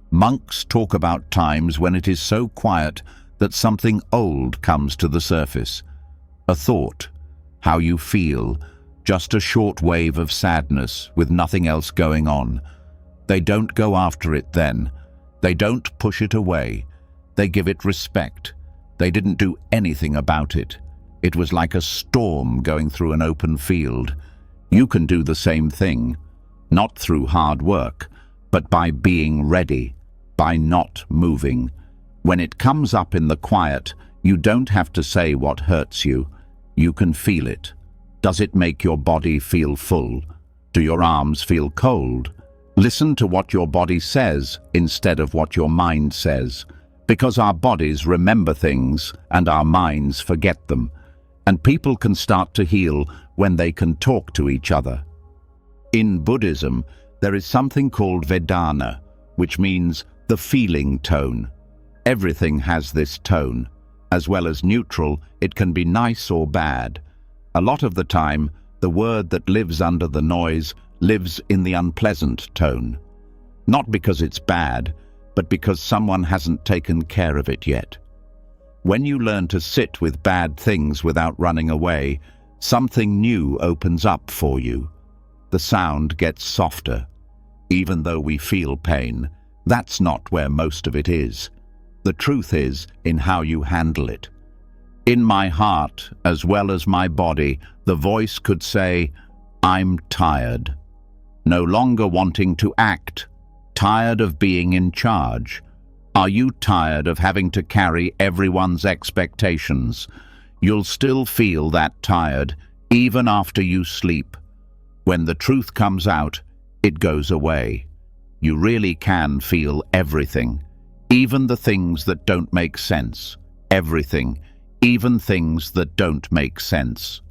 Monks talk about times when it is so quiet that something old comes to the surface. A thought, how you feel, just a short wave of sadness with nothing else going on. They don't go after it then. They don't push it away. They give it respect. They didn't do anything about it. It was like a storm going through an open field. You can do the same thing, not through hard work, but by being ready, by not moving. When it comes up in the quiet, you don't have to say what hurts you. You can feel it. Does it make your body feel full? Do your arms feel cold? Listen to what your body says instead of what your mind says, because our bodies remember things and our minds forget them. And people can start to heal when they can talk to each other. In Buddhism, there is something called Vedana, which means the feeling tone. Everything has this tone. As well as neutral, it can be nice or bad. A lot of the time, the word that lives under the noise lives in the unpleasant tone. Not because it's bad, but because someone hasn't taken care of it yet. When you learn to sit with bad things without running away, something new opens up for you. The sound gets softer. even though we feel pain, that's not where most of it is. The truth is in how you handle it. In my heart, as well as my body, the voice could say, I'm tired. No longer wanting to act. Tired of being in charge. Are you tired of having to carry everyone's expectations? You'll still feel that tired, even after you sleep. When the truth comes out, it goes away. You really can feel everything, even the things that don't make sense. Everything, even things that don't make sense.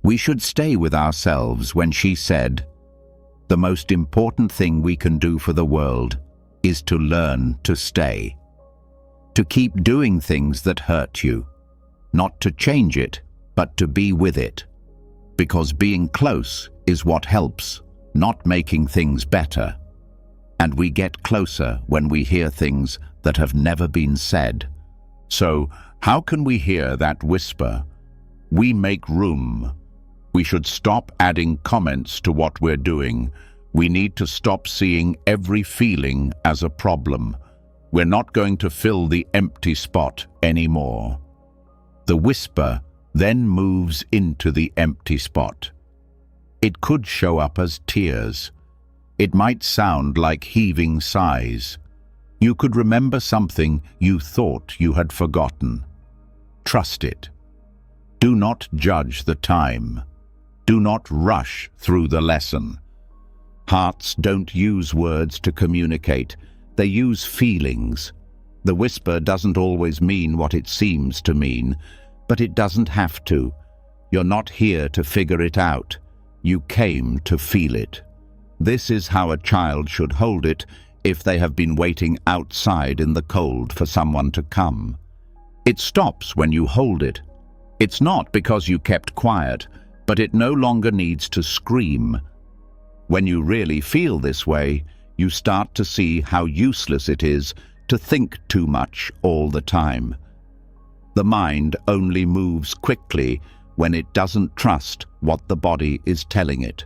We should stay with ourselves when she said, the most important thing we can do for the world is to learn to stay. To keep doing things that hurt you. Not to change it, but to be with it. Because being close is what helps, not making things better. And we get closer when we hear things that have never been said. So, how can we hear that whisper? We make room. We should stop adding comments to what we're doing. We need to stop seeing every feeling as a problem. We're not going to fill the empty spot anymore. The whisper then moves into the empty spot. It could show up as tears. It might sound like heaving sighs. You could remember something you thought you had forgotten. Trust it. Do not judge the time. Do not rush through the lesson. Hearts don't use words to communicate. They use feelings. The whisper doesn't always mean what it seems to mean, but it doesn't have to. You're not here to figure it out. You came to feel it. This is how a child should hold it if they have been waiting outside in the cold for someone to come. It stops when you hold it. It's not because you kept quiet, but it no longer needs to scream. When you really feel this way, you start to see how useless it is to think too much all the time. The mind only moves quickly when it doesn't trust what the body is telling it.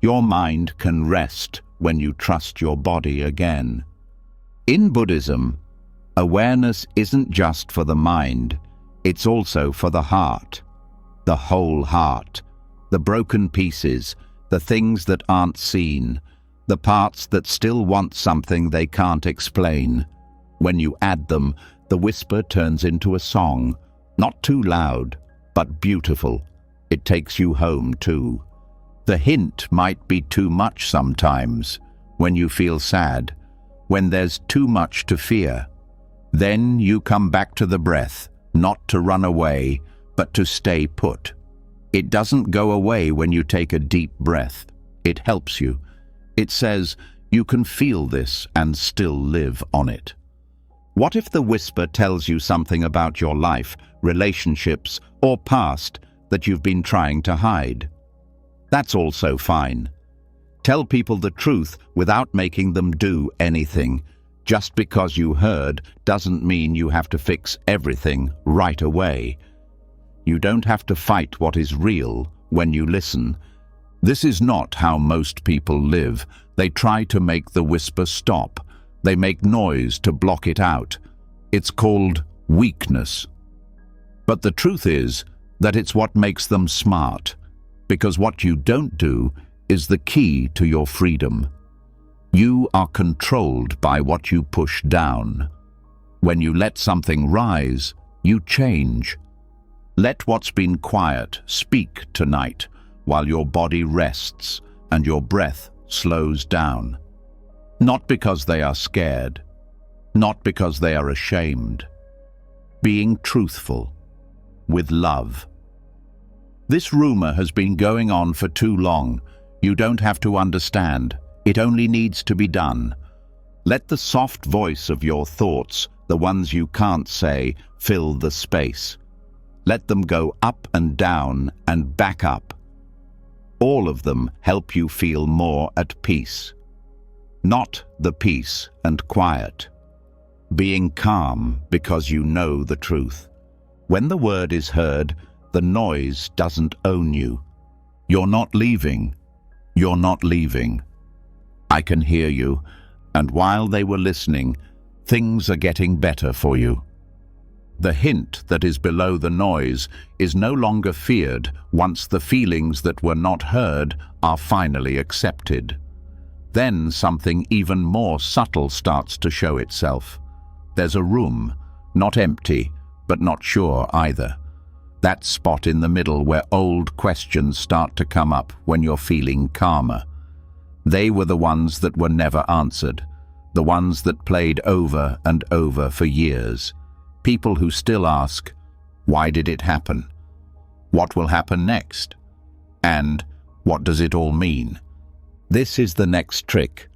Your mind can rest when you trust your body again. In Buddhism, awareness isn't just for the mind, it's also for the heart. The whole heart. The broken pieces, the things that aren't seen, the parts that still want something they can't explain. When you add them, the whisper turns into a song, not too loud, but beautiful. It takes you home too. The hint might be too much sometimes, when you feel sad, when there's too much to fear. Then you come back to the breath, not to run away, but to stay put. It doesn't go away when you take a deep breath. It helps you. It says, you can feel this and still live on it. What if the whisper tells you something about your life, relationships, or past that you've been trying to hide? That's also fine. Tell people the truth without making them do anything. Just because you heard doesn't mean you have to fix everything right away. You don't have to fight what is real when you listen. This is not how most people live. They try to make the whisper stop. They make noise to block it out. It's called weakness. But the truth is that it's what makes them smart. Because what you don't do is the key to your freedom. You are controlled by what you push down. When you let something rise, you change. Let what's been quiet speak tonight while your body rests and your breath slows down. Not because they are scared, not because they are ashamed. Being truthful, with love. This rumor has been going on for too long. You don't have to understand. It only needs to be done. Let the soft voice of your thoughts, the ones you can't say, fill the space. Let them go up and down and back up. All of them help you feel more at peace. Not the peace and quiet. Being calm because you know the truth. When the word is heard, the noise doesn't own you. You're not leaving. You're not leaving. I can hear you, and while they were listening, things are getting better for you. The hint that is below the noise is no longer feared once the feelings that were not heard are finally accepted. Then something even more subtle starts to show itself. There's a room, not empty, but not sure either. That spot in the middle where old questions start to come up when you're feeling calmer. They were the ones that were never answered, the ones that played over and over for years. People who still ask, why did it happen? What will happen next? And what does it all mean? This is the next trick.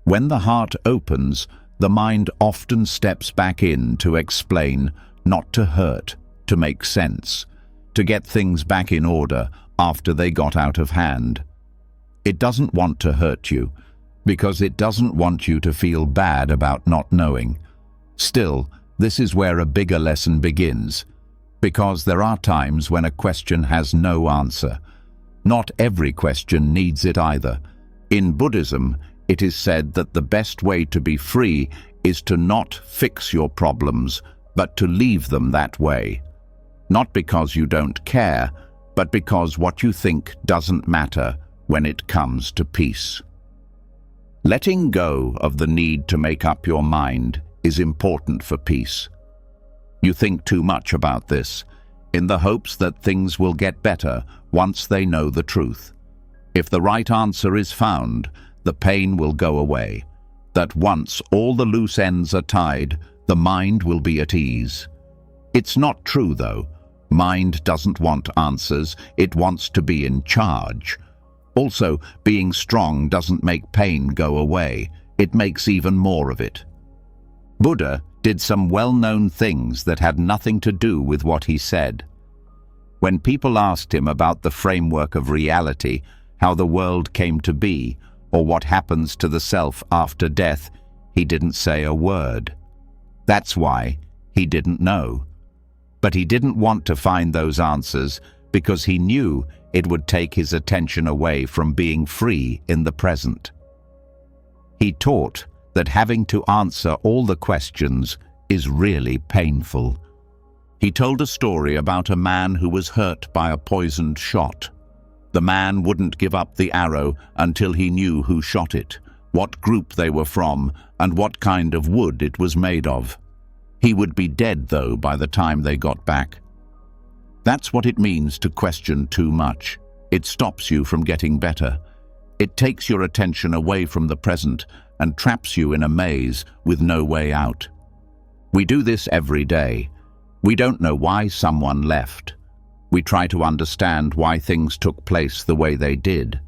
When the heart opens, the mind often steps back in to explain, not to hurt, to make sense, to get things back in order after they got out of hand. It doesn't want to hurt you, because it doesn't want you to feel bad about not knowing. Still, this is where a bigger lesson begins, because there are times when a question has no answer. Not every question needs it either. In Buddhism, it is said that the best way to be free is to not fix your problems, but to leave them that way. Not because you don't care, but because what you think doesn't matter when it comes to peace. Letting go of the need to make up your mind is important for peace. You think too much about this, in the hopes that things will get better once they know the truth. If the right answer is found, the pain will go away. That once all the loose ends are tied, the mind will be at ease. It's not true, though. Mind doesn't want answers, it wants to be in charge. Also, being strong doesn't make pain go away, it makes even more of it. Buddha did some well-known things that had nothing to do with what he said. When people asked him about the framework of reality, how the world came to be, or what happens to the self after death, he didn't say a word. That's why he didn't know. But he didn't want to find those answers because he knew it would take his attention away from being free in the present. He taught that having to answer all the questions is really painful. He told a story about a man who was hurt by a poisoned shot. The man wouldn't give up the arrow until he knew who shot it, what group they were from, and what kind of wood it was made of. He would be dead, though, by the time they got back. That's what it means to question too much. It stops you from getting better. It takes your attention away from the present and traps you in a maze with no way out. We do this every day. We don't know why someone left. We try to understand why things took place the way they did.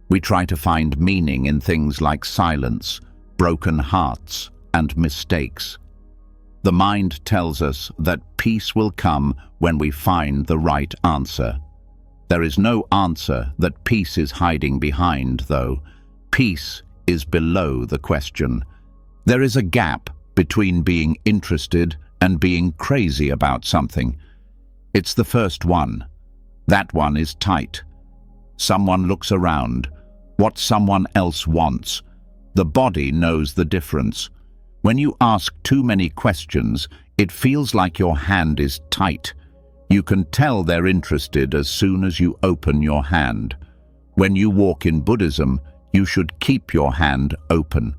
We try to find meaning in things like silence, broken hearts, and mistakes. The mind tells us that peace will come when we find the right answer. There is no answer that peace is hiding behind, though. Peace is below the question. There is a gap between being interested and being crazy about something. It's the first one. That one is tight. Someone looks around. What someone else wants. The body knows the difference. When you ask too many questions, it feels like your hand is tight. You can tell they're interested as soon as you open your hand. When you walk in Buddhism, you should keep your hand open.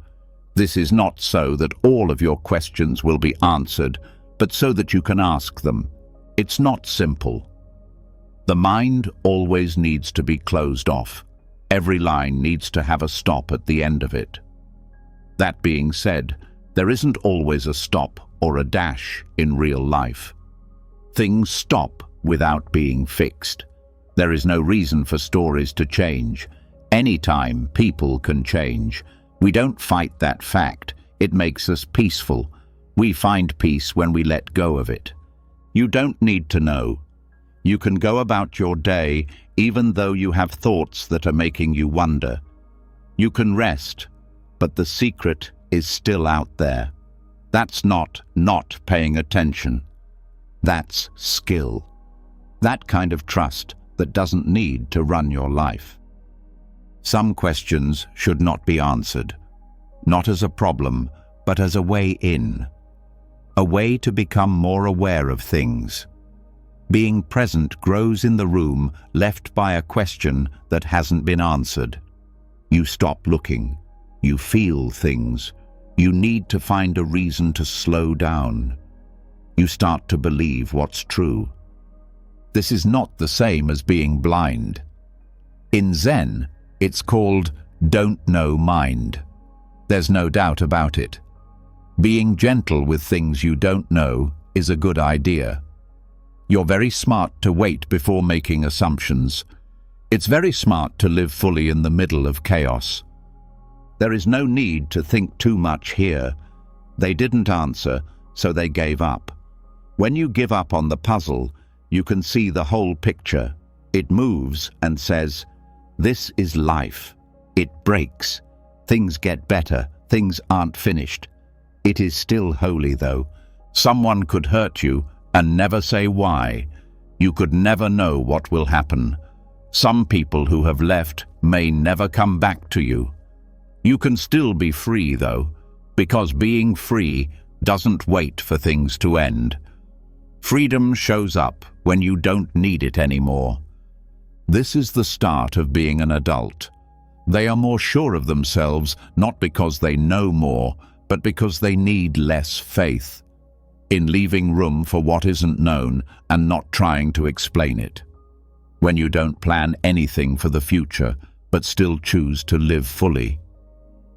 This is not so that all of your questions will be answered, but so that you can ask them. It's not simple. The mind always needs to be closed off. Every line needs to have a stop at the end of it. That being said, there isn't always a stop or a dash in real life. Things stop without being fixed. There is no reason for stories to change. Anytime people can change. We don't fight that fact. It makes us peaceful. We find peace when we let go of it. You don't need to know. You can go about your day even though you have thoughts that are making you wonder. You can rest, but the secret is still out there. That's not paying attention. That's skill. That kind of trust that doesn't need to run your life. Some questions should not be answered, not as a problem, but as a way in. A way to become more aware of things. Being present grows in the room left by a question that hasn't been answered. You stop looking. You feel things. You need to find a reason to slow down. You start to believe what's true. This is not the same as being blind. In Zen, it's called don't know mind. There's no doubt about it. Being gentle with things you don't know is a good idea. You're very smart to wait before making assumptions. It's very smart to live fully in the middle of chaos. There is no need to think too much here. They didn't answer, so they gave up. When you give up on the puzzle, you can see the whole picture. It moves and says, "This is life. It breaks. Things get better. Things aren't finished." It is still holy, though. Someone could hurt you and never say why. You could never know what will happen. Some people who have left may never come back to you. You can still be free, though, because being free doesn't wait for things to end. Freedom shows up when you don't need it anymore. This is the start of being an adult. They are more sure of themselves, not because they know more, but because they need less faith in leaving room for what isn't known and not trying to explain it. When you don't plan anything for the future, but still choose to live fully.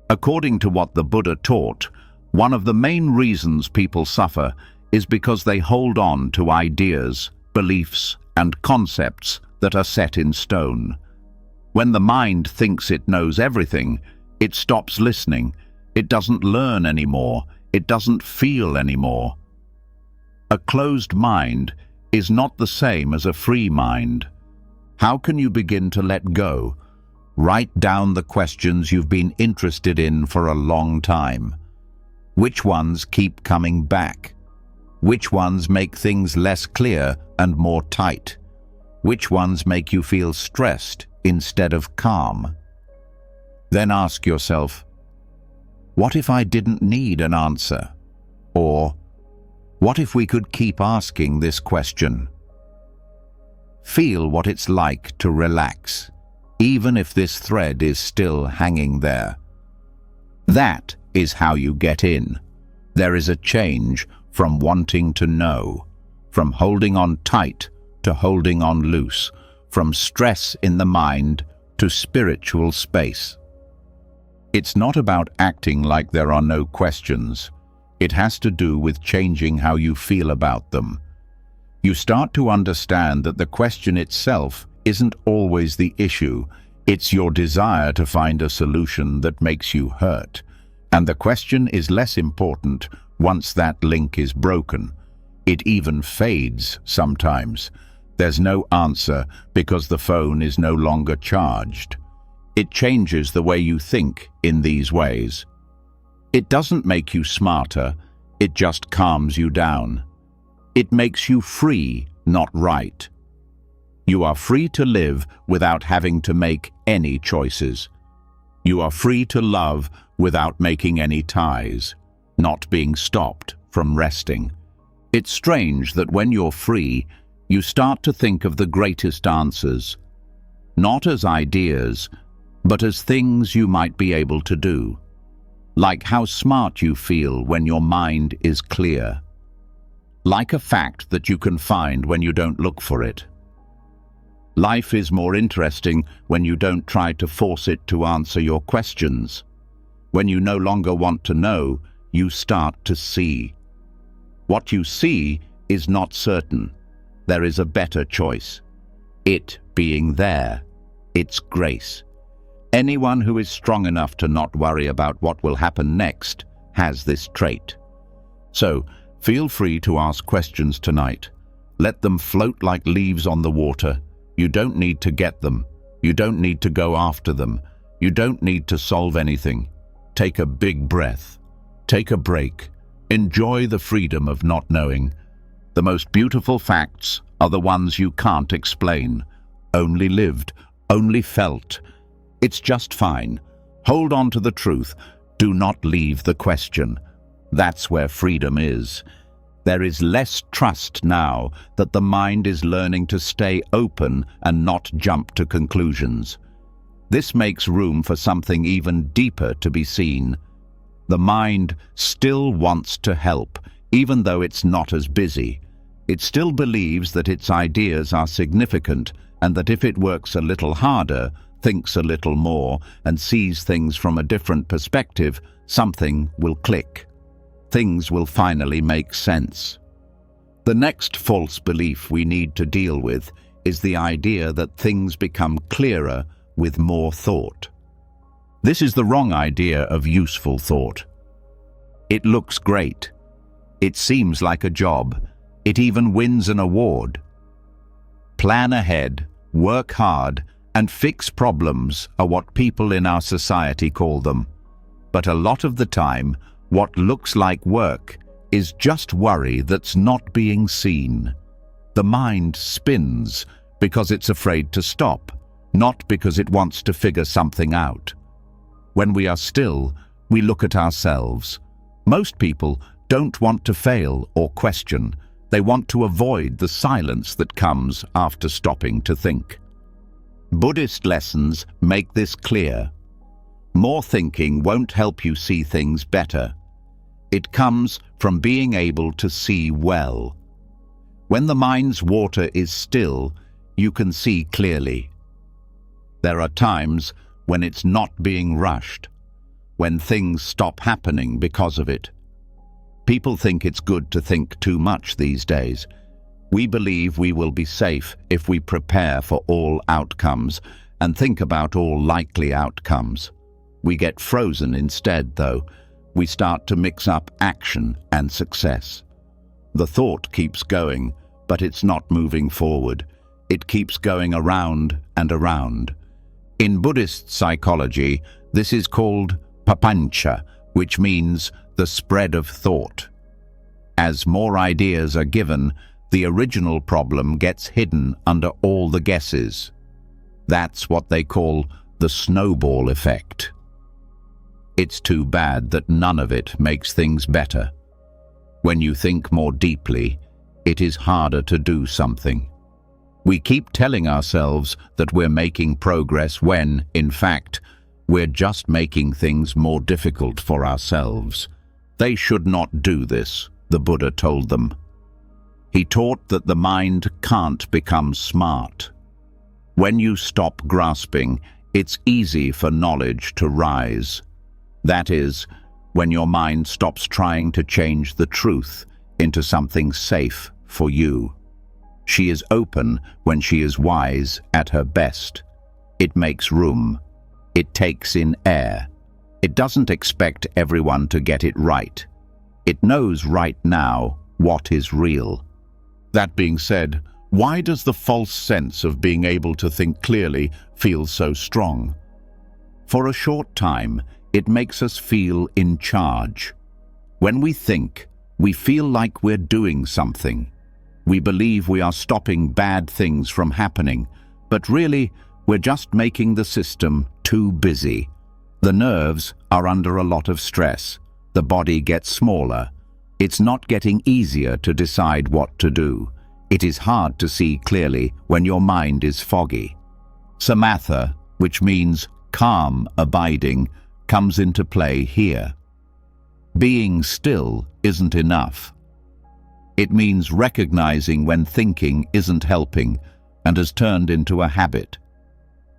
According to what the Buddha taught, one of the main reasons people suffer is because they hold on to ideas, beliefs, and concepts that are set in stone. When the mind thinks it knows everything, it stops listening. It doesn't learn anymore. It doesn't feel anymore. A closed mind is not the same as a free mind. How can you begin to let go? Write down the questions you've been interested in for a long time. Which ones keep coming back? Which ones make things less clear and more tight? Which ones make you feel stressed instead of calm? Then ask yourself, what if I didn't need an answer? Or, what if we could keep asking this question? Feel what it's like to relax, even if this thread is still hanging there. That is how you get in. There is a change from wanting to know, from holding on tight to holding on loose, from stress in the mind to spiritual space. It's not about acting like there are no questions. It has to do with changing how you feel about them. You start to understand that the question itself isn't always the issue. It's your desire to find a solution that makes you hurt. And the question is less important once that link is broken. It even fades sometimes. There's no answer because the phone is no longer charged. It changes the way you think in these ways. It doesn't make you smarter, it just calms you down. It makes you free, not right. You are free to live without having to make any choices. You are free to love without making any ties, not being stopped from resting. It's strange that when you're free, you start to think of the greatest answers, not as ideas, but as things you might be able to do. Like how smart you feel when your mind is clear. Like a fact that you can find when you don't look for it. Life is more interesting when you don't try to force it to answer your questions. When you no longer want to know, you start to see. What you see is not certain. There is a better choice. It being there. It's grace. Anyone who is strong enough to not worry about what will happen next has this trait. So, feel free to ask questions tonight. Let them float like leaves on the water. You don't need to get them. You don't need to go after them. You don't need to solve anything. Take a big breath. Take a break. Enjoy the freedom of not knowing. The most beautiful facts are the ones you can't explain. Only lived, only felt. It's just fine. Hold on to the truth. Do not leave the question. That's where freedom is. There is less trust now that the mind is learning to stay open and not jump to conclusions. This makes room for something even deeper to be seen. The mind still wants to help, even though it's not as busy. It still believes that its ideas are significant and that if it works a little harder, thinks a little more, and sees things from a different perspective, something will click. Things will finally make sense. The next false belief we need to deal with is the idea that things become clearer with more thought. This is the wrong idea of useful thought. It looks great. It seems like a job. It even wins an award. Plan ahead, work hard, and fix problems are what people in our society call them. But a lot of the time, what looks like work is just worry that's not being seen. The mind spins because it's afraid to stop, not because it wants to figure something out. When we are still, we look at ourselves. Most people don't want to fail or question. They want to avoid the silence that comes after stopping to think. Buddhist lessons make this clear. More thinking won't help you see things better. It comes from being able to see well. When the mind's water is still, you can see clearly. There are times when it's not being rushed, when things stop happening because of it. People think it's good to think too much these days. We believe we will be safe if we prepare for all outcomes and think about all likely outcomes. We get frozen instead, though. We start to mix up action and success. The thought keeps going, but it's not moving forward. It keeps going around and around. In Buddhist psychology, this is called papancha, which means the spread of thought. As more ideas are given, the original problem gets hidden under all the guesses. That's what they call the snowball effect. It's too bad that none of it makes things better. When you think more deeply, it is harder to do something. We keep telling ourselves that we're making progress when, in fact, we're just making things more difficult for ourselves. They should not do this, the Buddha told them. He taught that the mind can't become smart. When you stop grasping, it's easy for knowledge to rise. That is, when your mind stops trying to change the truth into something safe for you. She is open when she is wise at her best. It makes room. It takes in air. It doesn't expect everyone to get it right. It knows right now what is real. That being said, why does the false sense of being able to think clearly feel so strong? For a short time, it makes us feel in charge. When we think, we feel like we're doing something. We believe we are stopping bad things from happening, but really, we're just making the system too busy. The nerves are under a lot of stress. The body gets smaller. It's not getting easier to decide what to do. It is hard to see clearly when your mind is foggy. Samatha, which means calm abiding, comes into play here. Being still isn't enough. It means recognizing when thinking isn't helping and has turned into a habit.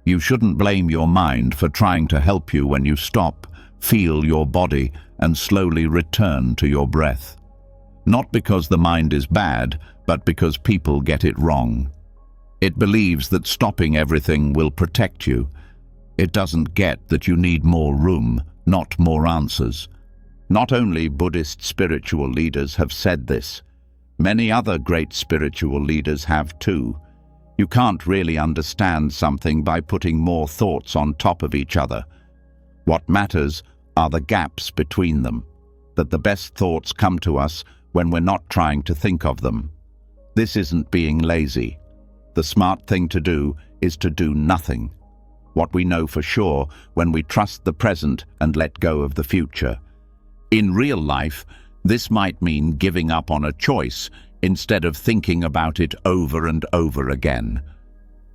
You shouldn't blame your mind for trying to help you when you stop, feel your body, and slowly return to your breath. Not because the mind is bad, but because people get it wrong. It believes that stopping everything will protect you. It doesn't get that you need more room, not more answers. Not only Buddhist spiritual leaders have said this. Many other great spiritual leaders have too. You can't really understand something by putting more thoughts on top of each other. What matters are the gaps between them, that the best thoughts come to us when we're not trying to think of them. This isn't being lazy. The smart thing to do is to do nothing. what we know for sure, when we trust the present and let go of the future. In real life, this might mean giving up on a choice instead of thinking about it over and over again.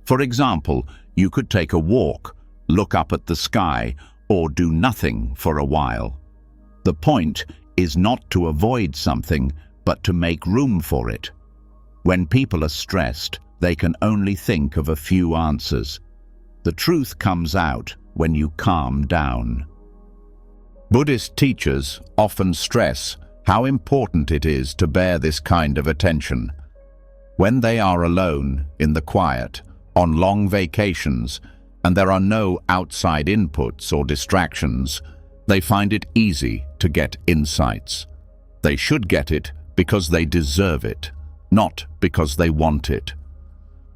For example, you could take a walk, look up at the sky, or do nothing for a while. The point is not to avoid something, but to make room for it. When people are stressed, they can only think of a few answers. The truth comes out when you calm down. Buddhist teachers often stress how important it is to bear this kind of attention. When they are alone, in the quiet, on long vacations, and there are no outside inputs or distractions, they find it easy to get insights. They should get it because they deserve it, not because they want it.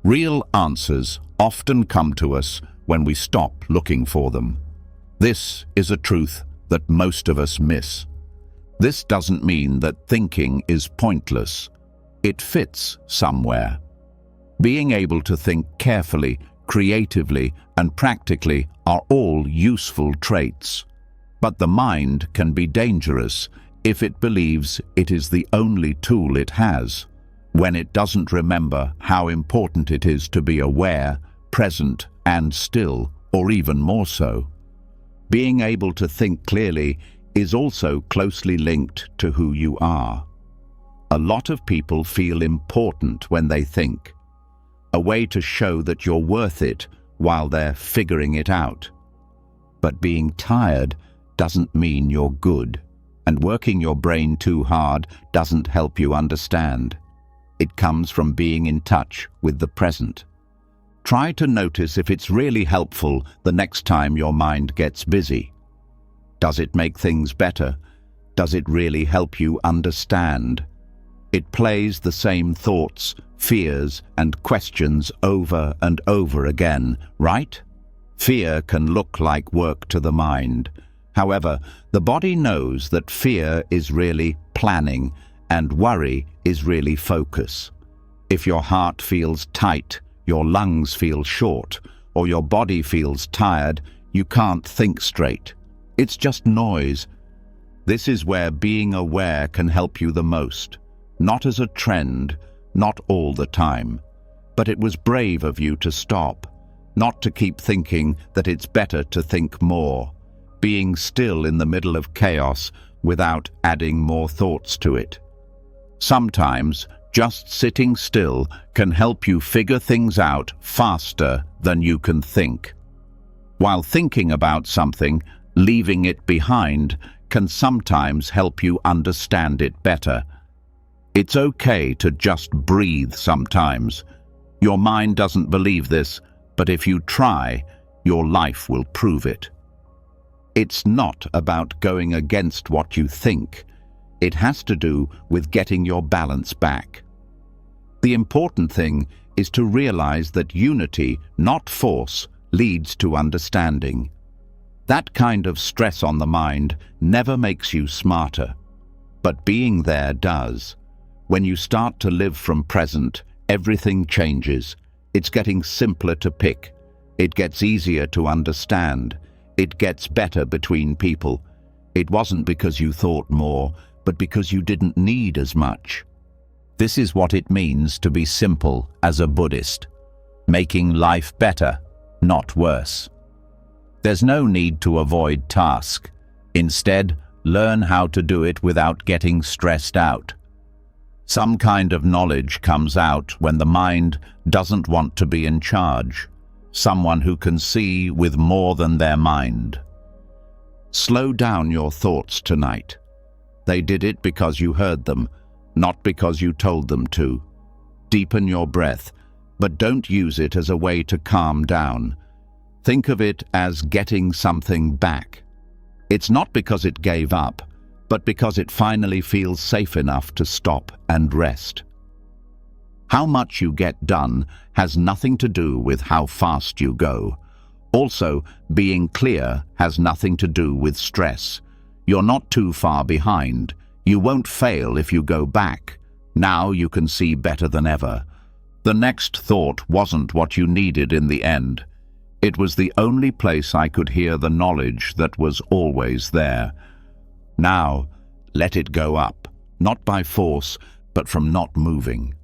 Real answers often come to us when we stop looking for them. This is a truth that most of us miss. This doesn't mean that thinking is pointless. It fits somewhere. Being able to think carefully, creatively, and practically are all useful traits. But the mind can be dangerous if it believes it is the only tool it has, when it doesn't remember how important it is to be aware, present, and still, or even more so. Being able to think clearly is also closely linked to who you are. A lot of people feel important when they think, a way to show that you're worth it while they're figuring it out. But being tired doesn't mean you're good, and working your brain too hard doesn't help you understand. It comes from being in touch with the present. Try to notice if it's really helpful the next time your mind gets busy. Does it make things better? Does it really help you understand? It plays the same thoughts, fears, and questions over and over again, right? Fear can look like work to the mind. However, the body knows that fear is really planning and worry is really focus. If your heart feels tight, your lungs feel short, or your body feels tired, you can't think straight. It's just noise. This is where being aware can help you the most. Not as a trend, not all the time. But it was brave of you to stop, not to keep thinking that it's better to think more. Being still in the middle of chaos without adding more thoughts to it. Sometimes, just sitting still can help you figure things out faster than you can think. While thinking about something, leaving it behind can sometimes help you understand it better. It's okay to just breathe sometimes. Your mind doesn't believe this, but if you try, your life will prove it. It's not about going against what you think. It has to do with getting your balance back. The important thing is to realize that unity, not force, leads to understanding. That kind of stress on the mind never makes you smarter, but being there does. When you start to live from present, everything changes. It's getting simpler to pick. It gets easier to understand. It gets better between people. It wasn't because you thought more, but because you didn't need as much. This is what it means to be simple as a Buddhist. Making life better, not worse. There's no need to avoid task. Instead, learn how to do it without getting stressed out. Some kind of knowledge comes out when the mind doesn't want to be in charge. Someone who can see with more than their mind. Slow down your thoughts tonight. They did it because you heard them, not because you told them to. Deepen your breath, but don't use it as a way to calm down. Think of it as getting something back. It's not because it gave up, but because it finally feels safe enough to stop and rest. How much you get done has nothing to do with how fast you go. Also, being clear has nothing to do with stress. You're not too far behind. You won't fail if you go back. Now you can see better than ever. The next thought wasn't what you needed in the end. It was the only place I could hear the knowledge that was always there. Now, let it go up, not by force, but from not moving.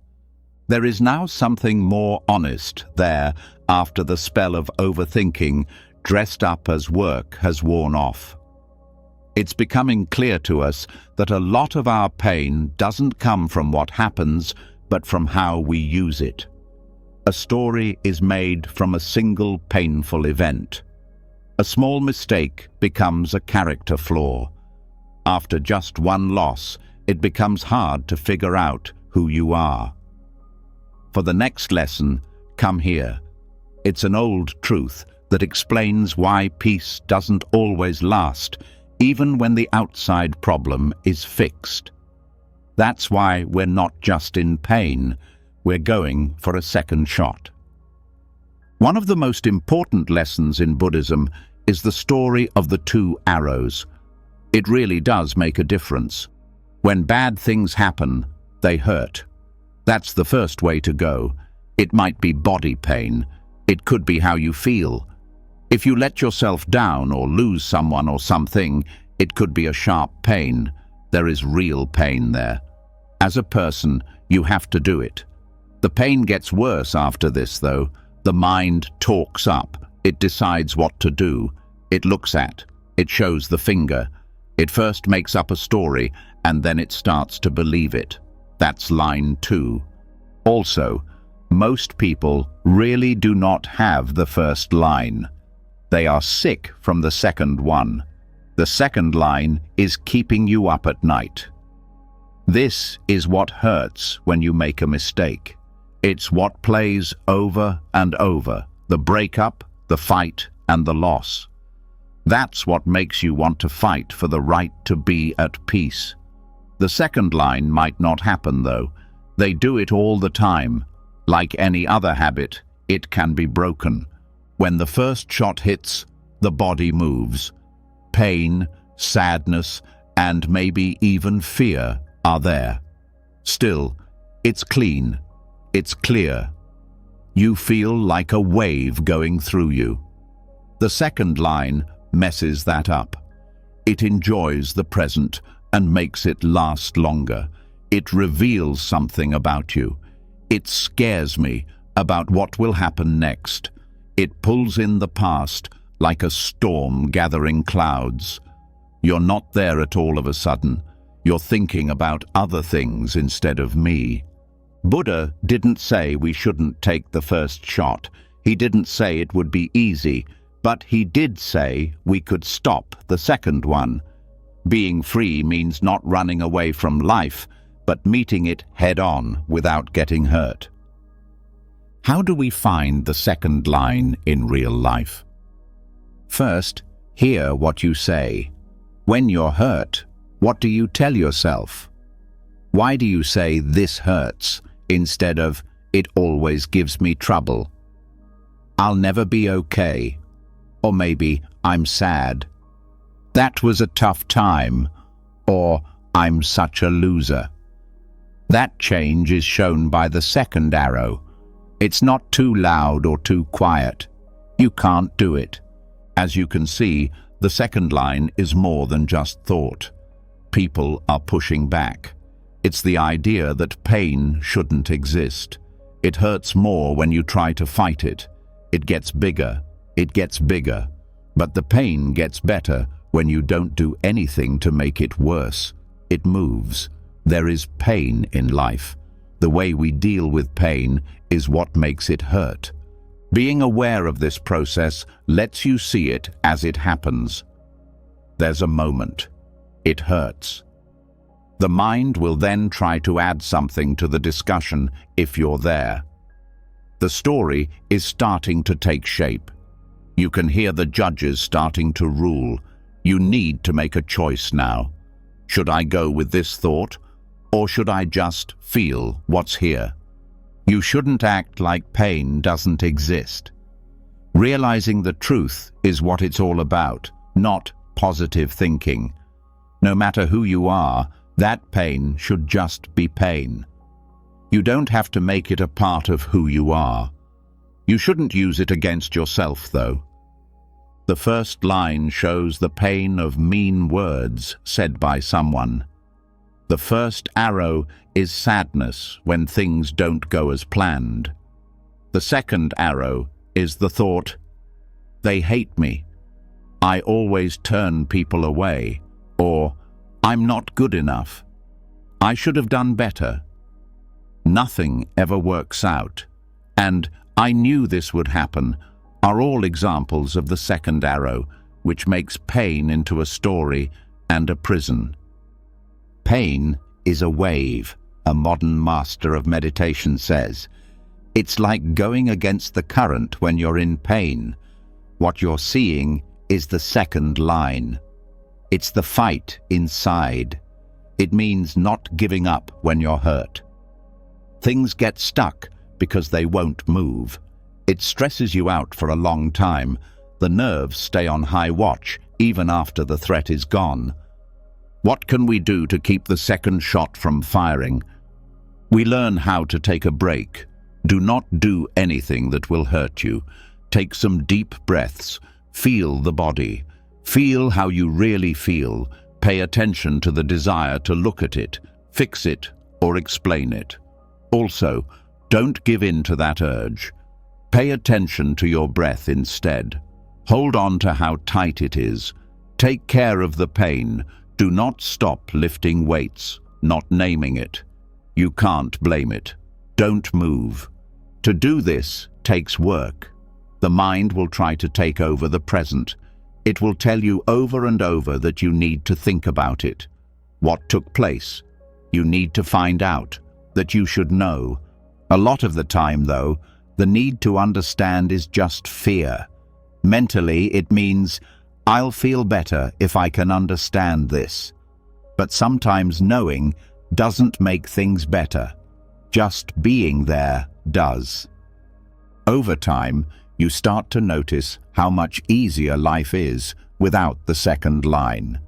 There is now something more honest there after the spell of overthinking, dressed up as work, has worn off. It's becoming clear to us that a lot of our pain doesn't come from what happens, but from how we use it. A story is made from a single painful event. A small mistake becomes a character flaw. After just one loss, it becomes hard to figure out who you are. For the next lesson, come here. It's an old truth that explains why peace doesn't always last, even when the outside problem is fixed. That's why we're not just in pain, we're going for a second shot. One of the most important lessons in Buddhism is the story of the two arrows. It really does make a difference. When bad things happen, they hurt. That's the first way to go. It might be body pain. It could be how you feel. If you let yourself down or lose someone or something, it could be a sharp pain. There is real pain there. As a person, you have to do it. The pain gets worse after this, though. The mind talks up. It decides what to do. It looks at. It shows the finger. It first makes up a story, and then it starts to believe it. That's line 2. Also, most people really do not have the first line. They are sick from the second one. The second line is keeping you up at night. This is what hurts when you make a mistake. It's what plays over and over, the breakup, the fight, and the loss. That's what makes you want to fight for the right to be at peace. The second line might not happen, though. They do it all the time. Like any other habit, it can be broken. When the first shot hits, the body moves. Pain, sadness, and maybe even fear are there. Still, it's clean. It's clear. You feel like a wave going through you. The second line messes that up. It enjoys the present and makes it last longer. It reveals something about you. It scares me about what will happen next. It pulls in the past like a storm gathering clouds. You're not there at all of a sudden. You're thinking about other things instead of me. Buddha didn't say we shouldn't take the first shot. He didn't say it would be easy, but he did say we could stop the second one. Being free means not running away from life, but meeting it head-on without getting hurt. How do we find the second line in real life? First, hear what you say. When you're hurt, what do you tell yourself? Why do you say "this hurts" instead of "it always gives me trouble"? "I'll never be okay." Or maybe "I'm sad." "That was a tough time." Or "I'm such a loser." That change is shown by the second arrow. It's not too loud or too quiet. You can't do it. As you can see, the second line is more than just thought. People are pushing back. It's the idea that pain shouldn't exist. It hurts more when you try to fight it. It gets bigger. It gets bigger. But the pain gets better when you don't do anything to make it worse. It moves. There is pain in life. The way we deal with pain is what makes it hurt. Being aware of this process lets you see it as it happens. There's a moment. It hurts. The mind will then try to add something to the discussion if you're there. The story is starting to take shape. You can hear the judges starting to rule. You need to make a choice now. Should I go with this thought, or should I just feel what's here? You shouldn't act like pain doesn't exist. Realizing the truth is what it's all about, not positive thinking. No matter who you are, that pain should just be pain. You don't have to make it a part of who you are. You shouldn't use it against yourself, though. The first line shows the pain of mean words said by someone. The first arrow is sadness when things don't go as planned. The second arrow is the thought, they hate me, I always turn people away, or I'm not good enough, I should have done better. Nothing ever works out, and I knew this would happen are all examples of the second arrow, which makes pain into a story and a prison. Pain is a wave, a modern master of meditation says. It's like going against the current when you're in pain. What you're seeing is the second line. It's the fight inside. It means not giving up when you're hurt. Things get stuck because they won't move. It stresses you out for a long time. The nerves stay on high watch even after the threat is gone. What can we do to keep the second shot from firing? We learn how to take a break. Do not do anything that will hurt you. Take some deep breaths. Feel the body. Feel how you really feel. Pay attention to the desire to look at it, fix it, or explain it. Also, don't give in to that urge. Pay attention to your breath instead. Hold on to how tight it is. Take care of the pain. Do not stop lifting weights, not naming it. You can't blame it. Don't move. To do this takes work. The mind will try to take over the present. It will tell you over and over that you need to think about it. What took place? You need to find out, that you should know. A lot of the time, though, the need to understand is just fear. Mentally, it means, I'll feel better if I can understand this. But sometimes knowing doesn't make things better. Just being there does. Over time, you start to notice how much easier life is without the second line.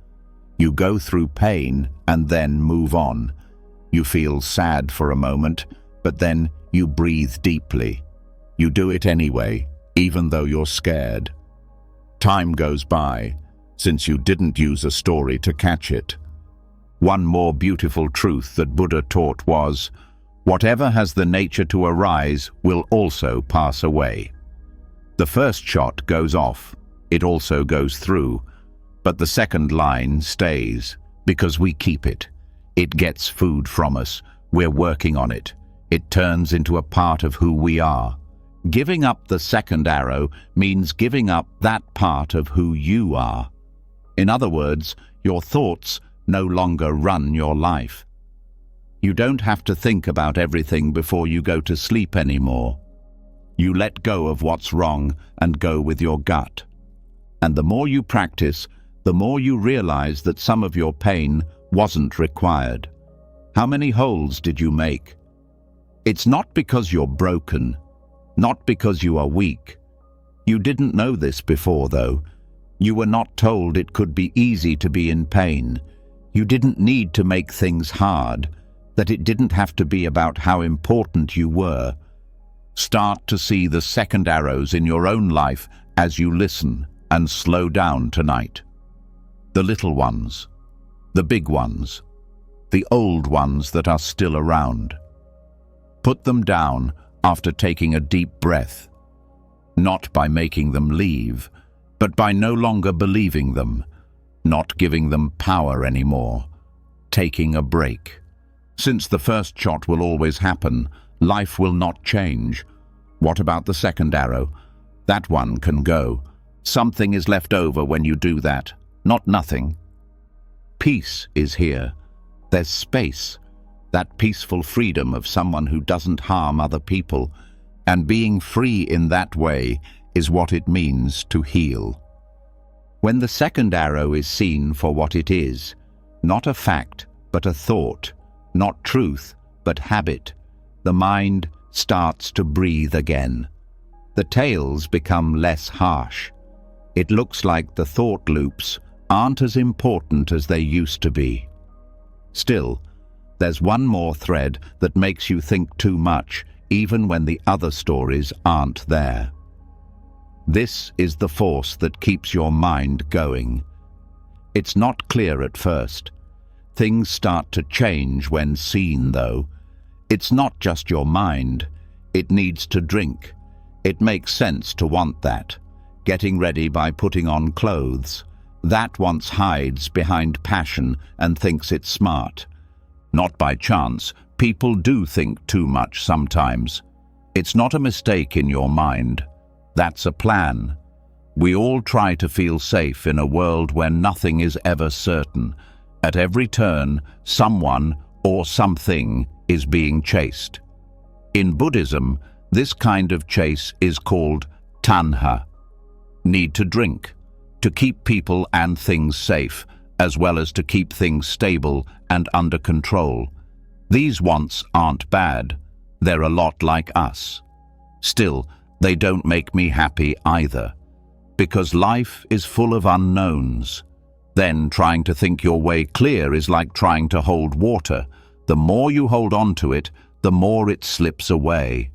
You go through pain and then move on. You feel sad for a moment, but then you breathe deeply. You do it anyway, even though you're scared. Time goes by, since you didn't use a story to catch it. One more beautiful truth that Buddha taught was, whatever has the nature to arise will also pass away. The first shot goes off, it also goes through, but the second line stays, because we keep it. It gets food from us, we're working on it. It turns into a part of who we are. Giving up the second arrow means giving up that part of who you are. In other words, your thoughts no longer run your life. You don't have to think about everything before you go to sleep anymore. You let go of what's wrong and go with your gut. And the more you practice, the more you realize that some of your pain wasn't required. How many holes did you make? It's not because you're broken, not because you are weak. You didn't know this before, though. You were not told it could be easy to be in pain. You didn't need to make things hard, that it didn't have to be about how important you were. Start to see the second arrows in your own life as you listen and slow down tonight. The little ones, the big ones, the old ones that are still around. Put them down after taking a deep breath, not by making them leave, but by no longer believing them, not giving them power anymore, taking a break. Since the first shot will always happen, life will not change. What about the second arrow? That one can go. Something is left over when you do that, not nothing. Peace is here. There's space. That peaceful freedom of someone who doesn't harm other people, and being free in that way is what it means to heal. When the second arrow is seen for what it is, not a fact, but a thought, not truth, but habit, the mind starts to breathe again. The tails become less harsh. It looks like the thought loops aren't as important as they used to be. Still, there's one more thread that makes you think too much, even when the other stories aren't there. This is the force that keeps your mind going. It's not clear at first. Things start to change when seen, though. It's not just your mind. It needs to drink. It makes sense to want that. Getting ready by putting on clothes. That once hides behind passion and thinks it's smart. Not by chance. People do think too much sometimes. It's not a mistake in your mind. That's a plan. We all try to feel safe in a world where nothing is ever certain. At every turn, someone or something is being chased. In Buddhism, this kind of chase is called tanha. Need to drink, to keep people and things safe, as well as to keep things stable and under control. These wants aren't bad. They're a lot like us. Still, they don't make me happy either, because life is full of unknowns. Then trying to think your way clear is like trying to hold water. The more you hold on to it, the more it slips away.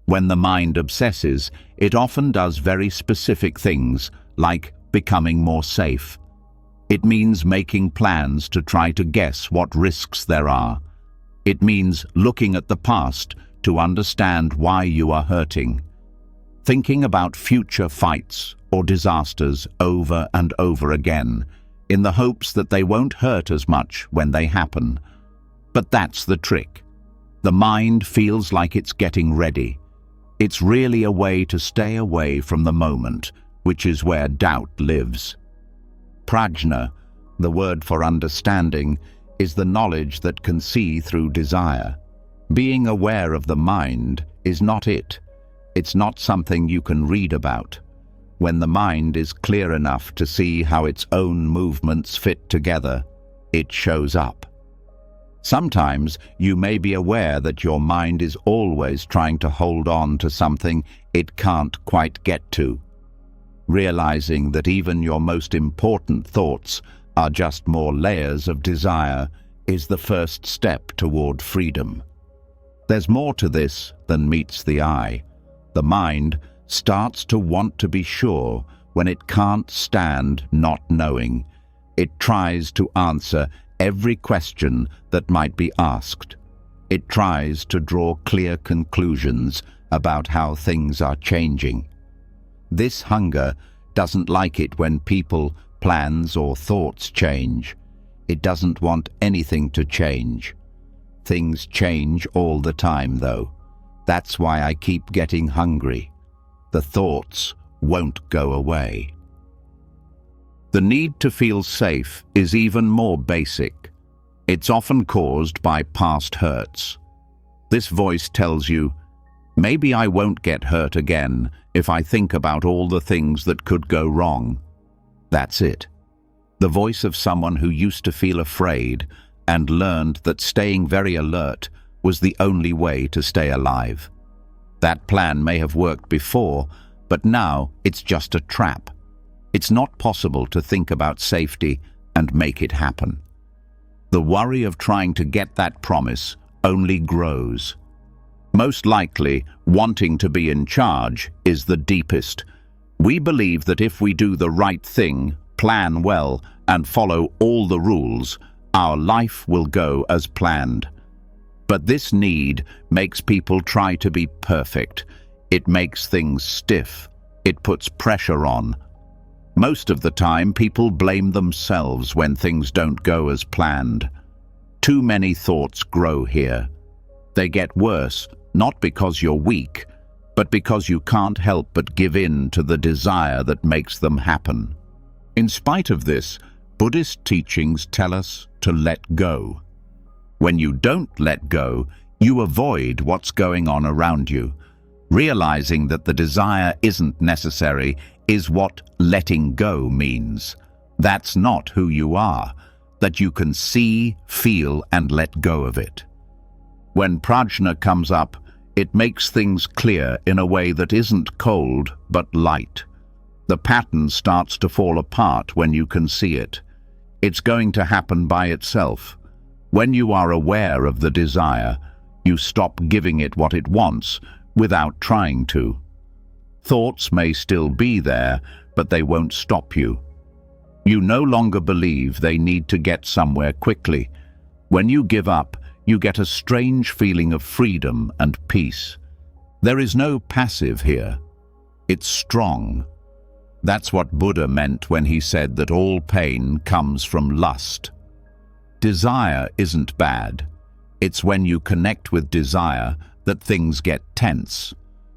When the mind obsesses, it often does very specific things, like becoming more safe. It means making plans to try to guess what risks there are. It means looking at the past to understand why you are hurting. Thinking about future fights or disasters over and over again, in the hopes that they won't hurt as much when they happen. But that's the trick. The mind feels like it's getting ready. It's really a way to stay away from the moment, which is where doubt lives. Prajna, the word for understanding, is the knowledge that can see through desire. Being aware of the mind is not it. It's not something you can read about. When the mind is clear enough to see how its own movements fit together, it shows up. Sometimes you may be aware that your mind is always trying to hold on to something it can't quite get to. Realizing that even your most important thoughts are just more layers of desire is the first step toward freedom. There's more to this than meets the eye. The mind starts to want to be sure when it can't stand not knowing. It tries to answer every question that might be asked. It tries to draw clear conclusions about how things are changing. This hunger doesn't like it when people, plans, or thoughts change. It doesn't want anything to change. Things change all the time, though. That's why I keep getting hungry. The thoughts won't go away. The need to feel safe is even more basic. It's often caused by past hurts. This voice tells you, maybe I won't get hurt again if I think about all the things that could go wrong. That's it. The voice of someone who used to feel afraid and learned that staying very alert was the only way to stay alive. That plan may have worked before, but now it's just a trap. It's not possible to think about safety and make it happen. The worry of trying to get that promise only grows. Most likely, wanting to be in charge is the deepest. We believe that if we do the right thing, plan well, and follow all the rules, our life will go as planned. But this need makes people try to be perfect. It makes things stiff. It puts pressure on. Most of the time, people blame themselves when things don't go as planned. Too many thoughts grow here. They get worse, not because you're weak, but because you can't help but give in to the desire that makes them happen. In spite of this, Buddhist teachings tell us to let go. When you don't let go, you avoid what's going on around you. Realizing that the desire isn't necessary is what letting go means. That's not who you are, that you can see, feel, and let go of it. When prajna comes up, it makes things clear in a way that isn't cold but light. The pattern starts to fall apart when you can see it. It's going to happen by itself. When you are aware of the desire, You stop giving it what it wants without trying to. Thoughts may still be there, but they won't stop you. You no longer believe they need to get somewhere quickly. When you give up, you get a strange feeling of freedom and peace. There is no passive here. It's strong. That's what Buddha meant when he said that all pain comes from lust. Desire isn't bad. It's when you connect with desire that things get tense.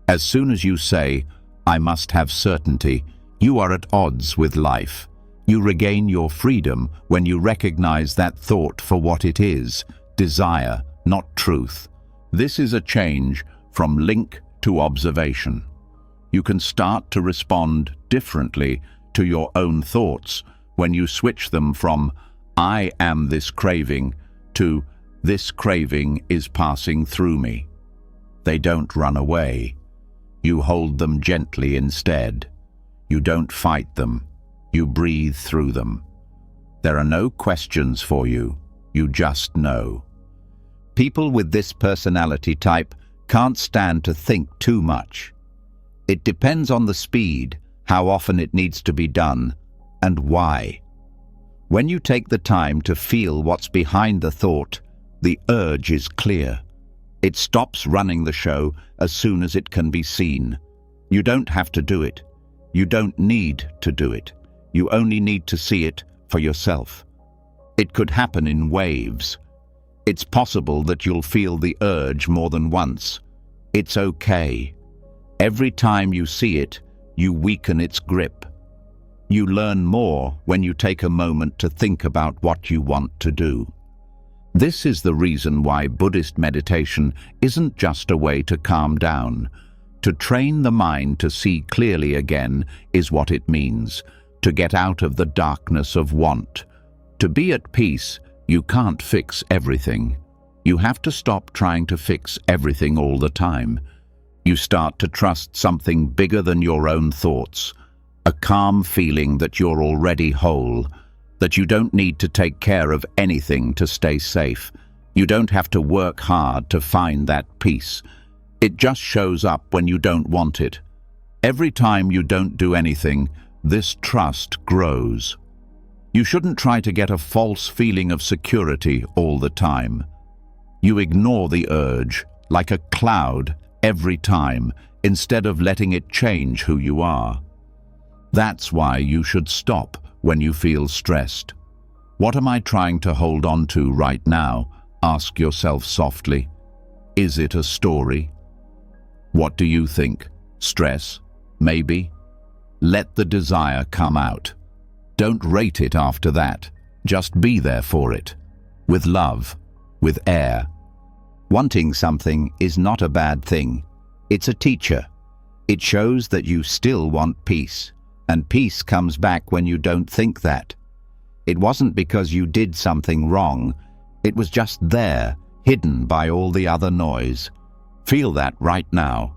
As soon as you say, "I must have certainty," you are at odds with life. You regain your freedom when you recognize that thought for what it is, desire, not truth. This is a change from link to observation. You can start to respond differently to your own thoughts when you switch them from "I am this craving" to "this craving is passing through me." They don't run away. You hold them gently instead. You don't fight them. You breathe through them. There are no questions for you. You just know. People with this personality type can't stand to think too much. It depends on the speed, how often it needs to be done, and why. When you take the time to feel what's behind the thought, the urge is clear. It stops running the show as soon as it can be seen. You don't have to do it. You don't need to do it. You only need to see it for yourself. It could happen in waves. It's possible that you'll feel the urge more than once. It's okay. Every time you see it, you weaken its grip. You learn more when you take a moment to think about what you want to do. This is the reason why Buddhist meditation isn't just a way to calm down. To train the mind to see clearly again is what it means, to get out of the darkness of want. To be at peace, you can't fix everything. You have to stop trying to fix everything all the time. You start to trust something bigger than your own thoughts, a calm feeling that you're already whole, that you don't need to take care of anything to stay safe. You don't have to work hard to find that peace. It just shows up when you don't want it. Every time you don't do anything, this trust grows. You shouldn't try to get a false feeling of security all the time. You ignore the urge, like a cloud, every time, instead of letting it change who you are. That's why you should stop when you feel stressed. What am I trying to hold on to right now? Ask yourself softly. Is it a story? What do you think? Stress? Maybe? Let the desire come out. Don't rate it after that. Just be there for it. With love. With air. Wanting something is not a bad thing. It's a teacher. It shows that you still want peace. And peace comes back when you don't think that. It wasn't because you did something wrong. It was just there, hidden by all the other noise. Feel that right now.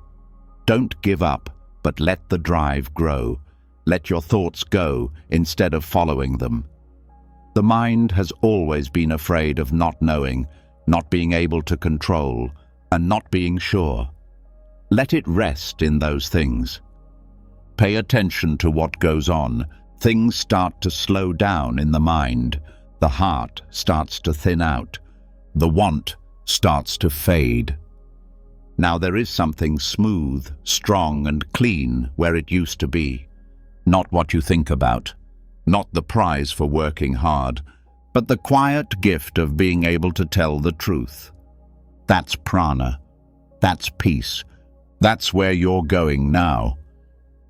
Don't give up, but let the drive grow. Let your thoughts go instead of following them. The mind has always been afraid of not knowing, not being able to control, and not being sure. Let it rest in those things. Pay attention to what goes on. Things start to slow down in the mind. The heart starts to thin out. The want starts to fade. Now there is something smooth, strong, and clean where it used to be. Not what you think about. Not the prize for working hard, but the quiet gift of being able to tell the truth. That's prana. That's peace. That's where you're going now.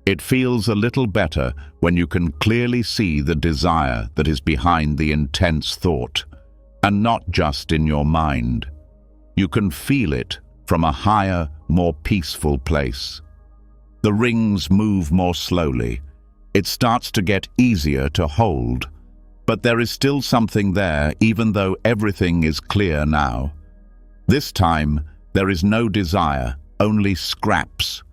It feels a little better when you can clearly see the desire that is behind the intense thought, and not just in your mind. You can feel it from a higher, more peaceful place. The rings move more slowly. It starts to get easier to hold. But there is still something there, even though everything is clear now. This time, there is no desire, only scraps.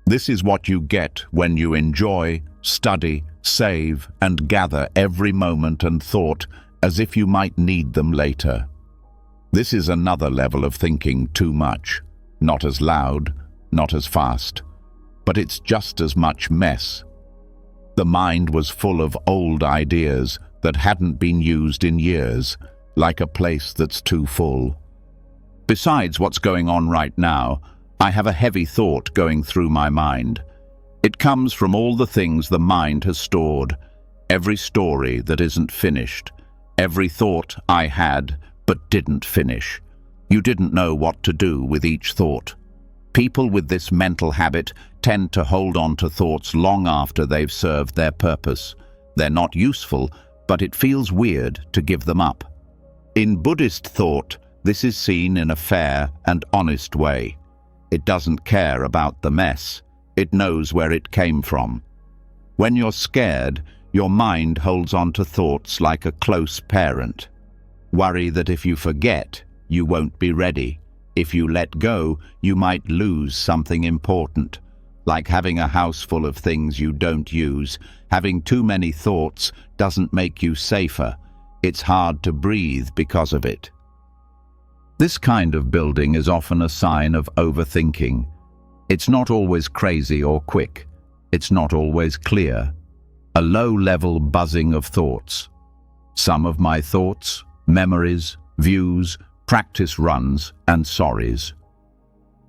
This is what you get when you enjoy, study, save, and gather every moment and thought as if you might need them later. This is another level of thinking too much. Not as loud, not as fast, but it's just as much mess. The mind was full of old ideas that hadn't been used in years, like a place that's too full. Besides what's going on right now, I have a heavy thought going through my mind. It comes from all the things the mind has stored, every story that isn't finished, every thought I had but didn't finish. You didn't know what to do with each thought. People with this mental habit tend to hold on to thoughts long after they've served their purpose. They're not useful, but it feels weird to give them up. In Buddhist thought, this is seen in a fair and honest way. It doesn't care about the mess. It knows where it came from. When you're scared, your mind holds on to thoughts like a close parent. Worry that if you forget, you won't be ready. If you let go, you might lose something important. Like having a house full of things you don't use, having too many thoughts doesn't make you safer. It's hard to breathe because of it. This kind of building is often a sign of overthinking. It's not always crazy or quick. It's not always clear. A low-level buzzing of thoughts. Some of my thoughts, memories, views, practice runs, and sorries.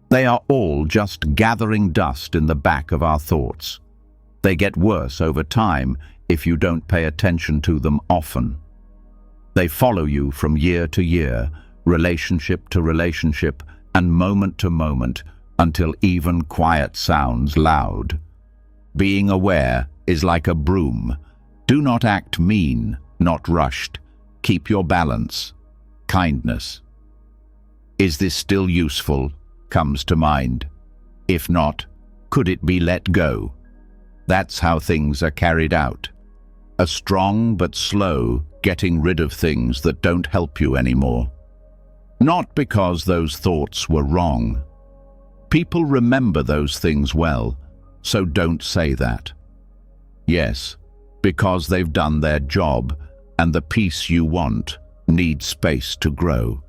They are all just gathering dust in the back of our thoughts. They get worse over time if you don't pay attention to them often. They follow you from year to year, relationship to relationship, and moment to moment, until even quiet sounds loud. Being aware is like a broom. Do not act mean, not rushed. Keep your balance. Kindness. Is this still useful? Comes to mind. If not, could it be let go? That's how things are carried out. A strong but slow getting rid of things that don't help you anymore. Not because those thoughts were wrong. People remember those things well, so don't say that. Yes, because they've done their job, and the peace you want needs space to grow.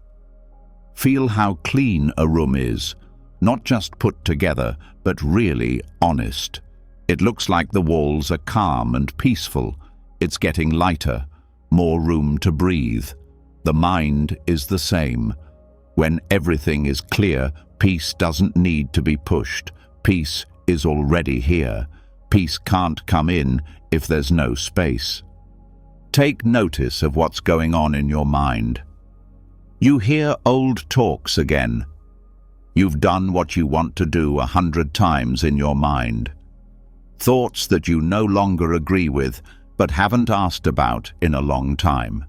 Feel how clean a room is, not just put together, but really honest. It looks like the walls are calm and peaceful. It's getting lighter, more room to breathe. The mind is the same. When everything is clear, peace doesn't need to be pushed. Peace is already here. Peace can't come in if there's no space. Take notice of what's going on in your mind. You hear old talks again. You've done what you want to do 100 times in your mind. Thoughts that you no longer agree with, but haven't asked about in a long time.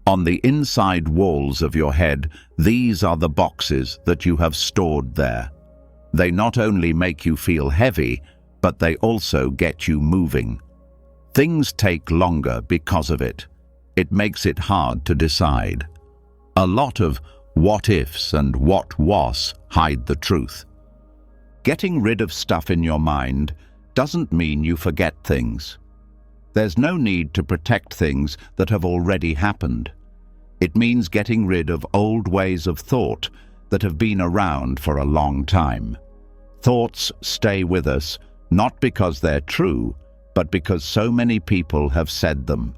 On the inside walls of your head, these are the boxes that you have stored there. They not only make you feel heavy, but they also get you moving. Things take longer because of it. It makes it hard to decide. A lot of what-ifs and what-was hide the truth. Getting rid of stuff in your mind doesn't mean you forget things. There's no need to protect things that have already happened. It means getting rid of old ways of thought that have been around for a long time. Thoughts stay with us, not because they're true, but because so many people have said them.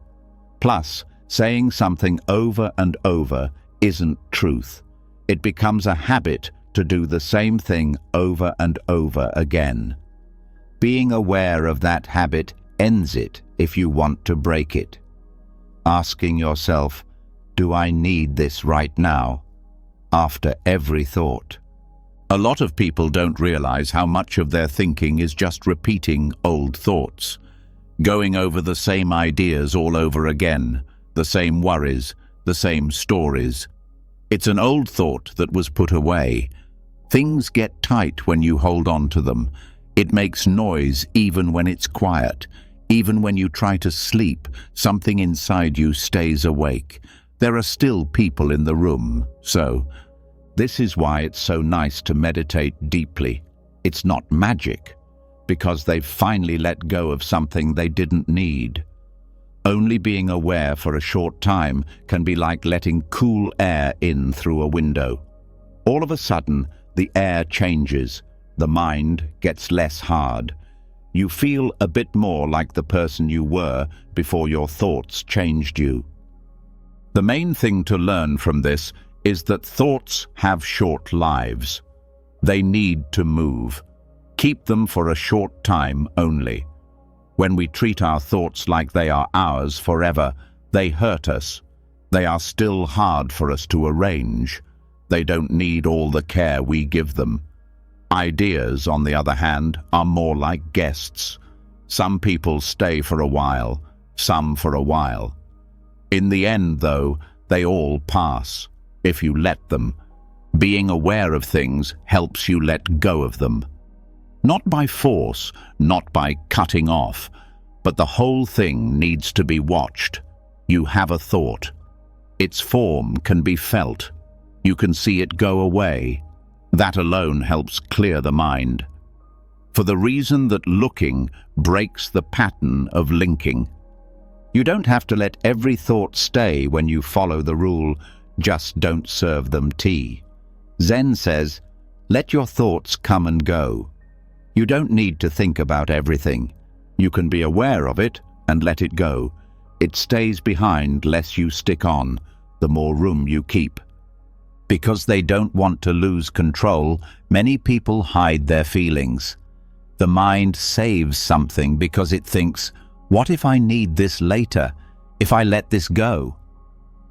Plus, saying something over and over isn't truth. It becomes a habit to do the same thing over and over again. Being aware of that habit ends it if you want to break it. Asking yourself, do I need this right now? After every thought. A lot of people don't realize how much of their thinking is just repeating old thoughts, going over the same ideas all over again, the same worries, the same stories. It's an old thought that was put away. Things get tight when you hold on to them. It makes noise even when it's quiet. Even when you try to sleep, something inside you stays awake. There are still people in the room, so this is why it's so nice to meditate deeply. It's not magic, because they've finally let go of something they didn't need. Only being aware for a short time can be like letting cool air in through a window. All of a sudden, the air changes, the mind gets less hard. You feel a bit more like the person you were before your thoughts changed you. The main thing to learn from this is that thoughts have short lives. They need to move. Keep them for a short time only. When we treat our thoughts like they are ours forever, they hurt us. They are still hard for us to arrange. They don't need all the care we give them. Ideas, on the other hand, are more like guests. Some people stay for a while, some for a while. In the end, though, they all pass, if you let them. Being aware of things helps you let go of them. Not by force, not by cutting off, but the whole thing needs to be watched. You have a thought. Its form can be felt. You can see it go away. That alone helps clear the mind. For the reason that looking breaks the pattern of linking. You don't have to let every thought stay when you follow the rule, just don't serve them tea. Zen says, let your thoughts come and go. You don't need to think about everything. You can be aware of it and let it go. It stays behind less you stick on, the more room you keep. Because they don't want to lose control, many people hide their feelings. The mind saves something because it thinks, what if I need this later, if I let this go?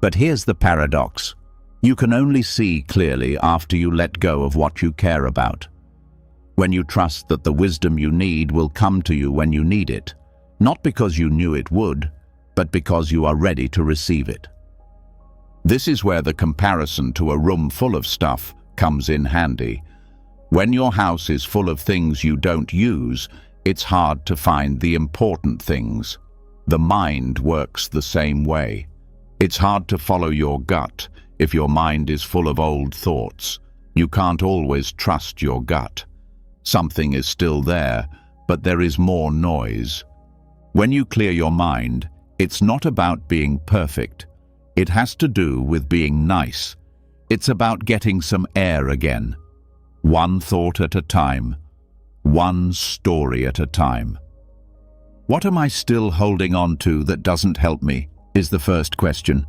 But here's the paradox. You can only see clearly after you let go of what you care about. When you trust that the wisdom you need will come to you when you need it, not because you knew it would, but because you are ready to receive it. This is where the comparison to a room full of stuff comes in handy. When your house is full of things you don't use, it's hard to find the important things. The mind works the same way. It's hard to follow your gut if your mind is full of old thoughts. You can't always trust your gut. Something is still there, but there is more noise. When you clear your mind, it's not about being perfect. It has to do with being nice. It's about getting some air again. One thought at a time. One story at a time. What am I still holding on to that doesn't help me, is the first question.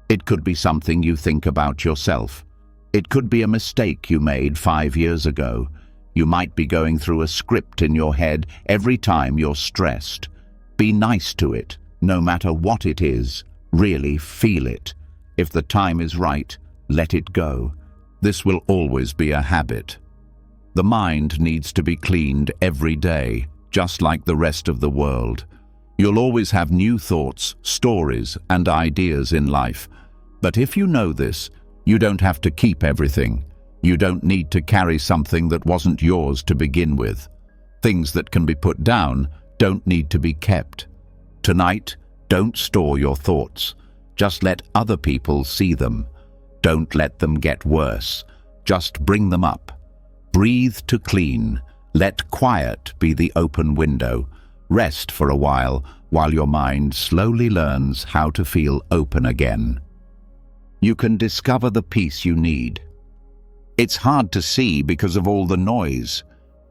It could be something you think about yourself. It could be a mistake you made 5 years ago. You might be going through a script in your head every time you're stressed. Be nice to it, no matter what it is. Really feel it. If the time is right, let it go. This will always be a habit. The mind needs to be cleaned every day, just like the rest of the world. You'll always have new thoughts, stories, and ideas in life. But if you know this, you don't have to keep everything. You don't need to carry something that wasn't yours to begin with. Things that can be put down don't need to be kept. Tonight, don't store your thoughts. Just let other people see them. Don't let them get worse. Just bring them up. Breathe to clean. Let quiet be the open window. Rest for a while your mind slowly learns how to feel open again. You can discover the peace you need. It's hard to see because of all the noise.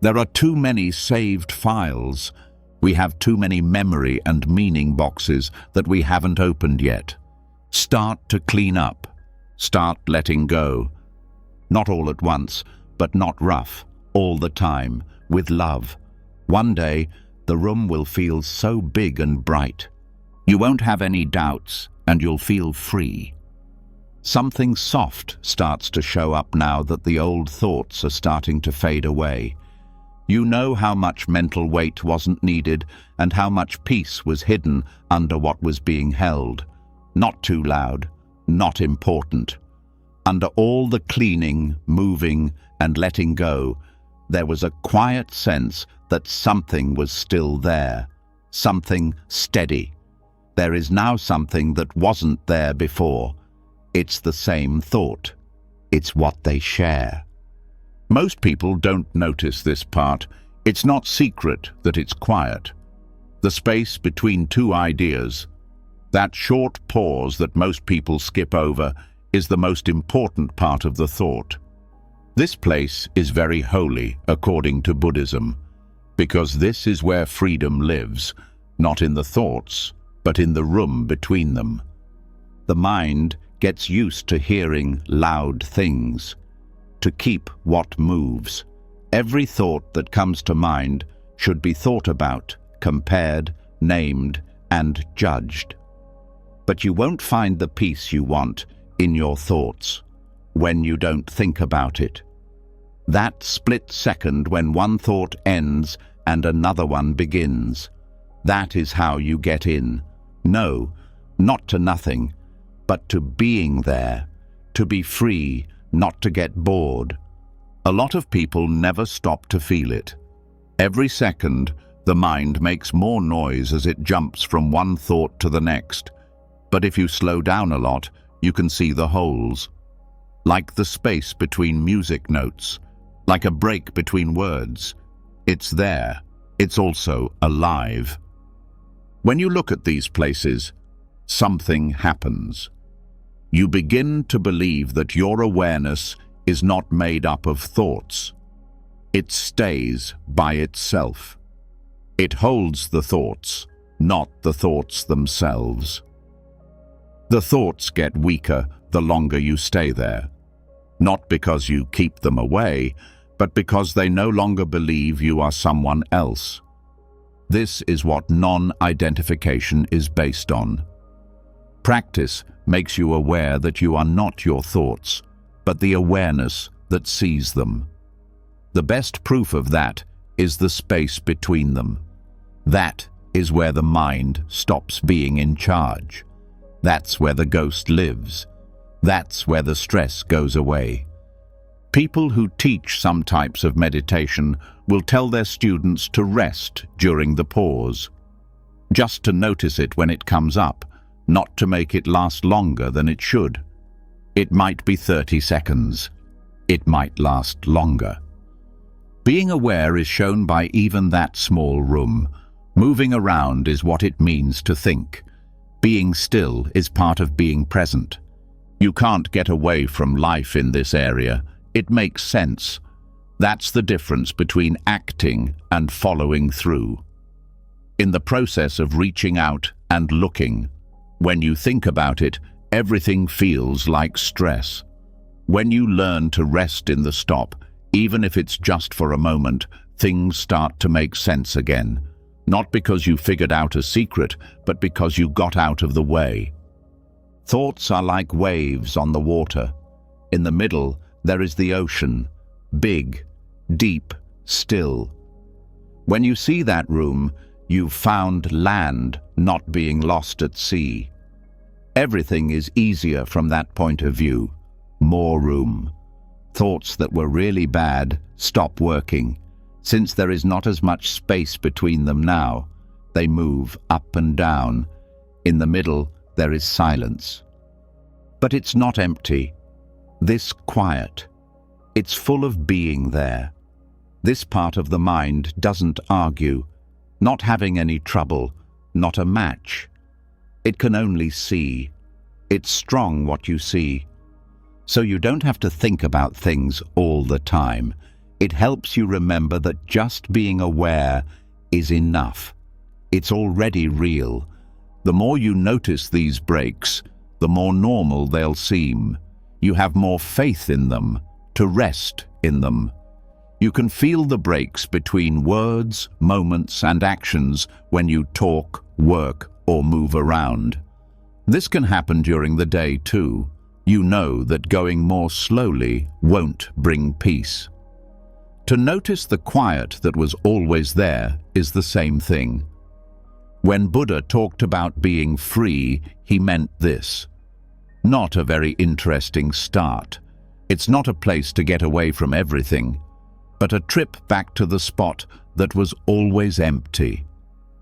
There are too many saved files. We have too many memory and meaning boxes that we haven't opened yet. Start to clean up. Start letting go. Not all at once, but not rough, all the time, with love. One day, the room will feel so big and bright. You won't have any doubts, and you'll feel free. Something soft starts to show up now that the old thoughts are starting to fade away. You know how much mental weight wasn't needed and how much peace was hidden under what was being held. Not too loud, not important. Under all the cleaning, moving, and letting go, there was a quiet sense that something was still there, something steady. There is now something that wasn't there before. It's the same thought. It's what they share. Most people don't notice this part. It's not secret that it's quiet. the space between two ideas. That short pause that most people skip over is the most important part of the thought. This place is very holy, according to Buddhism, because this is where freedom lives, not in the thoughts, but in the room between them. The mind gets used to hearing loud things, to keep what moves. Every thought that comes to mind should be thought about, compared, named, and judged. But you won't find the peace you want in your thoughts when you don't think about it. That split second when one thought ends and another one begins, that is how you get in. No, not to nothing, but to being there, to be free, not to get bored. A lot of people never stop to feel it. Every second, the mind makes more noise as it jumps from one thought to the next. But if you slow down a lot, you can see the holes. Like the space between music notes, like a break between words. It's there. It's also alive. When you look at these places, something happens. You begin to believe that your awareness is not made up of thoughts. It stays by itself. It holds the thoughts, not the thoughts themselves. The thoughts get weaker the longer you stay there, not because you keep them away, but because they no longer believe you are someone else. This is what non-identification is based on. Practice makes you aware that you are not your thoughts, but the awareness that sees them. The best proof of that is the space between them. That is where the mind stops being in charge. That's where the ghost lives. That's where the stress goes away. People who teach some types of meditation will tell their students to rest during the pause, just to notice it when it comes up, not to make it last longer than it should. It might be 30 seconds. It might last longer. Being aware is shown by even that small room. Moving around is what it means to think. Being still is part of being present. You can't get away from life in this area. It makes sense. That's the difference between acting and following through. In the process of reaching out and looking, when you think about it, everything feels like stress. When you learn to rest in the stop, even if it's just for a moment, things start to make sense again. Not because you figured out a secret, but because you got out of the way. Thoughts are like waves on the water. In the middle, there is the ocean, big, deep, still. When you see that room, you've found land, not being lost at sea. Everything is easier from that point of view. More room. Thoughts that were really bad stop working. Since there is not as much space between them now, they move up and down. In the middle, there is silence. But it's not empty. This quiet. It's full of being there. This part of the mind doesn't argue, not having any trouble, not a match. It can only see. It's strong what you see. So you don't have to think about things all the time. It helps you remember that just being aware is enough. It's already real. The more you notice these breaks, the more normal they'll seem. You have more faith in them, to rest in them. You can feel the breaks between words, moments, and actions when you talk, work, or move around. This can happen during the day too. You know that going more slowly won't bring peace. To notice the quiet that was always there is the same thing. When Buddha talked about being free, he meant this. Not a very interesting start. It's not a place to get away from everything, but a trip back to the spot that was always empty.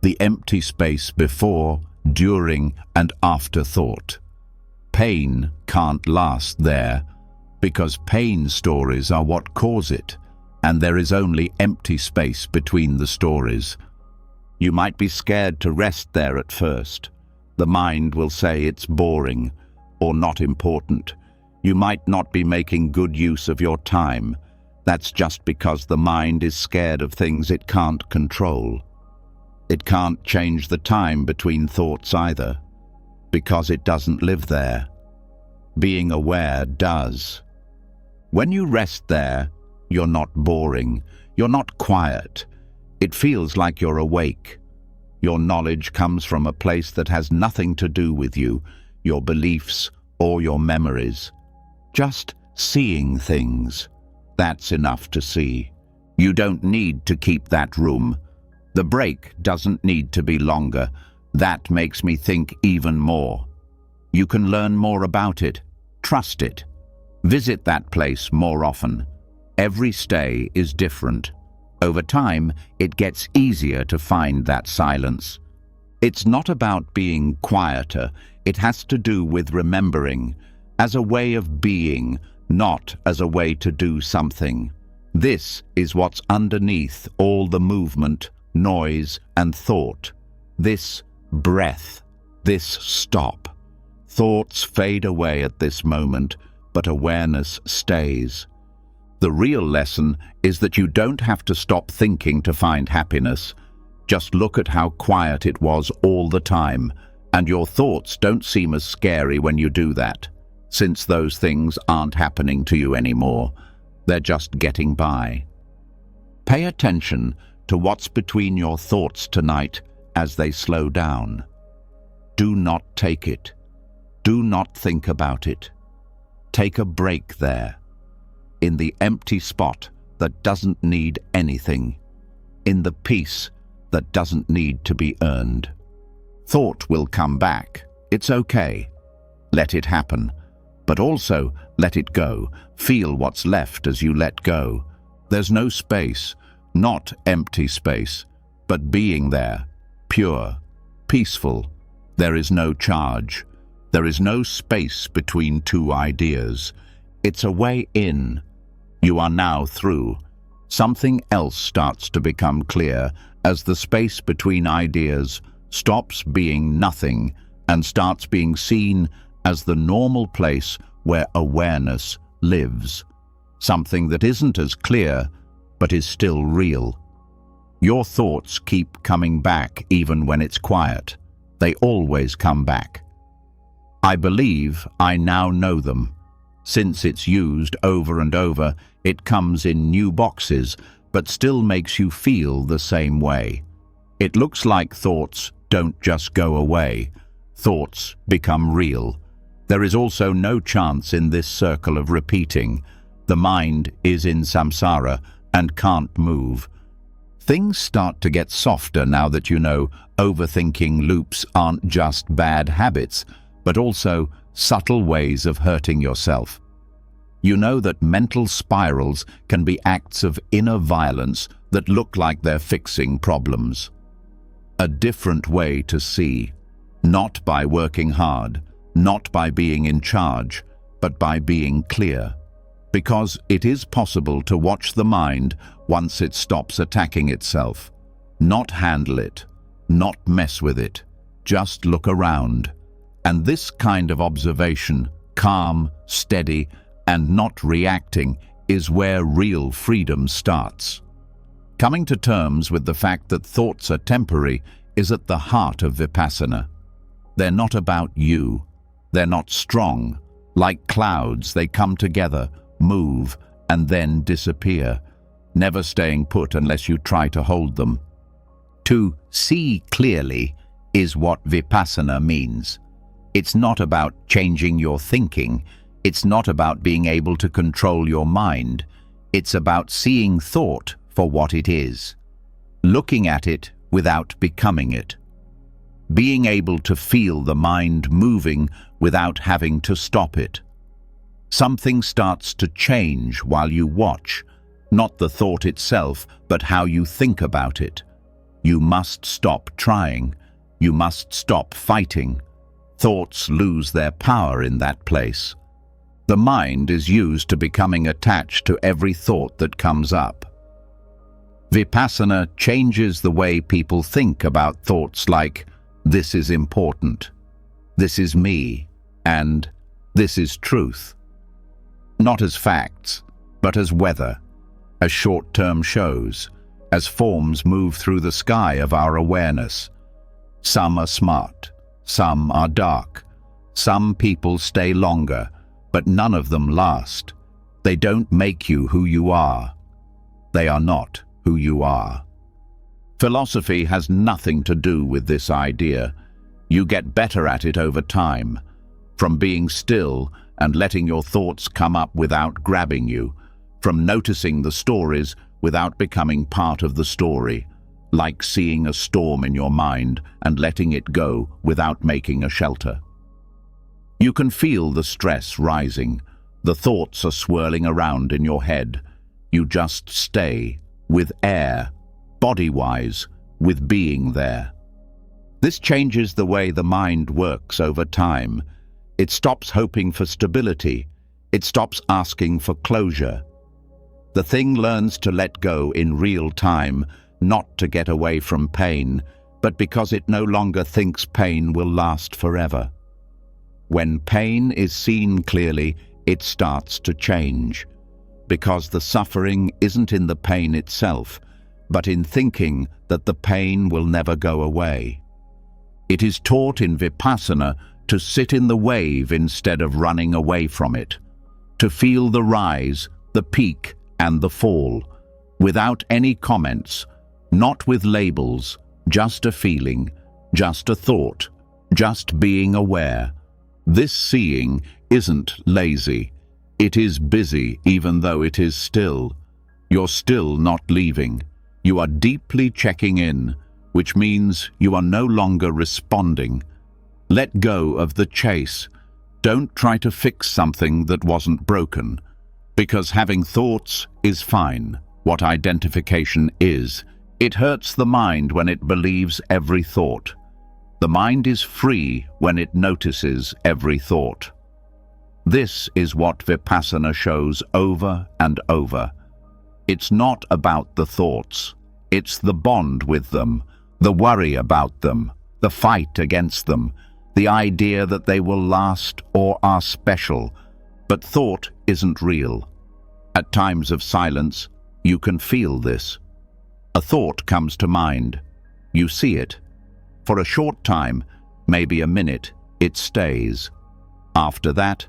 The empty space before, during, and after thought. Pain can't last there, because pain stories are what cause it, and there is only empty space between the stories. You might be scared to rest there at first. The mind will say it's boring or not important. You might not be making good use of your time. That's just because the mind is scared of things it can't control. It can't change the time between thoughts either, because it doesn't live there. Being aware does. When you rest there, you're not boring, you're not quiet. It feels like you're awake. Your knowledge comes from a place that has nothing to do with you, your beliefs, or your memories. Just seeing things. That's enough to see. You don't need to keep that room. The break doesn't need to be longer. That makes me think even more. You can learn more about it. Trust it. Visit that place more often. Every stay is different. Over time, it gets easier to find that silence. It's not about being quieter. It has to do with remembering, as a way of being, not as a way to do something. This is what's underneath all the movement, noise, and thought. This breath, this stop. Thoughts fade away at this moment, but awareness stays. The real lesson is that you don't have to stop thinking to find happiness. Just look at how quiet it was all the time, and your thoughts don't seem as scary when you do that, since those things aren't happening to you anymore. They're just getting by. Pay attention to what's between your thoughts tonight as they slow down. Do not take it. Do not think about it. Take a break there, in the empty spot that doesn't need anything, in the peace that doesn't need to be earned. Thought will come back. It's okay. Let it happen. But also, let it go. Feel what's left as you let go. There's no space, not empty space, but being there, pure, peaceful. There is no charge. There is no space between two ideas. It's a way in. You are now through. Something else starts to become clear as the space between ideas stops being nothing and starts being seen as the normal place where awareness lives. Something that isn't as clear, but is still real. Your thoughts keep coming back even when it's quiet. They always come back. I believe I now know them. Since it's used over and over, it comes in new boxes, but still makes you feel the same way. It looks like thoughts don't just go away. Thoughts become real. There is also no chance in this circle of repeating. The mind is in samsara and can't move. Things start to get softer now that you know overthinking loops aren't just bad habits, but also subtle ways of hurting yourself. You know that mental spirals can be acts of inner violence that look like they're fixing problems. A different way to see, not by working hard, not by being in charge, but by being clear. Because it is possible to watch the mind once it stops attacking itself. Not handle it, not mess with it, just look around. And this kind of observation, calm, steady, and not reacting, is where real freedom starts. Coming to terms with the fact that thoughts are temporary is at the heart of Vipassana. They're not about you. They're not strong. Like clouds, they come together, move, and then disappear, never staying put unless you try to hold them. To see clearly is what Vipassana means. It's not about changing your thinking. It's not about being able to control your mind. It's about seeing thought for what it is, looking at it without becoming it, being able to feel the mind moving without having to stop it. Something starts to change while you watch, not the thought itself, but how you think about it. You must stop trying. You must stop fighting. Thoughts lose their power in that place. The mind is used to becoming attached to every thought that comes up. Vipassana changes the way people think about thoughts like, this is important, this is me, and this is truth. Not as facts, but as weather, as short-term shows, as forms move through the sky of our awareness. Some are smart, some are dark, some people stay longer, but none of them last. They don't make you who you are. They are not who you are. Philosophy has nothing to do with this idea. You get better at it over time, from being still and letting your thoughts come up without grabbing you, from noticing the stories without becoming part of the story, like seeing a storm in your mind and letting it go without making a shelter. You can feel the stress rising. The thoughts are swirling around in your head. You just stay, with air, body-wise, with being there. This changes the way the mind works over time. It stops hoping for stability. It stops asking for closure. The thing learns to let go in real time, not to get away from pain, but because it no longer thinks pain will last forever. When pain is seen clearly, it starts to change, because the suffering isn't in the pain itself, but in thinking that the pain will never go away. It is taught in Vipassana to sit in the wave instead of running away from it, to feel the rise, the peak, and the fall, without any comments, not with labels, just a feeling, just a thought, just being aware. This seeing isn't lazy. It is busy even though it is still. You're still not leaving. You are deeply checking in, which means you are no longer responding. Let go of the chase. Don't try to fix something that wasn't broken. Because having thoughts is fine. What identification is, it hurts the mind when it believes every thought. The mind is free when it notices every thought. This is what Vipassana shows over and over. It's not about the thoughts. It's the bond with them, the worry about them, the fight against them, the idea that they will last or are special. But thought isn't real. At times of silence, you can feel this. A thought comes to mind. You see it. For a short time, maybe a minute, it stays. After that,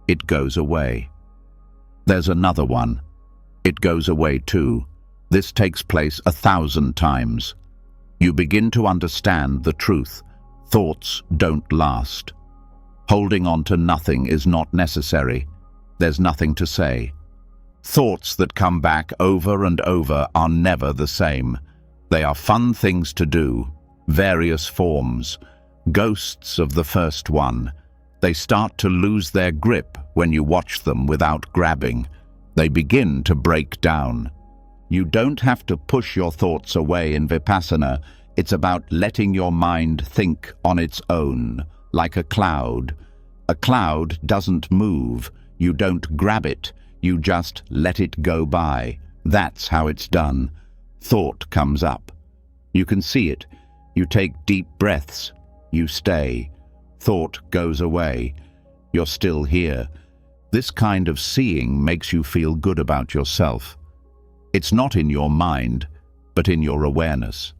it goes away. There's another one. It goes away too. This takes place 1,000 times. You begin to understand the truth. Thoughts don't last. Holding on to nothing is not necessary. There's nothing to say. Thoughts that come back over and over are never the same. They are fun things to do, various forms, ghosts of the first one. They start to lose their grip when you watch them without grabbing. They begin to break down. You don't have to push your thoughts away in Vipassana. It's about letting your mind think on its own, like a cloud. A cloud doesn't move. You don't grab it. You just let it go by. That's how it's done. Thought comes up. You can see it. You take deep breaths. You stay. Thought goes away. You're still here. This kind of seeing makes you feel good about yourself. It's not in your mind, but in your awareness.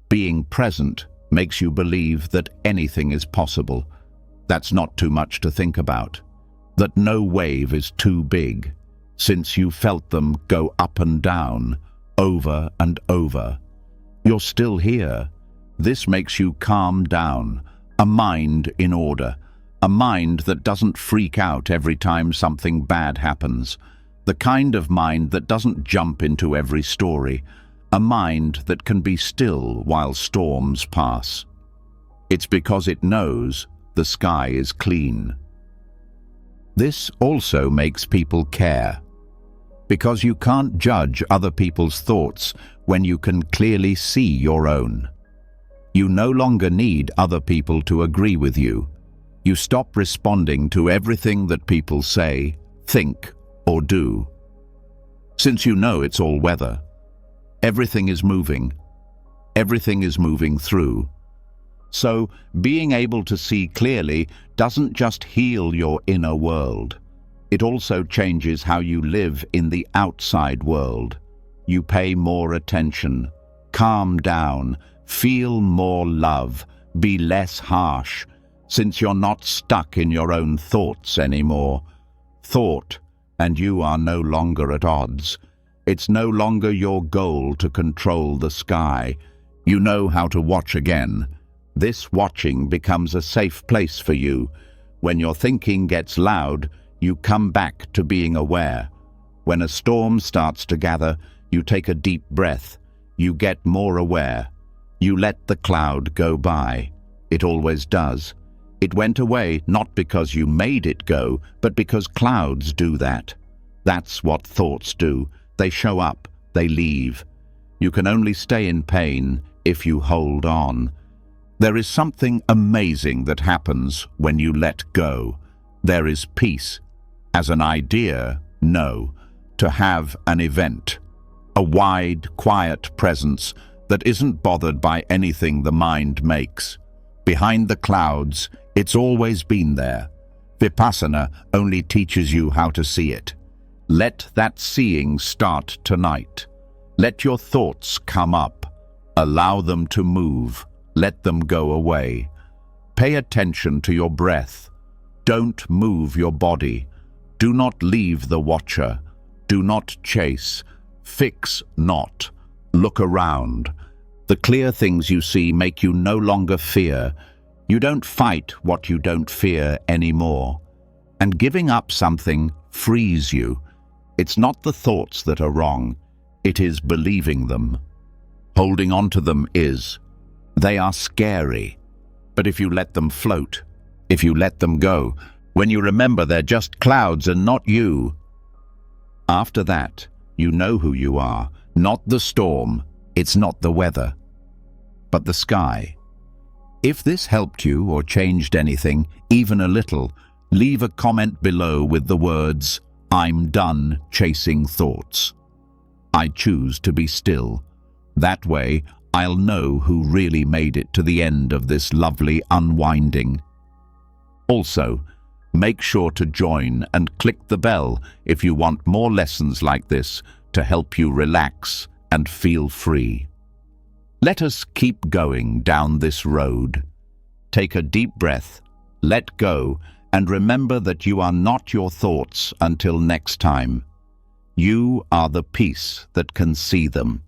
Being present makes you believe that anything is possible. That's not too much to think about. That no wave is too big, since you felt them go up and down, over and over. You're still here. This makes you calm down, a mind in order, a mind that doesn't freak out every time something bad happens, the kind of mind that doesn't jump into every story, a mind that can be still while storms pass. It's because it knows the sky is clean. This also makes people care, because you can't judge other people's thoughts when you can clearly see your own. You no longer need other people to agree with you. You stop responding to everything that people say, think, or do. Since you know it's all weather, Everything is moving. Everything is moving through. So, being able to see clearly doesn't just heal your inner world. It also changes how you live in the outside world. You pay more attention, calm down, feel more love, be less harsh, since you're not stuck in your own thoughts anymore. Thought, and you are no longer at odds. It's no longer your goal to control the sky. You know how to watch again. This watching becomes a safe place for you. When your thinking gets loud, you come back to being aware. When a storm starts to gather, you take a deep breath. You get more aware. You let the cloud go by. It always does. It went away not because you made it go, but because clouds do that. That's what thoughts do. They show up, they leave. You can only stay in pain if you hold on. There is something amazing that happens when you let go. There is peace. As an idea, no. To have an event. A wide, quiet presence that isn't bothered by anything the mind makes. Behind the clouds, it's always been there. Vipassana only teaches you how to see it. Let that seeing start tonight. Let your thoughts come up. Allow them to move. Let them go away. Pay attention to your breath. Don't move your body. Do not leave the watcher. Do not chase. Fix not. Look around. The clear things you see make you no longer fear. You don't fight what you don't fear anymore. And giving up something frees you. It's not the thoughts that are wrong. It is believing them. Holding on to them is. They are scary. But if you let them float, if you let them go, when you remember they're just clouds and not you, after that, you know who you are. Not the storm. It's not the weather, but the sky. If this helped you or changed anything, even a little, leave a comment below with the words, "I'm done chasing thoughts. I choose to be still." That way, I'll know who really made it to the end of this lovely unwinding. Also, make sure to join and click the bell if you want more lessons like this to help you relax and feel free. Let us keep going down this road. Take a deep breath, let go, and remember that you are not your thoughts until next time. You are the peace that can see them.